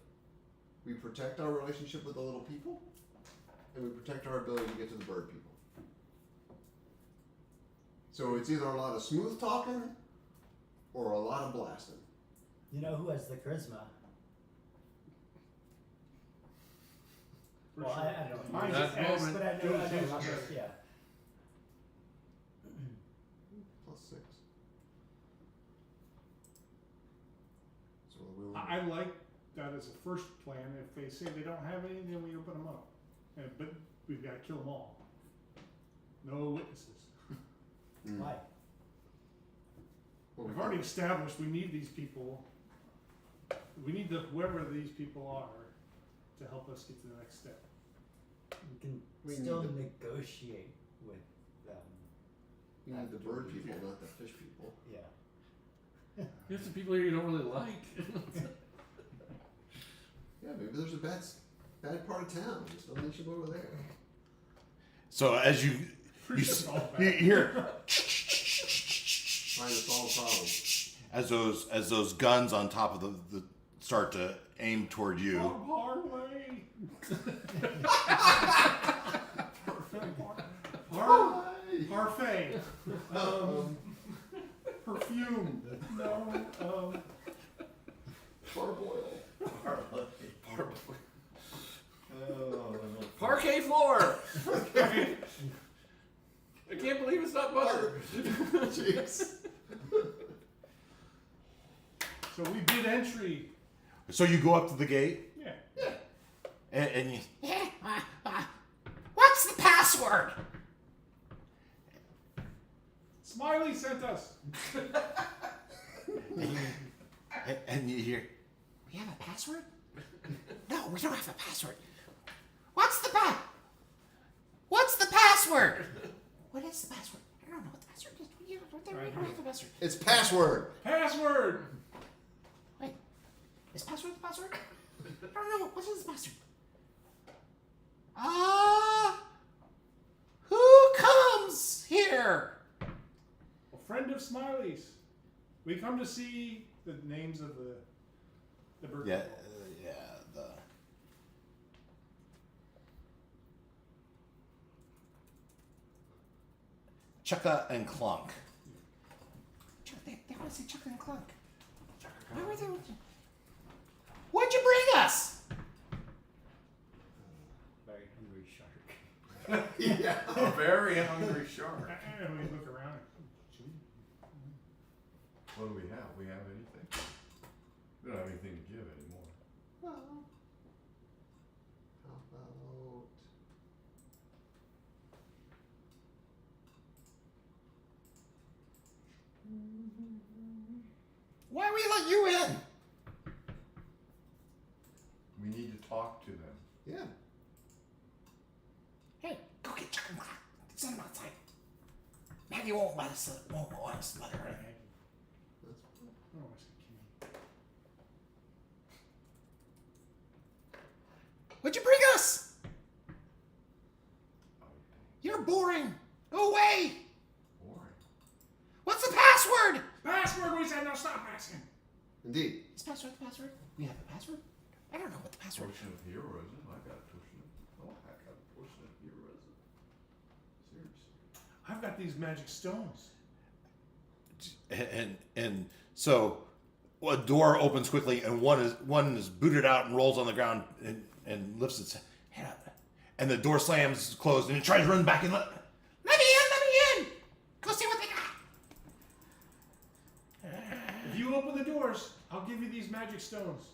We protect our relationship with the little people, and we protect our ability to get to the bird people. So it's either a lot of smooth talking or a lot of blasting. You know who has the charisma? For Well, sure. I don't know. Mine's That S, moment, But I know Joe's usually Ruckus, better. yeah. +6. So we only I like that as a first plan. If they say they don't have any, then we open them up. But we've got to kill them all. No witnesses. Mm. Why? Well, We've already established we need these people. We need whoever these people are to help us get to the next step. We can We still need negotiate with them. You need the bird people, not the fish people. Yeah. There's some people here you don't really like. Yeah, maybe there's a bad part of town. Just don't let you go over there. So as you hear Trying to solve problems. as those guns on top of the start to aim toward you. Parley. Parfait. Perfume. No. Parboil. Parquet floor. I can't believe it's not butter. Jeez. So we did entry. So you go up to the gate Yeah. and you. What's the password? Smiley sent us. And you hear. We have a password? No, we don't have a password. What's the password? What is the password? I don't know what the password is. We don't have the password. It's password. Password. Wait, is password the password? I don't know. What is the password? Who comes here? A friend of Smiley's. We come to see the names of the bird. Yeah, people. the. Chukka and Clunk. They want to say Chukka and Clunk. Why were they? What'd you bring us? Very hungry shark. Yeah. A very hungry shark. And we look around. What do we have? We have anything? We don't have anything to give anymore. Well, how about Why we let you in? We need to talk to them. yeah? Hey, go get Chukka and Clunk. Send them outside. Maggie won't let us let her in. That's Oh, I said Kenny. What'd you bring us? Oh, You're boring. Go away. boring. What's the password? Password. We said no. Stop asking. Indeed. Is password the password? We have the password? I don't know what the password is. Potion of heroism. I got a potion of. Oh, I got a potion of heroism. Seriously. I've got these magic stones. And so a door opens quickly and one is booted out and rolls on the ground and lifts its head up. And the door slams closed and it tries to run back in. Let me in! Go see what they got. If you open the doors, I'll give you these magic stones.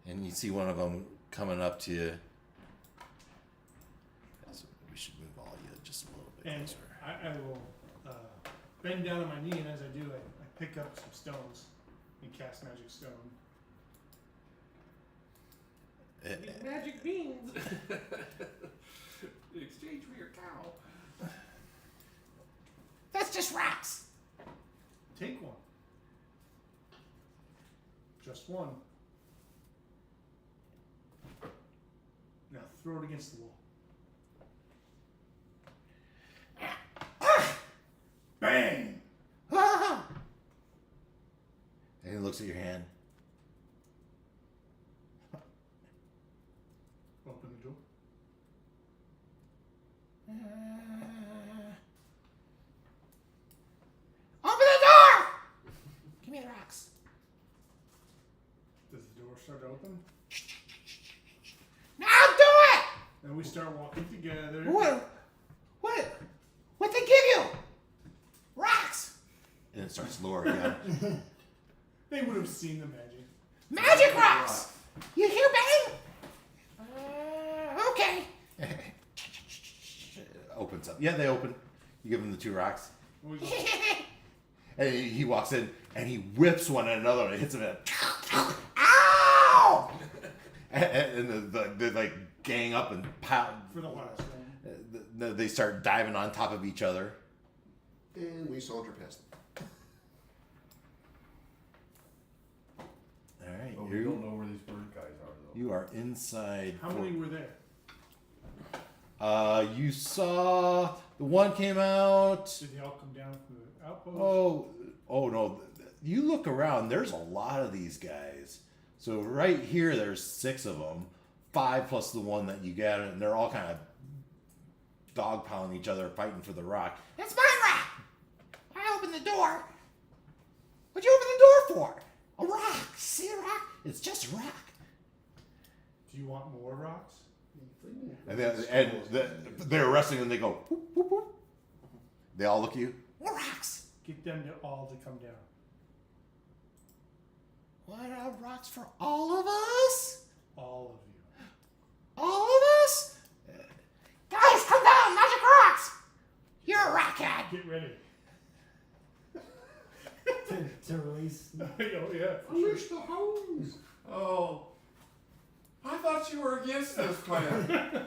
And you see one of them coming up to you. So we should move all you just a little bit And closer. I will bend down on my knee, and as I do, I pick up some stones and cast magic stone. These magic beans. In exchange for your cow. That's just rocks. Take one. Just one. Now throw it against the wall. Bang! And he looks at your hand. Open the door. Open the door! Give me the rocks. Does the door start to open? Now do it! Then we start walking together. What'd they give you? Rocks! And it starts lower again. They would have seen the magic. Magic rocks! You hear bang? Okay. Opens up. Yeah, they open. You give him the 2 rocks. We go, And he walks in and he whips one at another and hits him in. Ow! and they like gang up and pound. For the last one. They start diving on top of each other. And we saunter past them. All right, But we don't know where these bird guys are though. you are inside. How many were there? You saw the one came out. Did they all come down from the outpost? Oh no! You look around. There's a lot of these guys. So right here, there's 6 of them, 5 plus the one that you got, and they're all kind of dog pounding each other, fighting for the rock. It's my rock. I opened the door. What'd you open the door for? A rock. See a rock? It's just a rock. Do you want more rocks? And they're arresting and they go. Whoop, whoop, whoop. They all look at you. More rocks. Get them to all to come down. What are rocks for all of us? All of you. All of us? Guys, come down! Magic rocks! You're a rockhead! Get ready. to release. Oh, yeah. Unleash the hounds. Oh, I thought you were against this plan.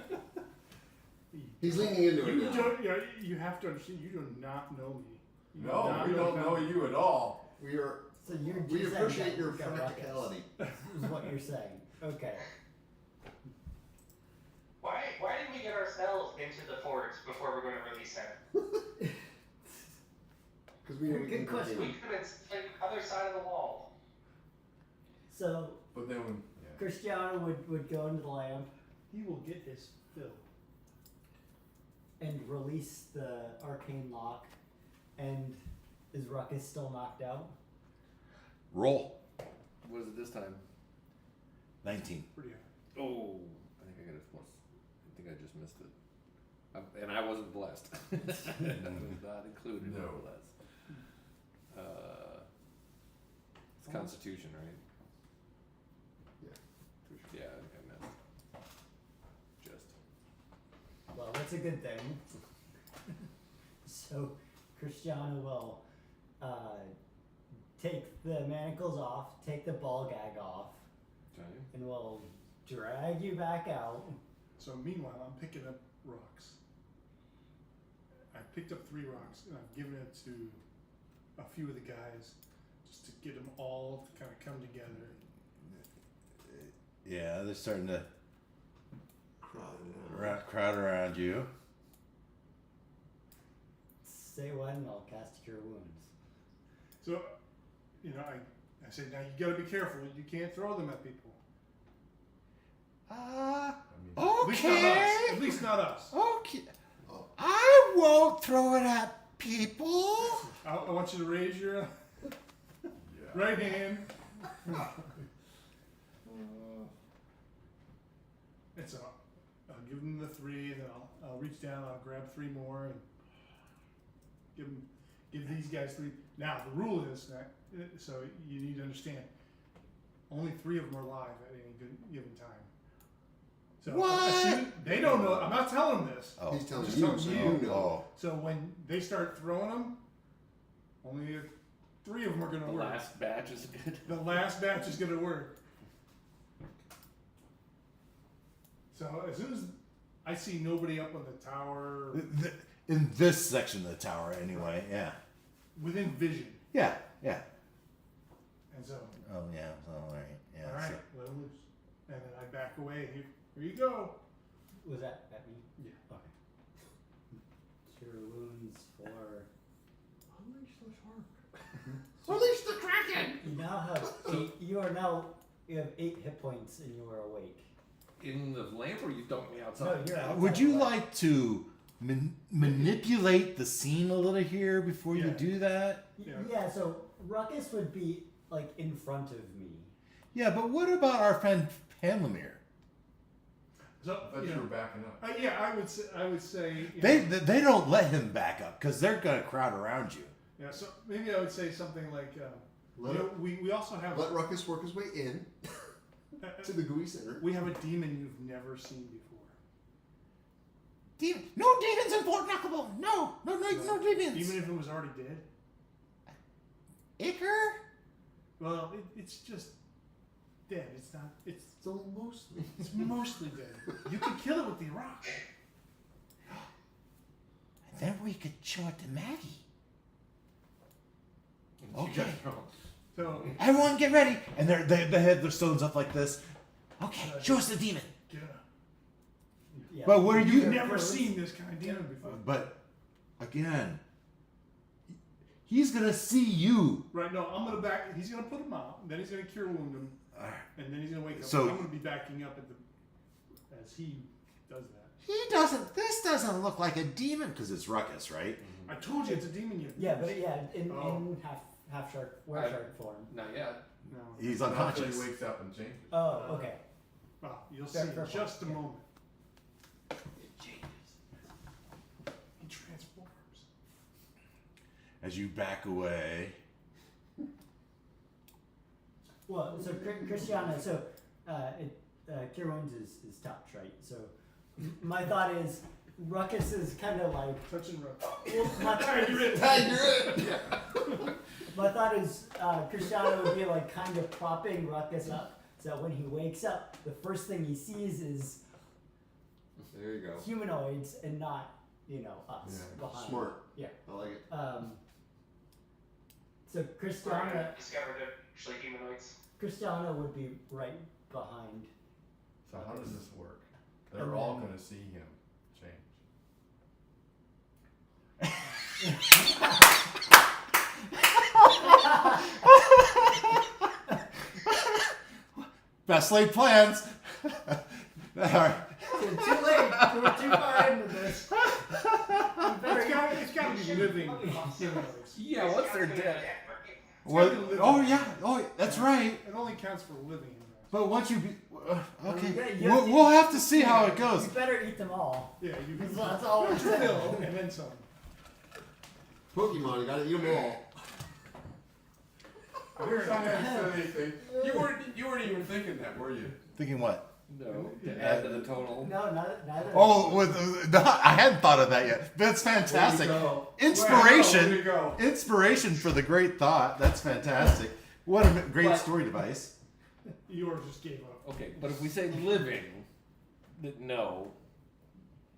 He's leaning into it You now. don't. Yeah, you have to understand. You do not know me. You do No, not we don't know me. you at all. We are. So you're We just saying appreciate that your we've got rockets, practicality. is what you're saying. Okay. Why did we get ourselves into the fort before we're going to release him? Because we know we Good can question. We continue. could have been like other side of the wall. So But then when, yeah. Cristiano would go into the lamp He will get his fill. and release the arcane lock. And is Ruckus still knocked out? Roll. What is it this time? 19. Pretty high. Oh, I think I got a plus. I think I just missed it. And I wasn't blessed. That was not included. No. Nevertheless. It's Constitution, right? Yeah. Yeah, I think I missed. Just. Well, that's a good thing. So Cristiano will take the manacles off, take the ball gag off, Okay. and will drag you back out. So meanwhile, I'm picking up rocks. I picked up 3 rocks and I've given it to a few of the guys just to get them all to kind of come together. Yeah, they're starting to Crowd. crowd around you. Say what, and I'll cast Cure Wounds. So, you know, I said, now you got to be careful. You can't throw them at people. I mean, At least not us. Okay. At least not us. Okay. Oh. I won't throw it at people. I want you to raise your yeah. right hand. And so I'll give them the 3, and then I'll reach down, I'll grab 3 more, and give these guys 3. Now the rule is that, so you need to understand, only 3 of them are alive at any given time. So What? as soon- they don't know. I'm not telling them this. Oh. He's telling Just you, telling so you. you know. Oh. So when they start throwing them, only 3 of them are going The to work. last batch is good. The last batch is going to work. So as soon as I see nobody up on the tower In this section of the tower, anyway. Yeah. within vision, Yeah. Yeah. and so Oh yeah. All right. Yeah. all right, so- let them loose, and then I back away. Here you go. Was that at me? Yeah. Okay. Cure Wounds for. Unleash the shark. Release the kraken! You now have 8. You have 8 hit points, and you are awake. In the lamp, or you dunked me No, outside? you're outside. Would you the lamp. like to manipulate the scene a little here before you Yeah. do that? Yeah. So Ruckus would be like in front of me. Yeah, but what about our friend Panlamir? So I thought you you know, were backing up. yeah, I would say you They know, they don't let him back up because they're gonna crowd around you. yeah. So maybe I would say something like Let, you know, we also have let Ruckus work his way in to the gooey center. we have a demon you've never seen before. No demons in Fort Knucklebone. No demons. Even if it was already dead. Iker? Well, it's just dead. It's not. It's only mostly. it's mostly dead. You can kill it with the rock. Then we could show it to Maggie. You Okay. guys know. So Everyone get ready. And they had their stones up like this. Okay, show us the demon. get up. Yeah. But what are You've you... never seen this kind of demon before. But, again, he's going to see you. Right? No, I'm gonna back. He's gonna put him out. And then he's gonna cure wound him, and then he's gonna wake up. So- I'm gonna be backing up at the as he does that. He doesn't... This doesn't look like a demon because it's ruckus, right? I told you it's a demon. You. Yeah, but yeah, in Oh. half shark, were I- shark form. Not yet. No. He's Not until unconscious. he wakes up and changes. Oh, okay. Well, you'll Fair- see fair in just a point, yeah. moment. He transforms. As you back away... Well, so Christiana, so cure wounds is touch, right? So my thought is Ruckus is kind of like. Touch and rub. Well, my thought is, my thought is Cristiano would be like kind of propping Ruckus up, so that when he wakes up, the first thing he sees is There you go. humanoids and not, us Yeah. behind. Smart. Yeah. I like it. So Cristiano discovered actually humanoids. would be right behind. So how does this work? They're And all then- going to see him change. Best laid plans. All right. So too late. We're too far into this. It's got to be living humanoids. Yeah, once they're dead. What? gotta live. Oh yeah. Oh, that's right. It only counts for living humanoids. But once you be okay, Yeah, you have we'll to- have to see how it goes. You better eat them all. Yeah, you can That's all we're saying. fill and then some. Pokemon, you gotta eat them all. Every time I said anything, you weren't even thinking that, were you? Thinking what? No, to add to the total. No, neither. Oh, I hadn't thought of that yet. That's fantastic. Inspiration. There you go. Inspiration for the great thought. That's fantastic. What a great But- story device. Yours just gave up. Okay, but if we say living, no.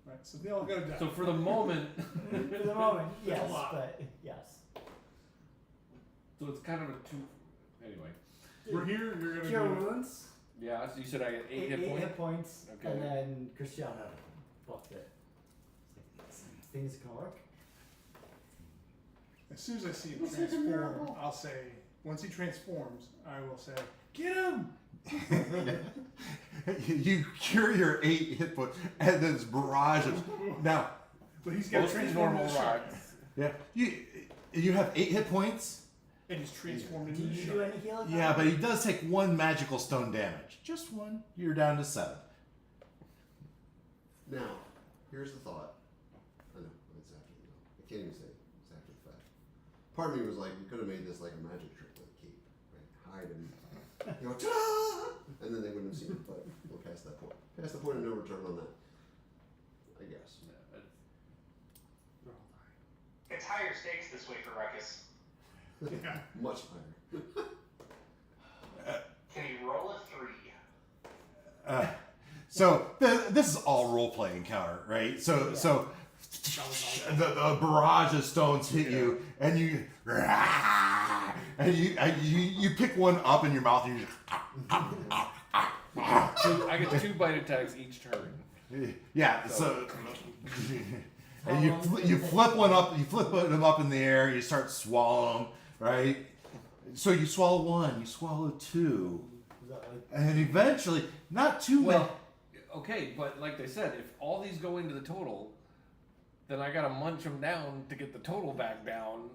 Right, so they all gotta die. So for the moment, For the moment, yes, lot. but yes. so it's kind of a two. Anyway, We're here, you're gonna Cure do wounds, yeah. So you said I got eight hit points. hit points, Okay. and then Cristiano blocked it. It's like, things can work. As soon as I see him transform, I'll say, once he transforms, I will say, get him! You cure your 8 hit points, and then this barrage of now. But he's got to Mostly transform normal into a shark. rocks. Yeah, you have 8 hit points. And he's transformed Do into a you do shark. any healing? Yeah, but he does take 1 magical stone damage. Just 1. You're down to 7. Now, here's the thought. I know, it's after the I can't even say it. It's after the fact. Part of me was like, we could have made this like a magic trick with a cape, right? Hide him. You go, ta-da! And then they wouldn't have seen it, but we're past that point. Past the point of no return on that. I guess. They're all dying. It's higher stakes this way for Ruckus. Yeah. Much higher. Can he roll a 3? So this is all role play encounter, right? So the barrage of stones hit you, and you pick one up in your mouth, and you So I get 2 bite attacks each turn. yeah. So and you flip one up, you flip them up in the air, you start swallowing them, right? So you swallow 1, you swallow 2, Is that like, and eventually, not too Well, okay, but like they said, if all these go into the total, then I gotta munch them down to get the total back down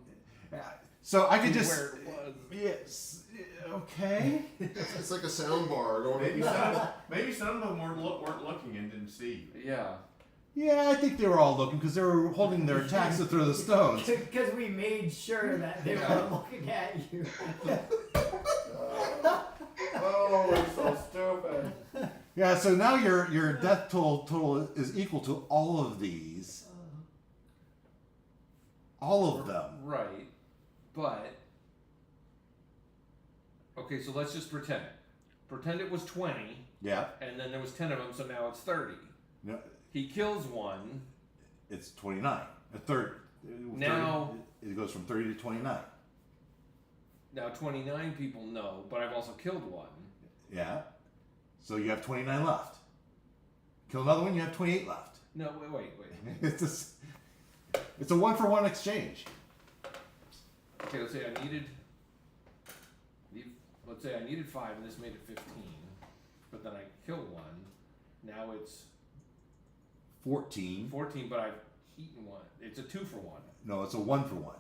So I to could just where it was. yes, okay. It's like a sound bar going Maybe some of them weren't looking and didn't see. Yeah. Yeah, I think they were all looking because they were holding their attacks to throw the stones. because we made sure that they Yeah. weren't looking at you. Oh, it's so stupid. Yeah, so now your death total is equal to all of these. All of them. Right. But okay, so let's just pretend pretend it was 20, Yeah. and then there was 10 of them, so now it's 30. No, He kills one. it's 29. A third. Now- it goes from 30 to 29. Now 29 people know, but I've also killed one. Yeah. So you have 29 left. Kill another one, you have 28 left. No, wait. It's a 1-for-1 exchange. Okay, let's say I needed. Let's say I needed 5, and this made it 15. But then I killed one. Now it's 14. 14, but I've eaten one. It's a 2-for-1. No, it's a 1-for-1.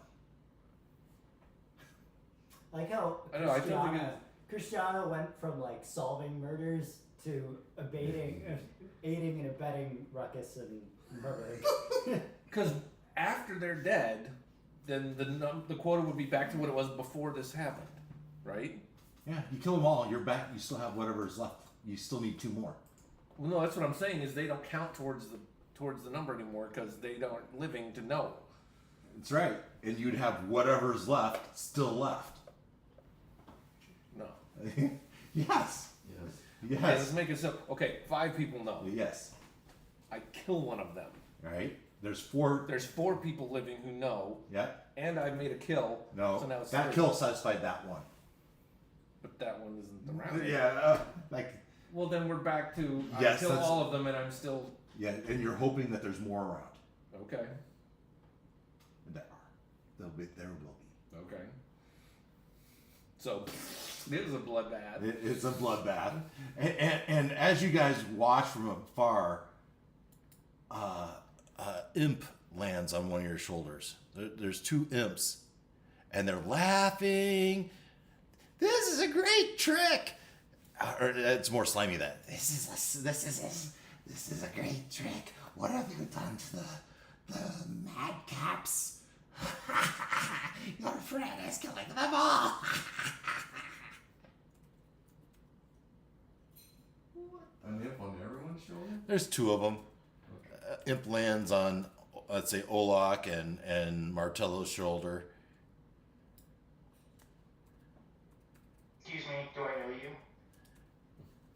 Like how I know, I don't think Cristiano went from like solving murders to aiding and abetting ruckus and murder. Because after they're dead, then the quota would be back to what it was before this happened, right? Yeah, you kill them all, you're back, you still have whatever's left. You still need 2 more. Well, no, that's what I'm saying is they don't count towards the number anymore because they aren't living to know. That's right. And you'd have whatever's left still left. No. Yes. Okay, Yes. let's make it so. Okay, 5 people know. Yes. I kill one of them. Right? There's 4. There's 4 people living who know, Yeah. and I've made a kill. No. So now it's that 30. kill satisfied that one. But that one isn't around. Yeah. Like. Well, then we're back to Yes, I kill that's- all of them, and I'm still Yeah, and you're hoping that there's more around. okay. There will be. Okay. So it was a bloodbath. It's a bloodbath, and as you guys watch from afar, imp lands on one of your shoulders. There's 2 imps, and they're laughing. This is a great trick. Or it's more slimy than this is a great trick. What have you done to the madcaps? Your friend is killing them all. An imp on everyone's shoulder? There's 2 of them. Imp lands on, let's say, Olak and Martello's shoulder. Excuse me, do I know you?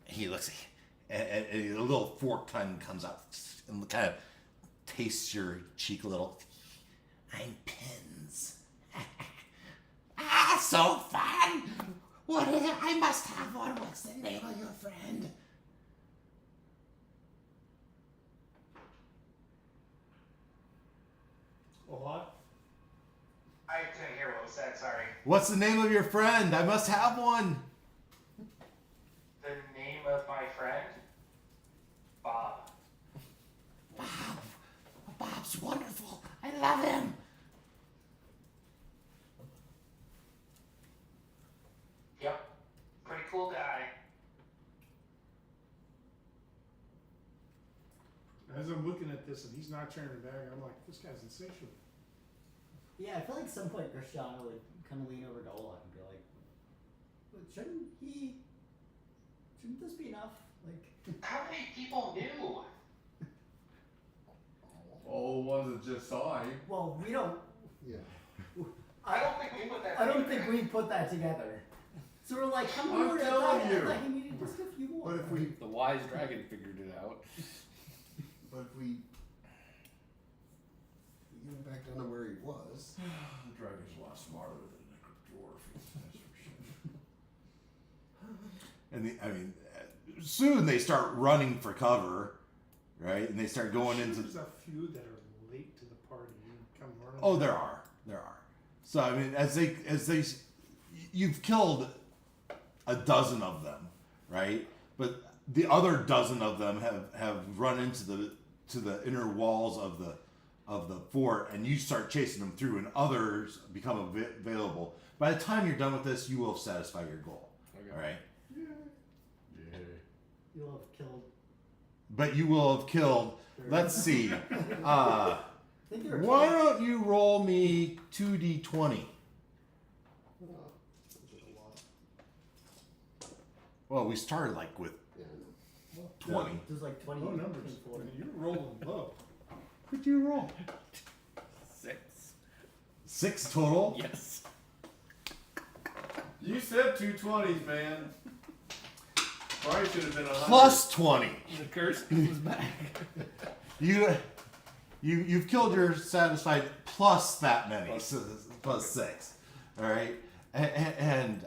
He looks, and a little fork tongue comes out and kind of tastes your cheek a little. I'm Pins. So fun! What is it? I must have one. What's the name of your friend? What? I didn't hear what was said, sorry. What's the name of your friend? I must have one. The name of my friend? Bob. Bob's wonderful. I love him. Yep. Pretty cool guy. As I'm looking at this and he's not sharing a bag, I'm like, this guy's insatiable. Yeah, I feel like at some point Cristiano would kind of lean over to Olaf and be like, "But shouldn't this be enough?" Like, How many people knew? All the ones that just saw him. well, we don't. Yeah. I don't think we put that I don't together. think we put that together. So we're like, how many I'm were telling I you. thought he needed just a few more. But if we, The wise dragon figured it out. get back down to where he was. The dragon's a lot smarter than the dwarf. That's for sure. And soon they start running for cover, right? And they start going into. There's a few that are late to the party and come running. Oh, there are. So I mean, as they, you've killed a dozen of them, right? But the other dozen of them have run into the inner walls of the fort, and you start chasing them through, and others become available. By the time you're done with this, you will have satisfied your goal. Okay. All right. Yeah. You'll have killed. But you will have killed. Let's see. I think there were Why 20. don't you roll me 2d20? Those are a lot. Well, we started like with Yeah, I know. 20. There's like 20. Low numbers. 24. You're rolling low. What'd you roll? 6. 6 total? Yes. You said 220s, man. Probably should have been 100. plus 20. The curse comes back. You've killed your satisfied plus that many, so plus 6. All right, and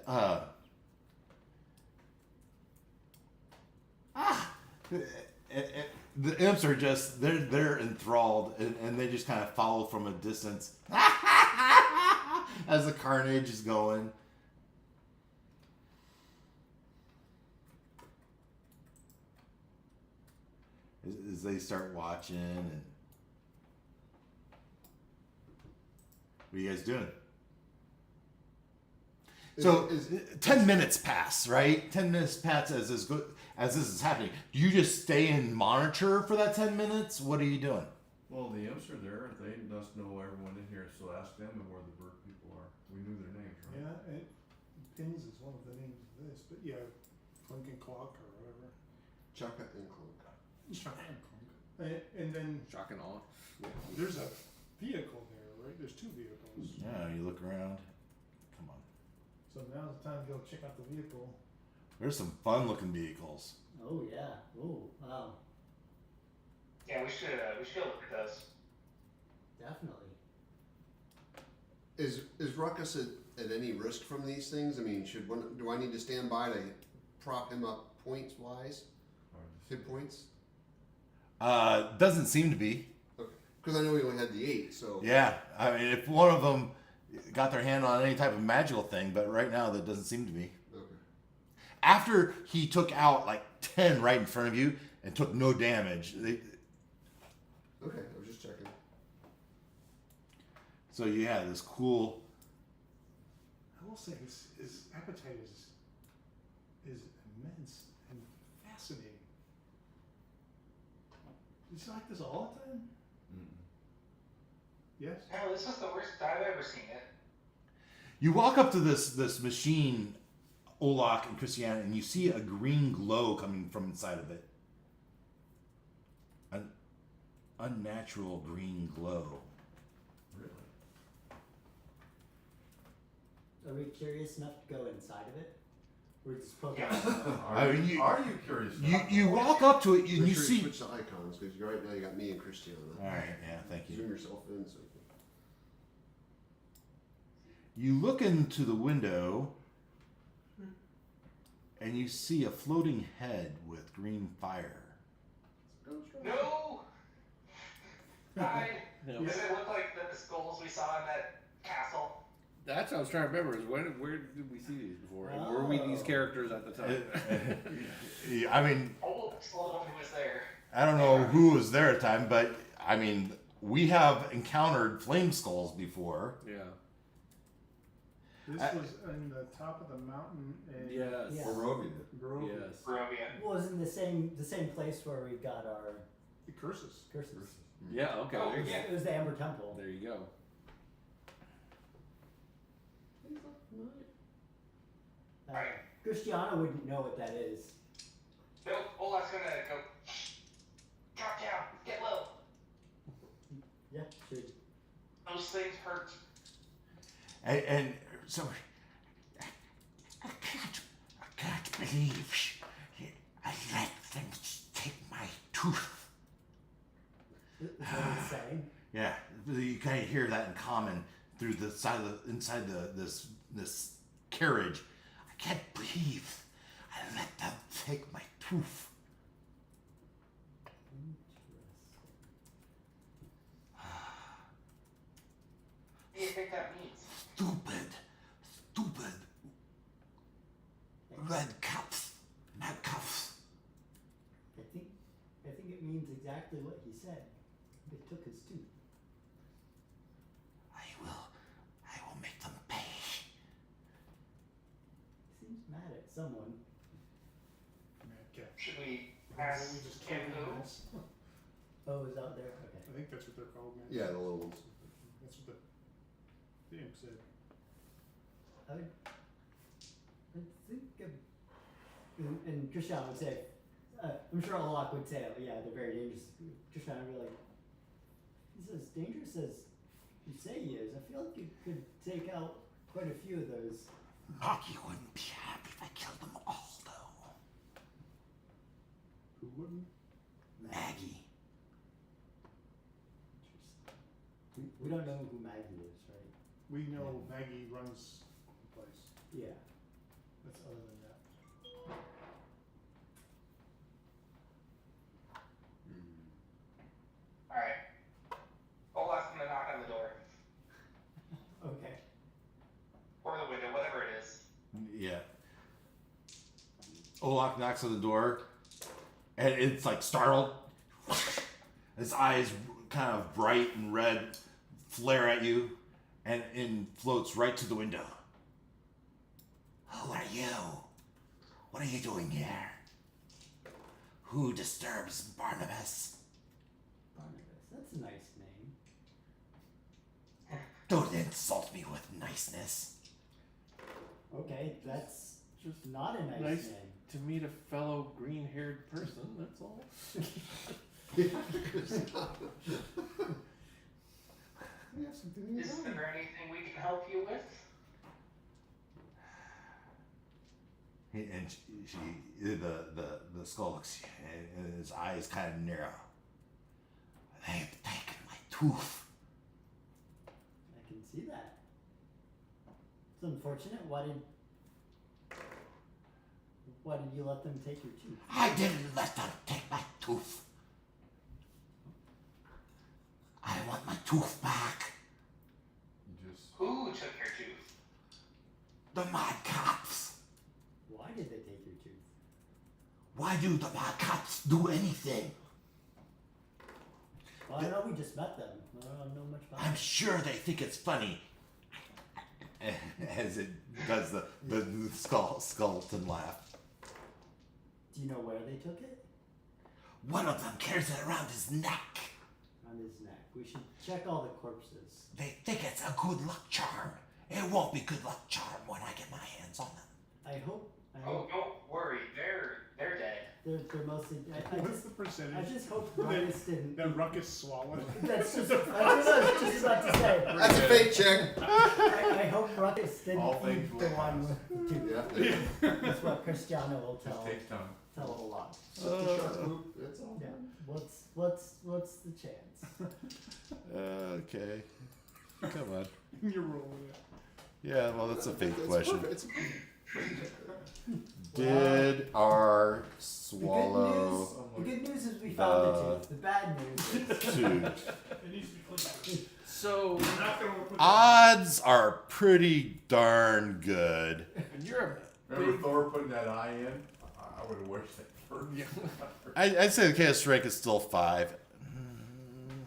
the imps are just they're enthralled, and they just kind of follow from a distance as the carnage is going. As they start watching, and what are you guys doing? So 10 minutes pass, right? 10 minutes pass as this is happening. Do you just stay and monitor for that 10 minutes? What are you doing? Well, the imps are there. They must know everyone in here, so ask them where the bird people are. We knew their names, right? Yeah, and Pins is one of the names of this, but yeah, Clunk and Clock or whatever. Chaka and Clunk. Chuck and Clunk. And then Shock and awe. there's a vehicle there, right? There's 2 vehicles. Yeah, you look around. Come on. So now's the time to go check out the vehicle. There's some fun looking vehicles. Oh yeah. Oh wow. Yeah, we should look at those. Definitely. Is Ruckus at any risk from these things? I mean, do I need to stand by to prop him up points wise? Hit points? Doesn't seem to be. Because I know we only had the 8, so. Yeah, I mean, if one of them got their hand on any type of magical thing, but right now that doesn't seem to be. Okay. After he took out like 10 right in front of you and took no damage, Okay, I was just checking. so you had this cool. I will say his appetite is immense and fascinating. Is he like this all the time? Yes. No, this is the worst I've ever seen it. You walk up to this machine, Olak and Christiana, and you see a green glow coming from inside of it. An unnatural green glow. Really? Are we curious enough to go inside of it? We're just poking. I mean, Are you curious? You walk up to it and Make you sure see. switch the icons because right now you got me and Christiana. All right, yeah, thank you. Zoom yourself in. So. You look into the window and you see a floating head with green fire. No! Died. Yeah. Does it look like the skulls we saw in that castle? That's what I was trying to remember. Is where did we see these before? And were we these characters at the time? I mean, Oh, Sloan who was there. I don't know who was there at the time, but I mean, we have encountered flame skulls before. Yeah. This was in the top of the mountain in Yes. Yeah. Barovia. Grove. Yes. Barovia. Was in the same place where we got our The curses. curses. Yeah. Okay. Oh, There you go. yeah. It was the Amber Temple. There you go. Uh, Christiana wouldn't know what that is. No, Olaf's gonna go. Drop down. Get low. Yeah, sure. Those things hurt. And so, I can't believe I let them take my tooth. Is what he's saying. Yeah, you kind of hear that in common through the side of inside this carriage. I can't believe I let them take my tooth. What do you think that means? Stupid red cuffs, not cuffs. I think it means exactly what he said. They took his tooth. I will make them pay. He seems mad at someone. Mad cat. Should we What ask we just Kim told who? him is. Oh, is out there? Okay. I think that's what they're called, man. Yeah, the little ones. That's what the imp said. I think, and Christian would say, I'm sure Olak would say, oh, yeah, they're very dangerous. Christian would be like, he's as dangerous as you say he is. I feel like you could take out quite a few of those. Marky wouldn't be happy if I killed them all, though. don't know who Maggie is, right? We know Maggie runs the place. Yeah. That's other than that. Alright. Olaf's gonna knock on the door. Okay. Or the window, whatever it is. Yeah. Olaf knocks on the door, and it's like startled. His eyes, kind of bright and red, flare at you, and floats right to the window. Who are you? What are you doing here? Who disturbs Barnabas? Barnabas. That's a nice name. Don't insult me with niceness. Okay, that's Just not a nice, nice name. to meet a fellow green-haired person. That's all. Is there anything we can help you with? And the skull looks, and his eyes kind of narrow. They've taken my tooth. I can see that. It's unfortunate. Why did you let them take your tooth? I didn't let them take my tooth. I want my tooth back. You just Who took your tooth? The Mad Cops. Why did they take your tooth? Why do the Mad Cops do anything? Well, I know we just met them. I don't know much about I'm them. sure they think it's funny. As it does the skeleton laugh. Do you know where they took it? One of them carries it around his neck. On his neck. We should check all the corpses. They think it's a good luck charm. It won't be good luck charm when I get my hands on them. I hope. Oh, don't worry, they're dead. They're mostly. What's the percentage I just hope Ruckus didn't. that Ruckus swallowed? That's just. That's what I was just about to say. That's a fake check. I hope Ruckus didn't All things eat will the one pass. with the tooth. Yeah. That's what Cristiano will just tell takes time. a whole lot. Just a sharp loop, that's all. Yeah. What's the chance? Okay. Come on. You're rolling it. Yeah, well, that's a fake It's question. perfect. It's a perfect check. Did our swallow The good news is we found the the tooth. The bad news is tooth? It needs to be cleaned. So, We're not gonna put Odds are pretty darn good. and you're a Remember big. Thor putting that eye in? I would have wished that first. Yeah. I'd say the chaos strike is still 5.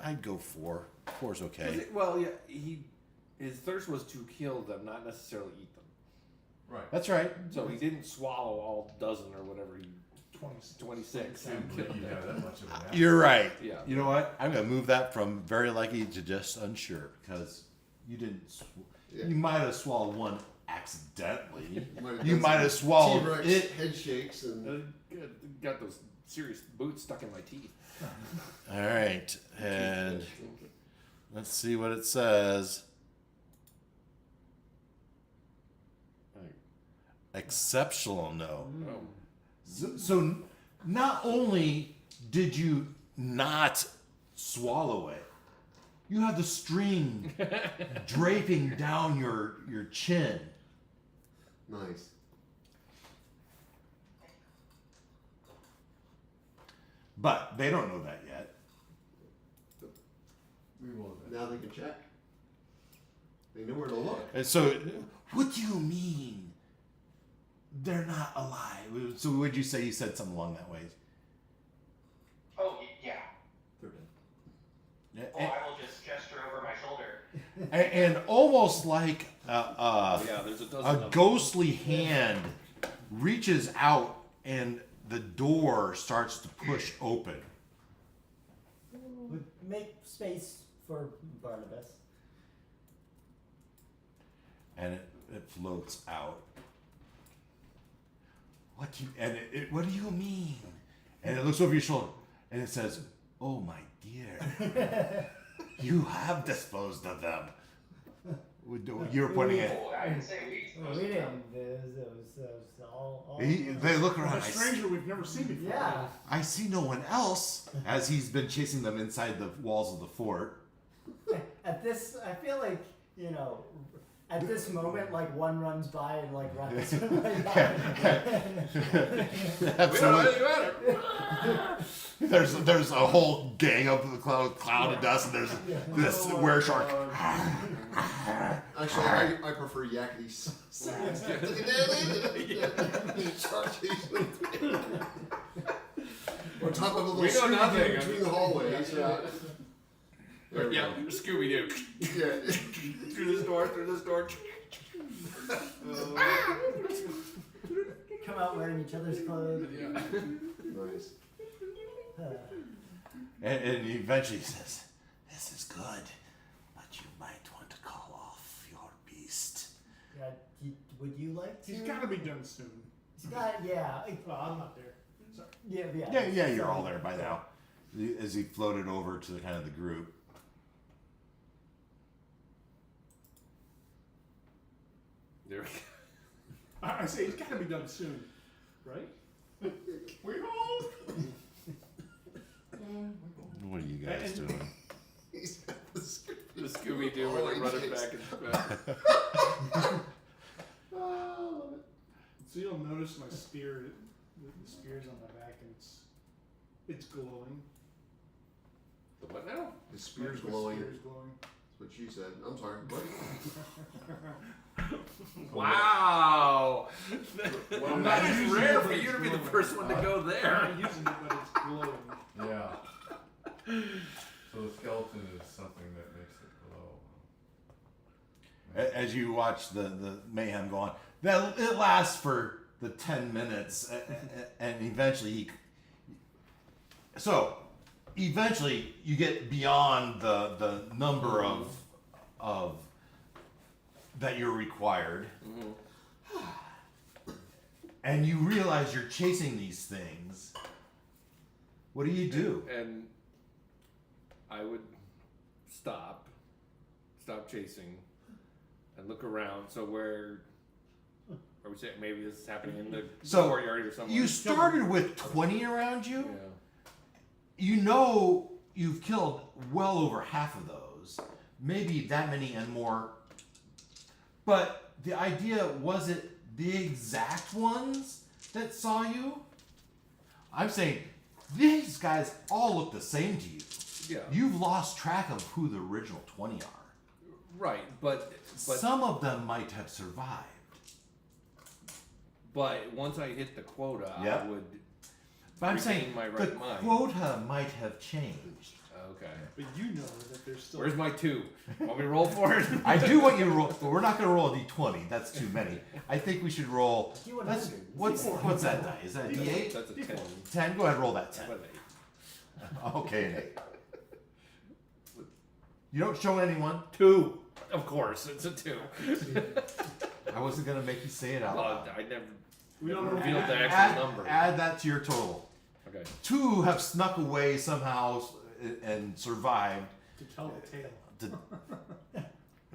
I'd go 4. 4's okay. Well, yeah, his thirst was to kill them, not necessarily eat them. Right. That's right. So he didn't swallow all dozen or whatever he 26 Didn't and think killed you them. had that much of an appetite. You're right. Yeah. You know what? I'm gonna move that from very likely to just unsure because you didn't. Yeah. You might have swallowed one accidentally. Might You done might some have swallowed T-Rex it. head shakes and Got those serious boots stuck in my teeth. All right, and let's see what it says. Exceptional, no. Oh. So not only did you not swallow it, you have the string draping down your chin. nice. But they don't know that yet. We will eventually. Now they can check. They know where to look. And so, what do you mean they're not alive? So would you say you said something along that way? Oh, yeah. They're dead. Yeah, Oh, I will just gesture over my shoulder. and almost like Yeah, there's a dozen a of them. ghostly hand reaches out and the door starts to push open. would make space for Barnabas. And it floats out. What do you mean? And it looks over your shoulder and it says, "Oh my dear, you have disposed of them." You're pointing at. Oh, I didn't say we. Well, we didn't. It was all They look around. A stranger we've never seen before. Yeah. I see no one else as he's been chasing them inside the walls of the fort. At this, I feel like, you know, at this moment, like one runs by and like runs right by. We don't know Absolutely. anything about it. There's a whole gang of the cloud of dust, and there's this were-shark. Actually, I prefer yakety sounds. Shark chasing. On top of a little We know nothing. Scooby-Doo between the hallways. There we Yeah, go. Scooby Doo. Yeah. Through this door, Come out wearing each other's clothes. Yeah. Nice. And eventually he says, "This is good, but you might want to call off your beast." Yeah, would you like to? He's got to be done soon. He's got, yeah. Well, I'm not there. Sorry. Yeah. You're all there by now. As he floated over to the kind of the group. There we go. I say he's got to be done soon, right? We hope. What are you guys And- doing? He's got the Scooby. The Scooby Doo where they run it back and back. Oh, I love it. So you'll notice my spear, the spear's on my back, and it's glowing. The what now? His spear's My glowing. spear's glowing. That's what she said. I'm sorry. What? Wow! Well, I'm That not is using rare it, for but you it's to be the glowing. first one to go I'm there. not using it, but it's glowing. Yeah. So the skeleton is something that makes it glow. As you watch the mayhem go on, that it lasts for the 10 minutes, and eventually eventually you get beyond the number of that you're required, and you realize you're chasing these things. What do you do? And I would stop chasing, and look around. So where are we saying maybe this is happening in the So, courtyard or something? You started with 20 around you. Yeah. You know you've killed well over half of those, maybe that many and more. But the idea, was it the exact ones that saw you? I'm saying these guys all look the same to you. Yeah. You've lost track of who the original 20 are. Right, but Some of them might have survived. once I hit the quota, Yeah. I would. But I'm Regain saying my the right mind. quota might have changed. Okay. But you know that there's still. Where's my 2? Want me to roll for it? I do want you to roll, but we're not going to roll a d20. That's too many. I think we should roll. Let's, what's that die? Is that a d8? That's a 10. 10. Go ahead, roll that 10. What an 8. Okay, an 8. You don't show anyone. 2. Of course, it's a 2. I wasn't going to make you say it out Well, loud. I never We don't know. revealed the Add, actual number. add that to your total. Okay. 2 have snuck away somehow and survived. To tell the tale.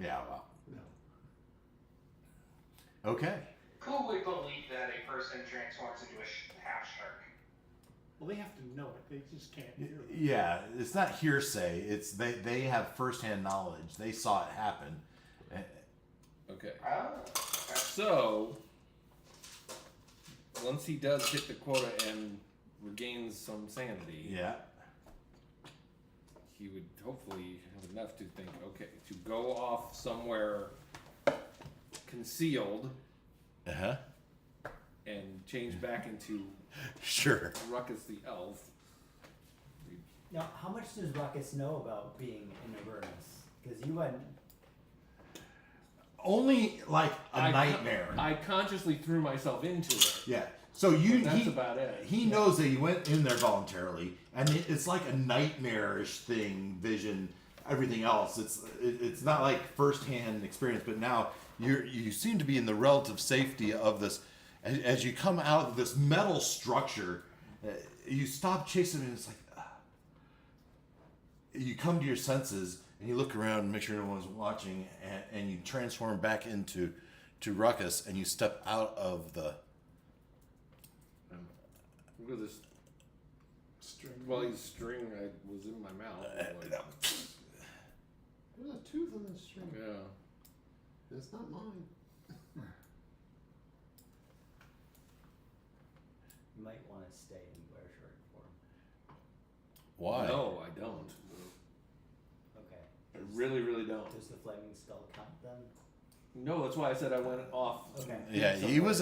Yeah, well. No. Okay. Who would believe that a person transforms into a half shark? Well, they have to know it. They just can't hear it. Yeah, it's not hearsay. It's they have firsthand knowledge. They saw it happen. Okay. Oh. So, once he does hit the quota and regains some sanity, Yeah. he would hopefully have enough to think, okay, to go off somewhere concealed Uh-huh. and change back into Sure. Ruckus the elf. Now, how much does Ruckus know about being in Avernus? Because you went. Only like a I- nightmare. I consciously threw myself into it. Yeah. So you But that's he, about it. he knows that you went in there voluntarily, and it's like a nightmarish thing, vision, everything else. It's not like firsthand experience, but now you seem to be in the relative safety of this. As you come out of this metal structure, you stop chasing, and it's like you come to your senses, and you look around and make sure no one's watching, and you transform back into Ruckus, and you step out of the. Look at this. String. Well, his string was in my mouth. Like, There's a tooth on this string. Yeah. It's not mine. You might want to stay and wear short form. Why? No, I don't. Okay. I really, really don't. Does the flaming skull count then? No, that's why I said I went off. Okay. Yeah, he was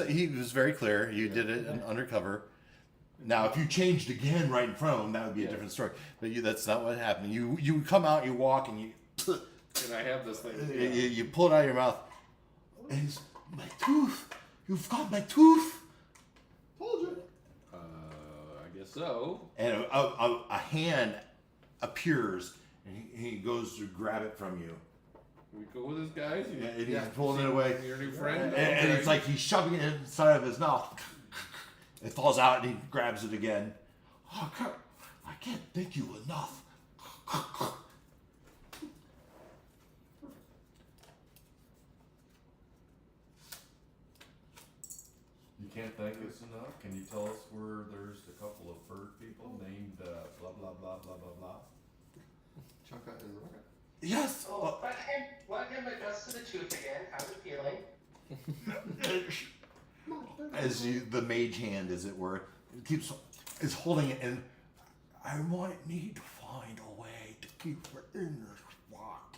very clear. You did it in undercover. Now, if you changed again right in front of him, that would be a Yeah. different story. But that's not what happened. You come out, you walk, and you And I have this thing. you pull it out of your mouth. And he's, my tooth. You've got my tooth. Told you. I guess so. And a hand appears, and he goes to grab it from you. We go with this, guys. And he's pulling it away. Your new friend. And it's like he's shoving it inside of his mouth. It falls out, and he grabs it again. Oh, I can't thank you enough. You can't thank us enough. Can you tell us where there's a couple of bird people named blah blah blah blah blah blah? Chaka and Rocket. Yes. Oh, let him adjust to the tooth again. How's it feeling? As the mage hand, as it were, is holding it, and I might need to find a way to keep her in this spot.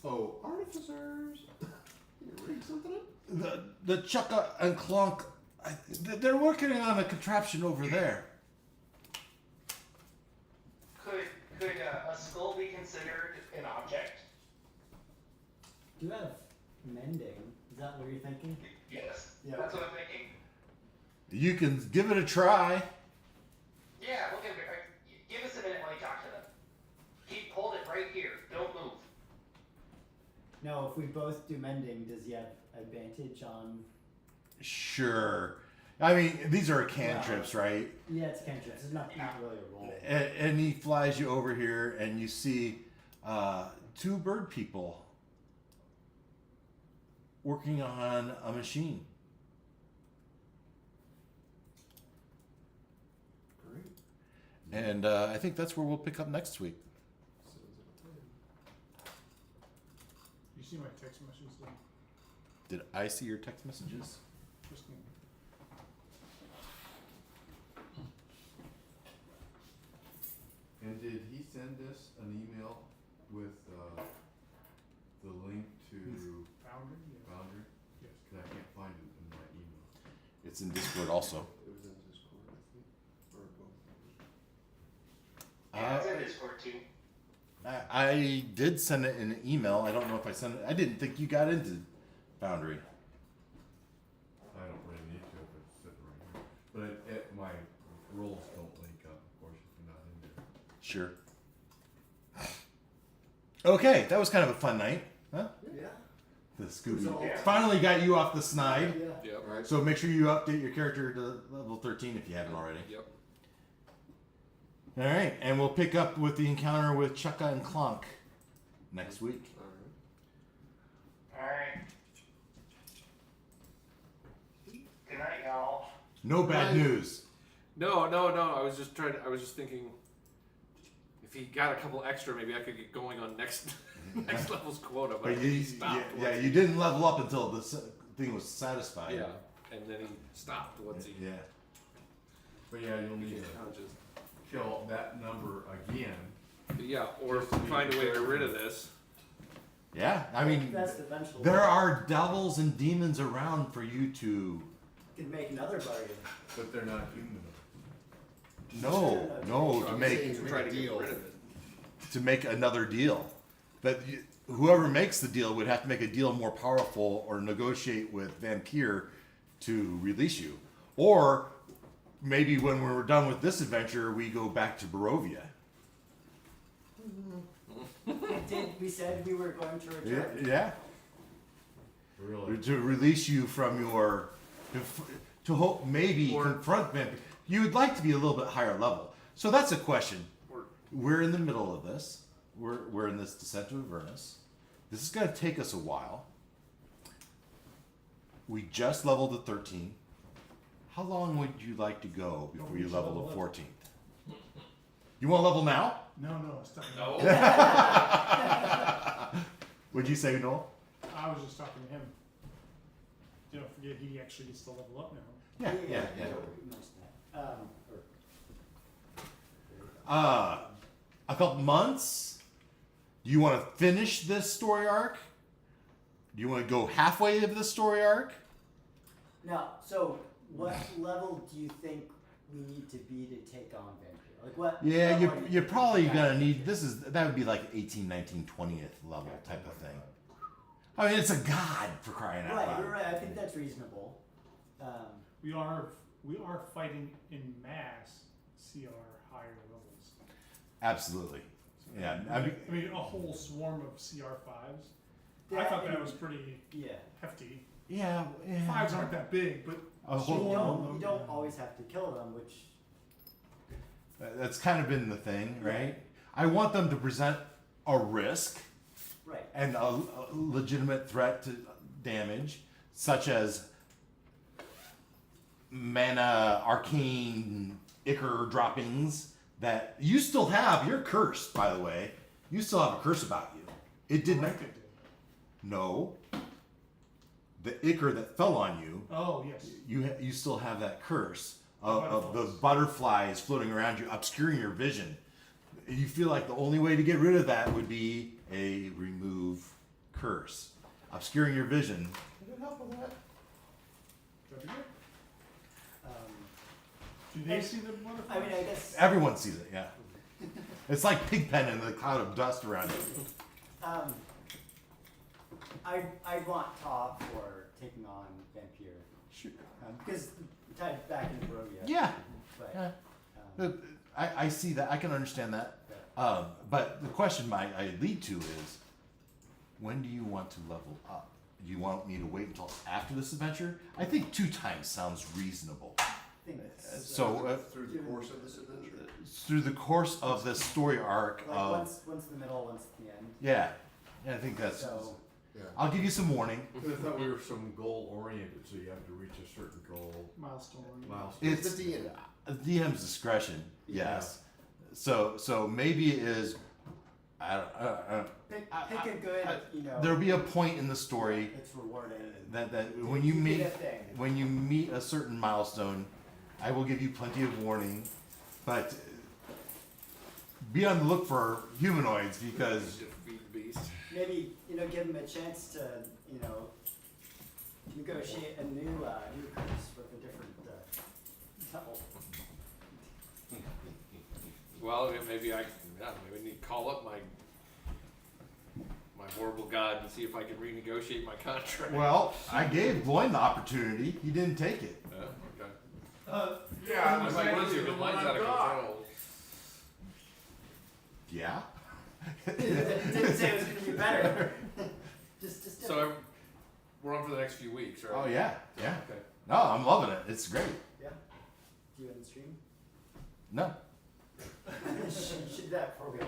Oh, artificers. You read something up? The Chukka and Clunk, they're working on a contraption over there. Could a skull be considered an object? You have mending. Is that what you're thinking? Yes. Yeah. That's what I'm thinking. You can give it a try. Yeah, look at it. Give us a minute while you talk to them. Hold it right here. Don't move. No, if we both do mending, does he have advantage on? Sure. I mean, these are cantrips, right? Yeah, it's cantrips. It's not really a roll. And he flies you over here, and you see two bird people working on a machine. Great. And I think that's where we'll pick up next week. Sounds like a plan. You see my text messages though? Did I see your text messages? Just a moment. And did he send us an email with the link to Foundry? Yeah. Boundary? Yes. Cause I can't find it in my email. It's in Discord also. It was in Discord, I think. Or both. Yeah, it's in Discord too. I did send it in an email. I don't know if I sent it. I didn't think you got into Boundary. I don't really need to if it's sitting right here. But my roles don't link up, of course, if you're not in there. Sure. Okay, that was kind of a fun night, huh? Yeah. The Scooby Yeah. finally got you off the snide. Yeah. Yep. Alright. So make sure you update your character to level 13 if you haven't already. Yep. All right, and we'll pick up with the encounter with Chukka and Clunk next week. Alright. Alright. Good night, y'all. No bad news. No. I was just thinking, if he got a couple extra, maybe I could get going on next level's quota. But, But he stopped. yeah, once you didn't level up until the thing was satisfied. Yeah, and then he stopped once he Yeah. But yeah, you'll need became to conscious. kill that number again. Yeah, or find a way to get rid of this. Yeah, I mean, That's eventually. there are devils and demons around for you to. You can make another bargain. But they're not human. No, to make saying- To try to get Deal. rid of it. to make another deal. But whoever makes the deal would have to make a deal more powerful or negotiate with Vampire to release you. Or maybe when we're done with this adventure, we go back to Barovia. We said we were going to return. Yeah. Really? To release you from your. To hope maybe Or- confront Vampire. You would like to be a little bit higher level. So that's a question. Or We're in the middle of this. We're in this descent of Avernus. This is going to take us a while. We just leveled to 13. How long would you like to go before you level to 14th? You want to level now? No, it's talking. No. What'd you say, Noel? I was just talking to him. You don't forget he actually gets to level up now. Yeah. we mentioned that. A couple months. Do you want to finish this story arc? Do you want to go halfway of the story arc? Now, so what level do you think we need to be to take on Vampire? Like what? Yeah, level you're, are you you're probably thinking gonna about need. Vampire? That would be like 18, 19, 20th level type of thing. I mean, it's a god for crying out Right, loud. you're right. I think that's reasonable. We are fighting in mass CR higher levels. Absolutely. So, Yeah, I mean, a whole swarm of CR5s. I thought that was pretty Yeah. hefty. Yeah. Fives aren't that big, but A You whole- don't always have to kill them, which That's kind of been the thing, right? I want them to present a risk right. and a legitimate threat to damage, such as mana arcane ichor droppings that you still have. You're cursed, by the way. You still have a curse about you. It did not. Corrected it. No. The ichor that fell on you, Oh yes. you still have that curse of the Butterflies. butterflies floating around you, obscuring your vision. You feel like the only way to get rid of that would be a remove curse, obscuring your vision. Can it help with that? That'd be good. Um, Do they And- see the butterflies? I mean, I guess. Everyone sees it, yeah. It's like Pigpen in the cloud of dust around you. I want top for taking on Vampire Sure. because tied back into Barovia. Yeah. But Yeah. um, I see that. I can understand that. But the question I lead to is, when do you want to level up? Do you want me to wait until after this adventure? I think 2 times sounds reasonable. I think it's, Through the course of this adventure. Through the course of this story arc like of once in the middle, once at the end. yeah, I think that's. So Yeah. I'll give you some warning. I thought we were some goal oriented, so you have to reach a certain goal milestone. milestone. It's the DM. DM's discretion. Yes. So maybe it is. I don't. pick I- a good, you know. There'll be a point in the story It's rewarding. that when you Get meet a thing. when you meet a certain milestone, I will give you plenty of warning, but be on the look for humanoids because Defeat the beast. Maybe give them a chance to negotiate a new curse with a different level. Well, maybe I need to call up my horrible god and see if I can renegotiate my contract. well, I gave Lloyd the opportunity. He didn't take it. Okay. Yeah, I was like, once your mind's out of control. Yeah. Didn't say it was going to be better. just So we're on for the next few weeks, right? Oh yeah, yeah. Okay. No, I'm loving it. It's great. yeah. Do you end the stream? No. You should do that before we go.